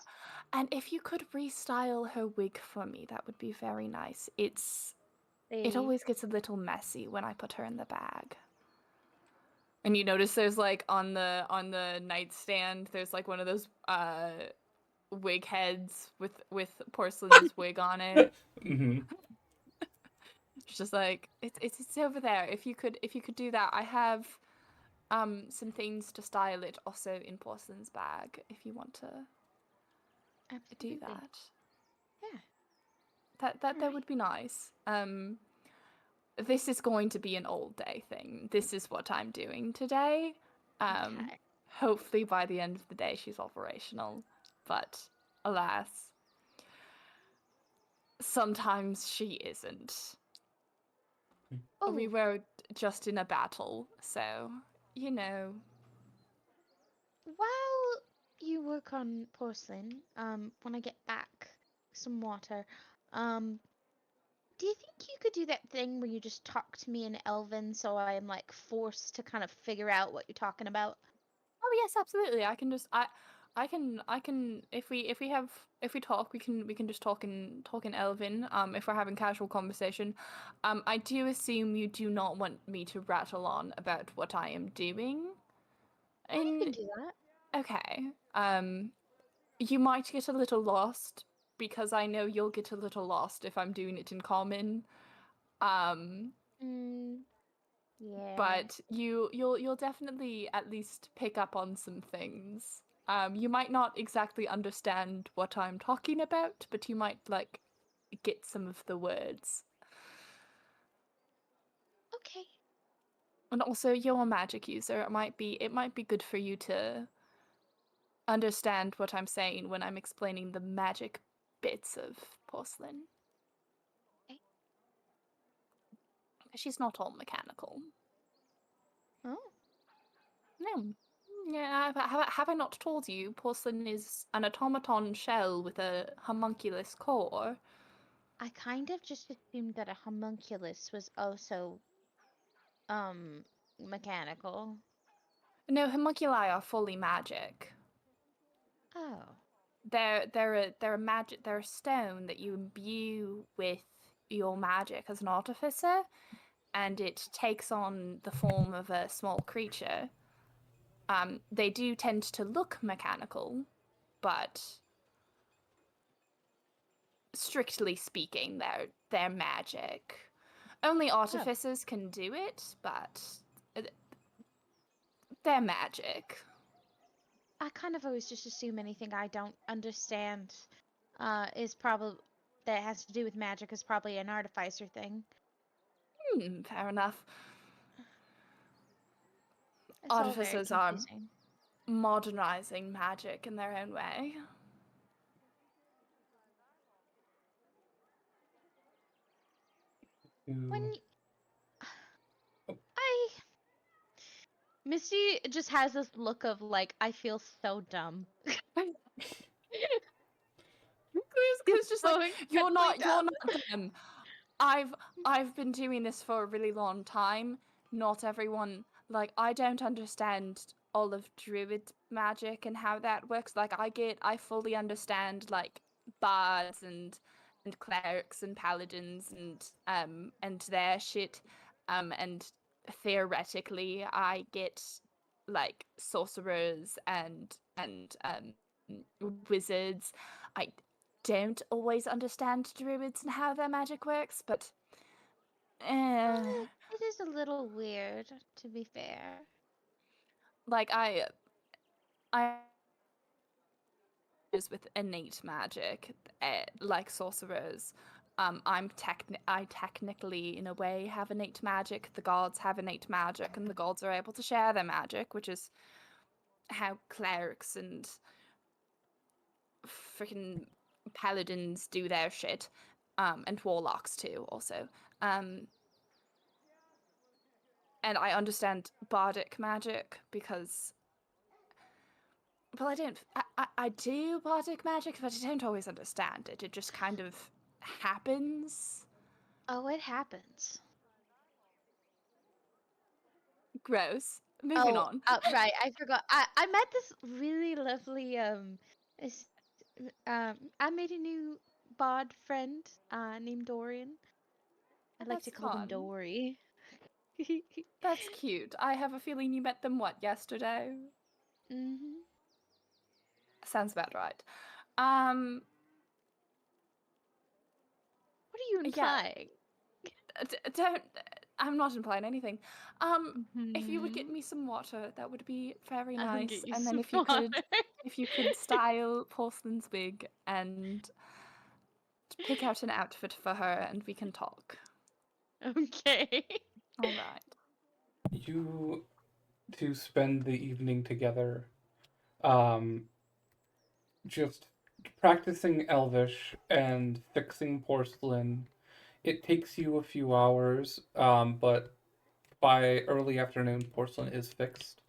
D: and if you could restyle her wig for me, that would be very nice. It always gets a little messy when I put her in the bag. And you notice there's like on the nightstand, there's like one of those wig heads with Porcelain's wig on it.
A: Mm-hmm.
D: It's just like it's over there. If you could do that, I have some things to style it also in Porcelain's bag if you want to do that.
E: Yeah.
D: That would be nice. This is going to be an all day thing. This is what I'm doing today.
E: Okay.
D: Hopefully by the end of the day she's operational, but alas, sometimes she isn't.
E: Oh.
D: We were just in a battle, so you know.
E: While you work on Porcelain, when I get back some water, do you think you could do that thing where you just talk to me in Elven so I am like forced to kind of figure out what you're talking about?
D: Oh yes, absolutely. I can just I can if we talk we can just talk in Elven if we're having casual conversation. I do assume you do not want me to rattle on about what I am doing.
E: I can do that.
D: Okay. You might get a little lost because I know you'll get a little lost if I'm doing it in common.
E: Yeah.
D: But you'll definitely at least pick up on some things. You might not exactly understand what I'm talking about, but you might like get some of the words.
E: Okay.
D: And also you're a magic user. It might be good for you to understand what I'm saying when I'm explaining the magic bits of Porcelain.
E: Okay.
D: She's not all mechanical.
E: Oh.
D: No. Yeah, have I not told you? Porcelain is an automaton shell with a homunculus core.
E: I kind of just assumed that a homunculus was also, mechanical.
D: No, homunculi are fully magic.
E: Oh.
D: They're a magic. They're a stone that you imbue with your magic as an artificer, and it takes on the form of a small creature. They do tend to look mechanical, but strictly speaking, they're magic. Only artificers can do it, but they're magic.
E: I kind of always just assume anything I don't understand is probably that has to do with magic is probably an artificer thing.
D: Fair enough.
E: It's all very
D: Artificers are
E: confusing.
D: modernizing magic in their own way.
E: When I Misty just has this look of like I feel so dumb.
D: It's just like you're not them. I've been doing this for a really long time. Not everyone, like, I don't understand all of druid magic and how that works. Like, I fully understand like bards and clerics and paladins and their shit. And theoretically I get like sorcerers and wizards. I don't always understand druids and how their magic works, but
E: It is a little weird, to be fair.
D: like I with innate magic, like sorcerers. I technically, in a way, have innate magic. The gods have innate magic, and the gods are able to share their magic, which is how clerics and freaking paladins do their shit, and warlocks too, also. And I understand bardic magic because, well, I do bardic magic, but I don't always understand it. It just kind of happens.
E: Oh, it happens.
D: Gross. Moving on.
E: Right. I forgot. I met this really lovely I made a new bod friend named Dorian. I like to
D: That's
E: call him
D: fun.
E: Dory.
D: That's cute. I have a feeling you met them, what, yesterday?
E: Mhm.
D: Sounds about right.
E: What are you implying?
D: Don't. I'm not implying anything. If you would get me some water, that would be very
E: I'll
D: nice.
E: get you
D: And then
E: some
D: if you
E: water.
D: could style Porcelain's wig and pick out an outfit for her, and we can talk.
E: Okay.
D: All right.
A: You two spend the evening together, just practicing Elvish and fixing porcelain. It takes you a few hours, but by early afternoon, porcelain is fixed.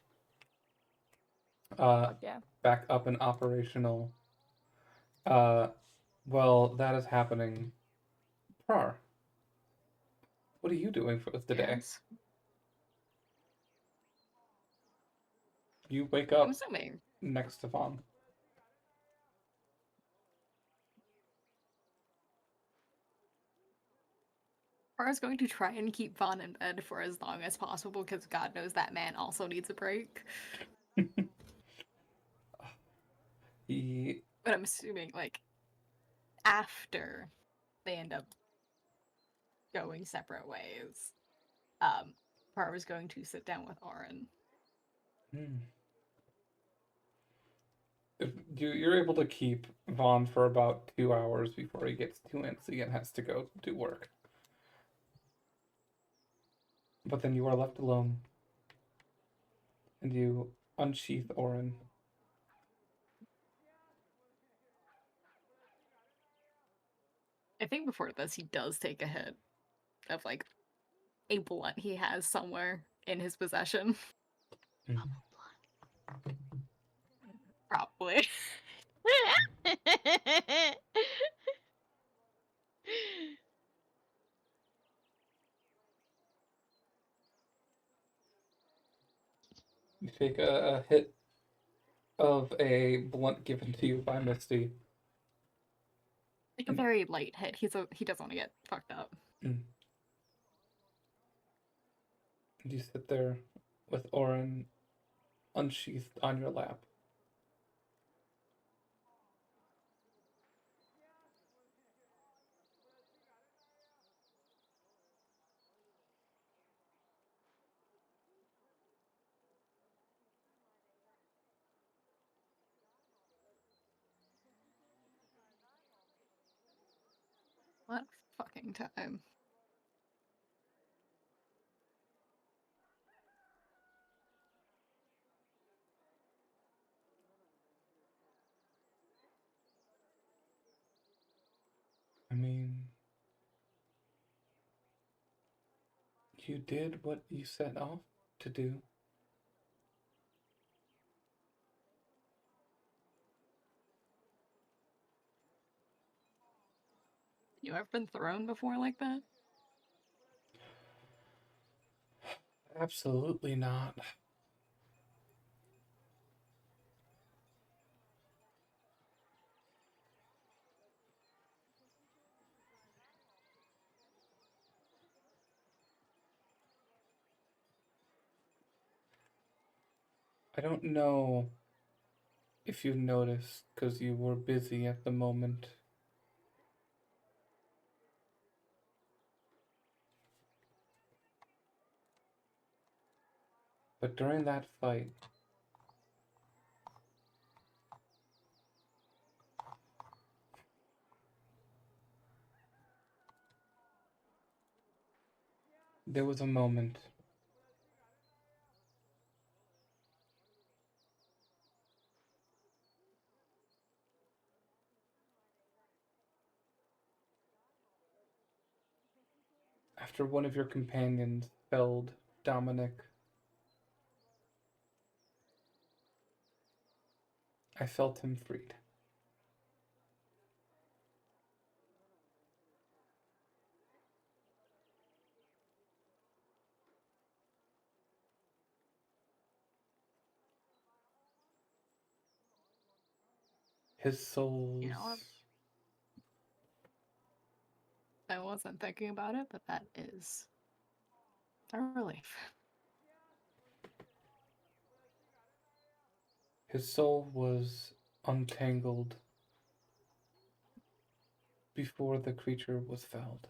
D: Yeah.
A: Back up and operational. Uh, well, that is happening. Prar, what are you doing for the day?
F: Yes.
A: You wake
F: I'm
A: up
F: assuming.
A: next to Vaughn.
F: I was going to try and keep Vaughn in bed for as long as possible because God knows that man also needs a break.
A: He
F: But I'm assuming, like, after they end up going separate ways, Par was going to sit down with Oren.
A: If you're able to keep Vaughn for about 2 hours before he gets too antsy and has to go do work. But then you are left alone. And you unsheath Orin.
F: I think before this, he does take a hit of, like, a blunt he has somewhere in his possession. Probably.
A: You take a hit of a blunt given to you by Misty.
F: Like a very light hit. He doesn't want to get fucked up.
A: And you sit there with Orin unsheathed on your lap.
F: What fucking time?
A: I mean, you did what you set off to do.
F: You ever been thrown before like that?
A: Absolutely not. I don't know if you noticed because you were busy at the moment. But during that fight, there was a moment after one of your companions felled Dominic. I felt him freed. His soul's...
F: You know, I wasn't thinking about it, but that is a relief.
A: His soul was untangled before the creature was felled.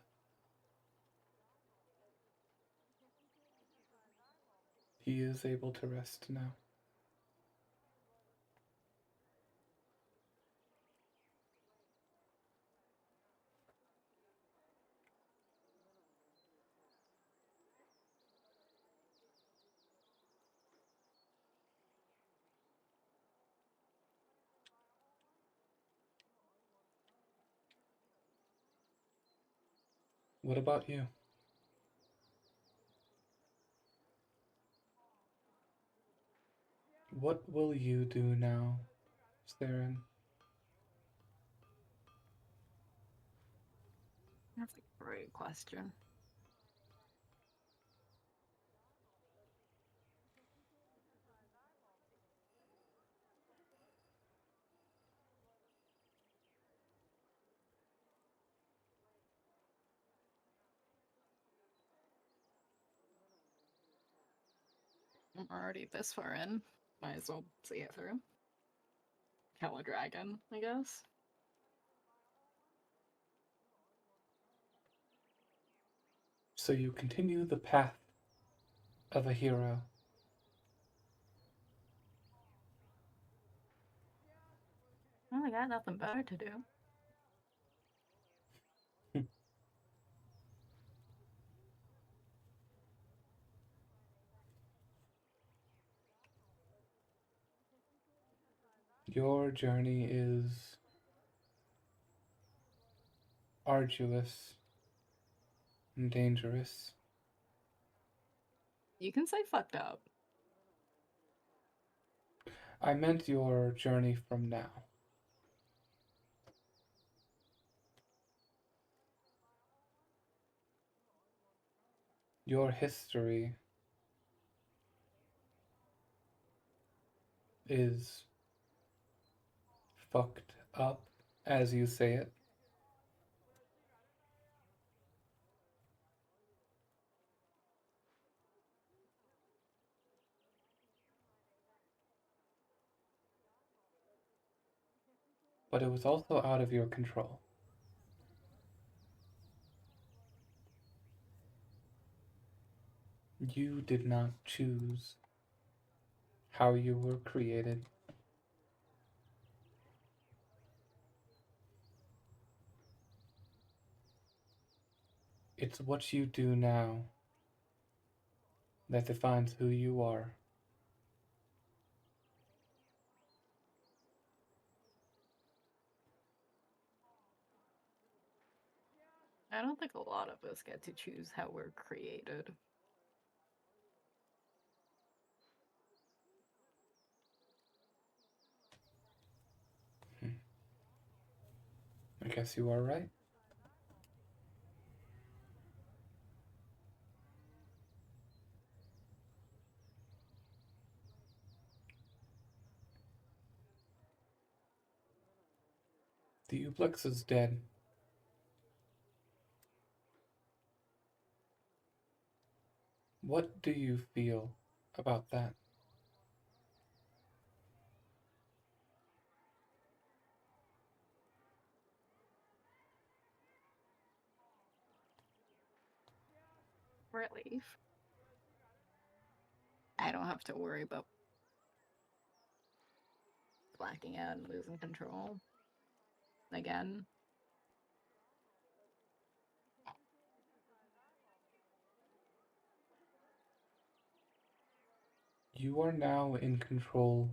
A: He is able to rest now. What about you? What will you do now, Saren?
F: That's a great question. I'm already this far in. Might as well see it through. Kill a dragon, I guess.
A: So you continue the path of a hero.
F: Well, I got nothing better to do.
A: Your journey is arduous and dangerous.
F: You can say fucked up.
A: I meant your journey from now. Your history is fucked up, as you say it. But it was also out of your control. You did not choose how you were created. It's what you do now that defines who you are.
F: I don't think a lot of us get to choose how we're created.
A: I guess you are right. The Ublex is dead. What do you feel about that?
F: Relief. I don't have to worry about blacking out and losing control again.
A: You are now in control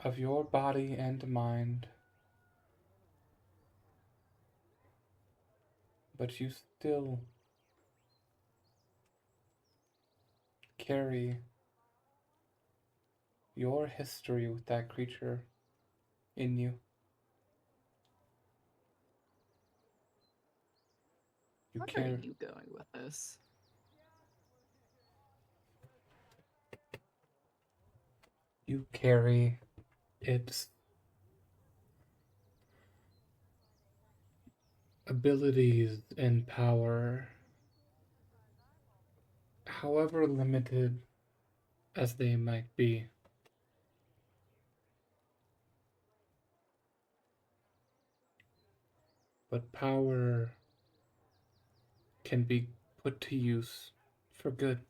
A: of your body and mind, but you still carry your history with that creature in you.
F: Where are you going with this?
A: You carry its abilities and power, however limited as they might be. But power can be put to use for good.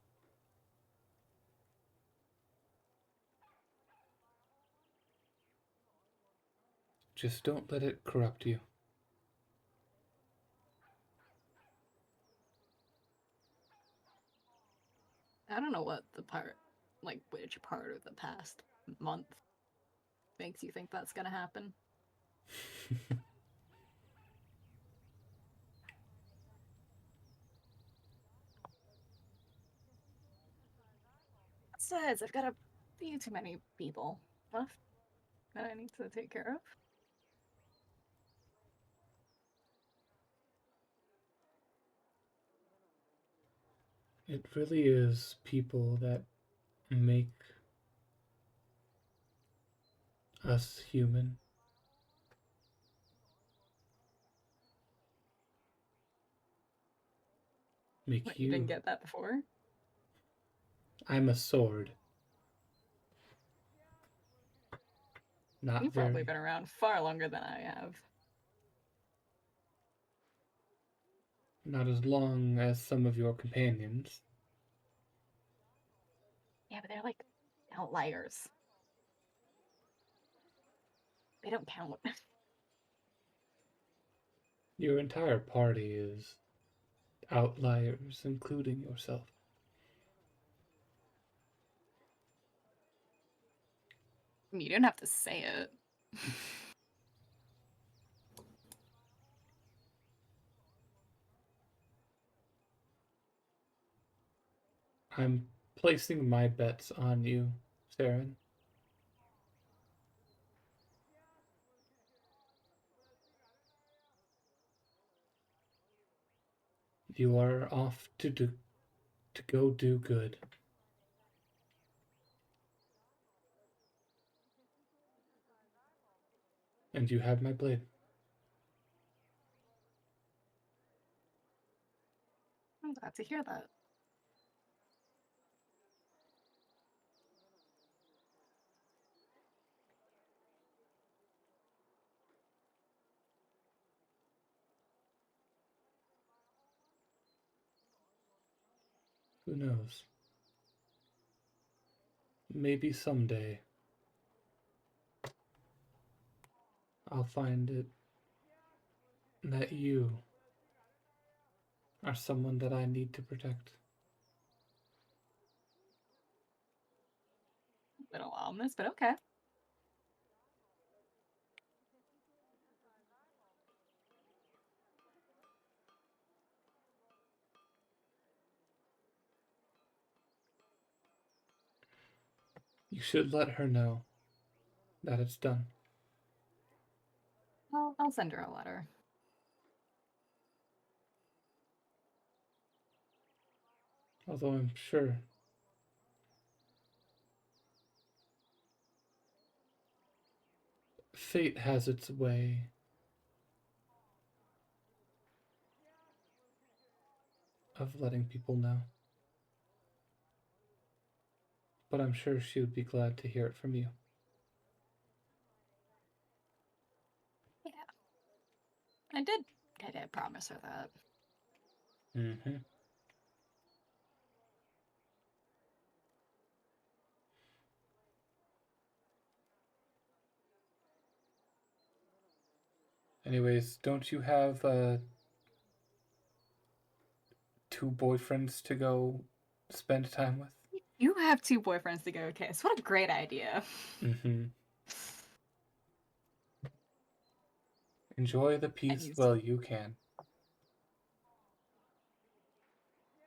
A: Just don't let it corrupt you.
F: I don't know what the part, like which part of the past month makes you think that's gonna happen. Besides, I've got a few too many people left that I need to take care of.
A: It really is people that make us human. Make
F: What, you didn't get that before?
A: I'm a sword. Not
F: You've
A: very.
F: probably been around far longer than I have.
A: Not as long as some of your companions.
F: Yeah, but they're like outliers. They don't count.
A: Your entire party is outliers, including yourself.
F: You didn't have to say it.
A: I'm placing my bets on you, Saren. You are off to go do good. And you have my blade.
F: I'm glad to hear that.
A: Who knows? Maybe someday I'll find it that you are someone that I need to protect.
F: A little ominous, but okay.
A: You should let her know that it's done.
F: I'll send her a letter.
A: Although I'm sure fate has its way of letting people know. But I'm sure she would be glad to hear it from you.
F: Yeah. I did promise her that.
A: Mm-hmm. Anyways, don't you have 2 boyfriends to go spend time with?
F: You have 2 boyfriends to go kiss. What a great idea.
A: Mm-hmm. Enjoy the peace while you can.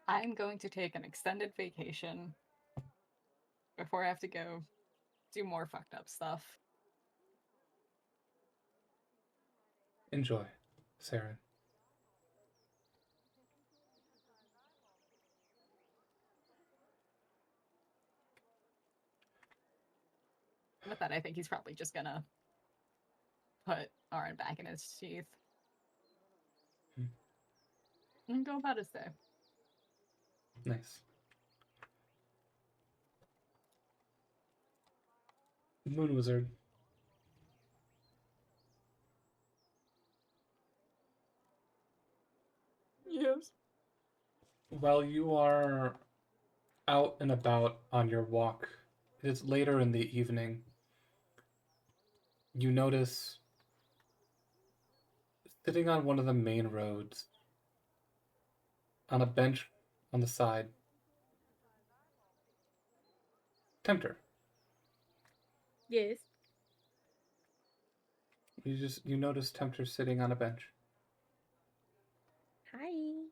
F: I'm going to take an extended vacation before I have to go do more fucked up stuff.
A: Enjoy, Saren.
F: With that, I think he's probably just gonna put Aaron back in his sheath. And go about his day.
A: Nice. Moon Wizard.
B: Yes.
A: While you are out and about on your walk, it is later in the evening. You notice sitting on one of the main roads, on a bench on the side, Tempter.
C: Yes.
A: You notice Tempter sitting on a bench.
C: Hi.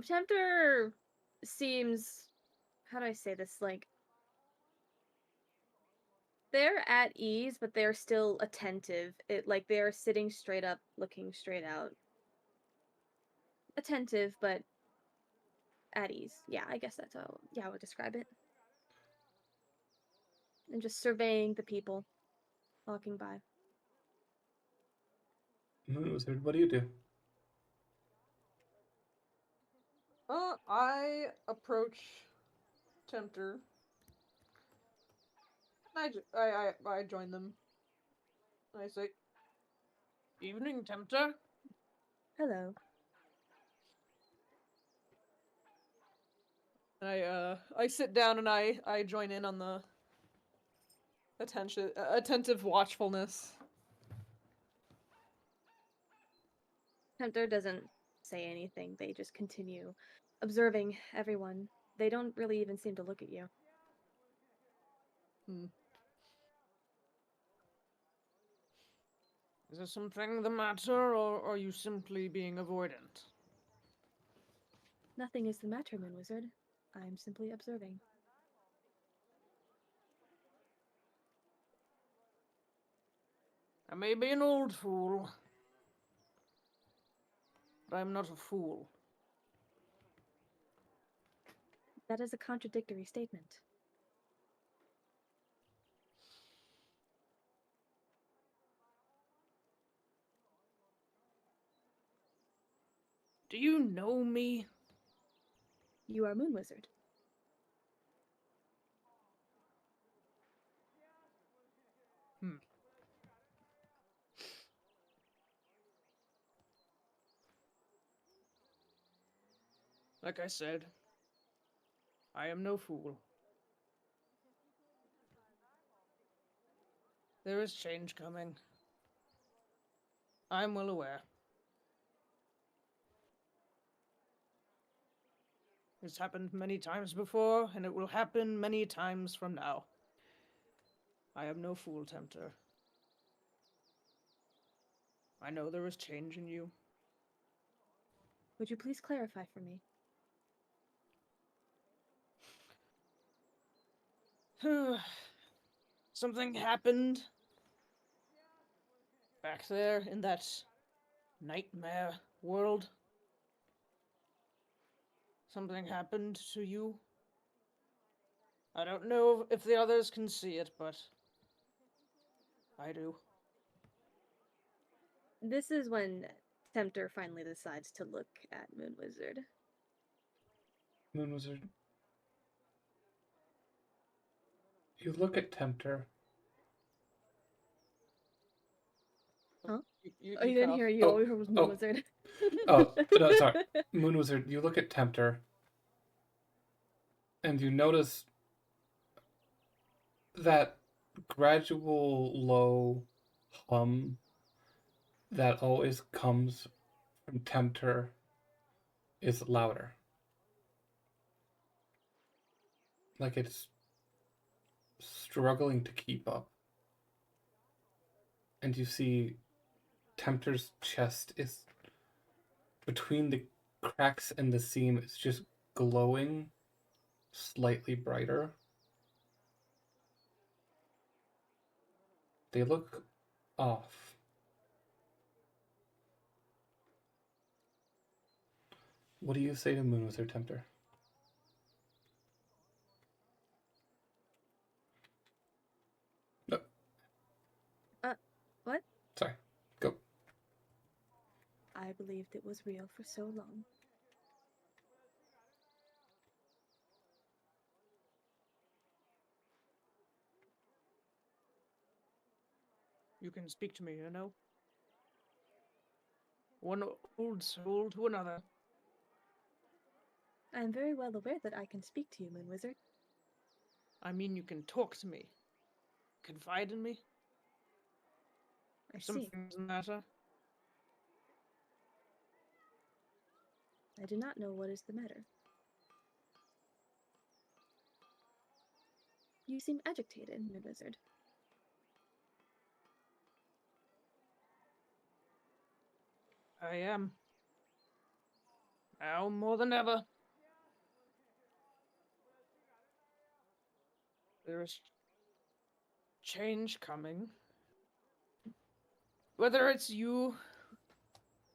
C: Tempter seems, how do I say this, like, they're at ease, but they're still attentive. Like they're sitting straight up, looking straight out. Attentive, but at ease. Yeah, I guess that's how I would describe it. And just surveying the people walking by.
A: Moon Wizard, what do you do?
B: I approach Tempter. I join them. I say, "Evening, Tempter."
C: Hello.
B: I sit down and I join in on the attentive watchfulness.
C: Tempter doesn't say anything. They just continue observing everyone. They don't really even seem to look at you.
B: Is there something the matter, or are you simply being avoidant?
C: Nothing is the matter, Moon Wizard. I'm simply observing.
B: I may be an old fool, but I'm not a fool.
C: That is a contradictory statement.
B: Do you know me?
C: You are Moon Wizard.
B: Like I said, I am no fool. There is change coming. I'm well aware. It's happened many times before, and it will happen many times from now. I am no fool, Tempter. I know there is change in you.
C: Would you please clarify for me?
B: Something happened back there in that nightmare world. Something happened to you. I don't know if the others can see it, but I do.
C: This is when Tempter finally decides to look at Moon Wizard.
A: Moon Wizard. You look at Tempter.
C: Huh?
B: You
C: Oh, you didn't
B: cough.
C: hear you. All we heard was Moon Wizard.
A: Oh, no, sorry. Moon Wizard, you look at Tempter. And you notice that gradual low hum that always comes from Tempter is louder. Like it's struggling to keep up. And you see Tempter's chest is between the cracks in the seam, it's just glowing slightly brighter. They look off. What do you say to Moon Wizard Tempter? No.
C: What?
A: Sorry. Go.
C: I believed it was real for so long.
B: You can speak to me, you know? One old soul to another.
C: I am very well aware that I can speak to you, Moon Wizard.
B: I mean, you can talk to me. Confide in me.
C: I see.
B: Something's the matter.
C: I do not know what is the matter. You seem agitated, Moon Wizard.
B: I am. Now more than ever. There is change coming. Whether it's you,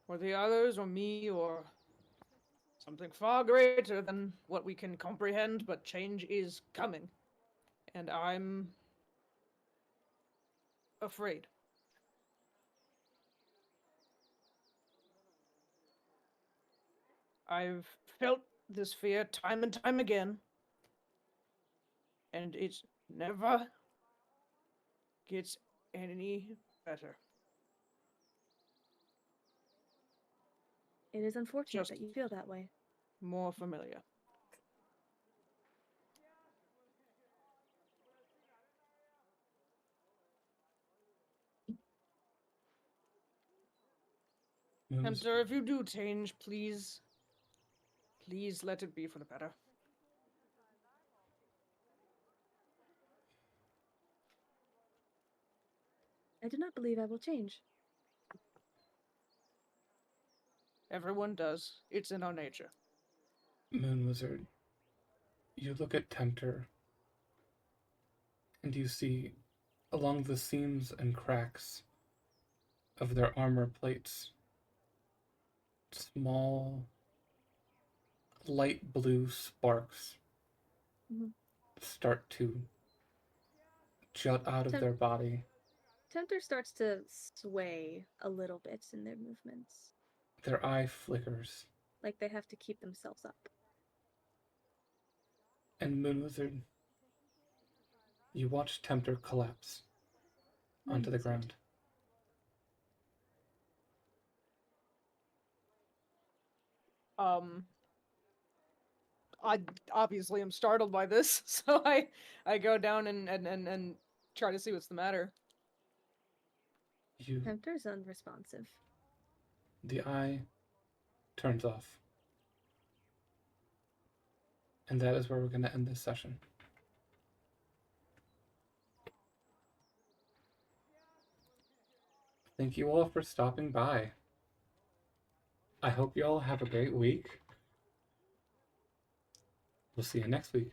B: or the others, or me, or something far greater than what we can comprehend, but change is coming. And I'm afraid. I've felt this fear time and time again, and it never gets any better.
C: It is unfortunate
B: Just
C: that you feel that way.
B: more familiar. Tempter, if you do change, please let it be for the better.
C: I do not believe I will change.
B: Everyone does. It's in our nature.
A: Moon Wizard, you look at Tempter, and you see along the seams and cracks of their armor plates small light blue sparks start to jut out of their body.
C: Tempter starts to sway a little bit in their movements.
A: Their eye flickers.
C: Like they have to keep themselves up.
A: And Moon Wizard, you watch Tempter collapse onto the ground.
B: I obviously am startled by this, so I go down and try to see what's the matter.
C: Tempter's unresponsive.
A: the eye turns off. And that is where we're going to end this session. Thank you all for stopping by. I hope you all have a great week. We'll see you next week.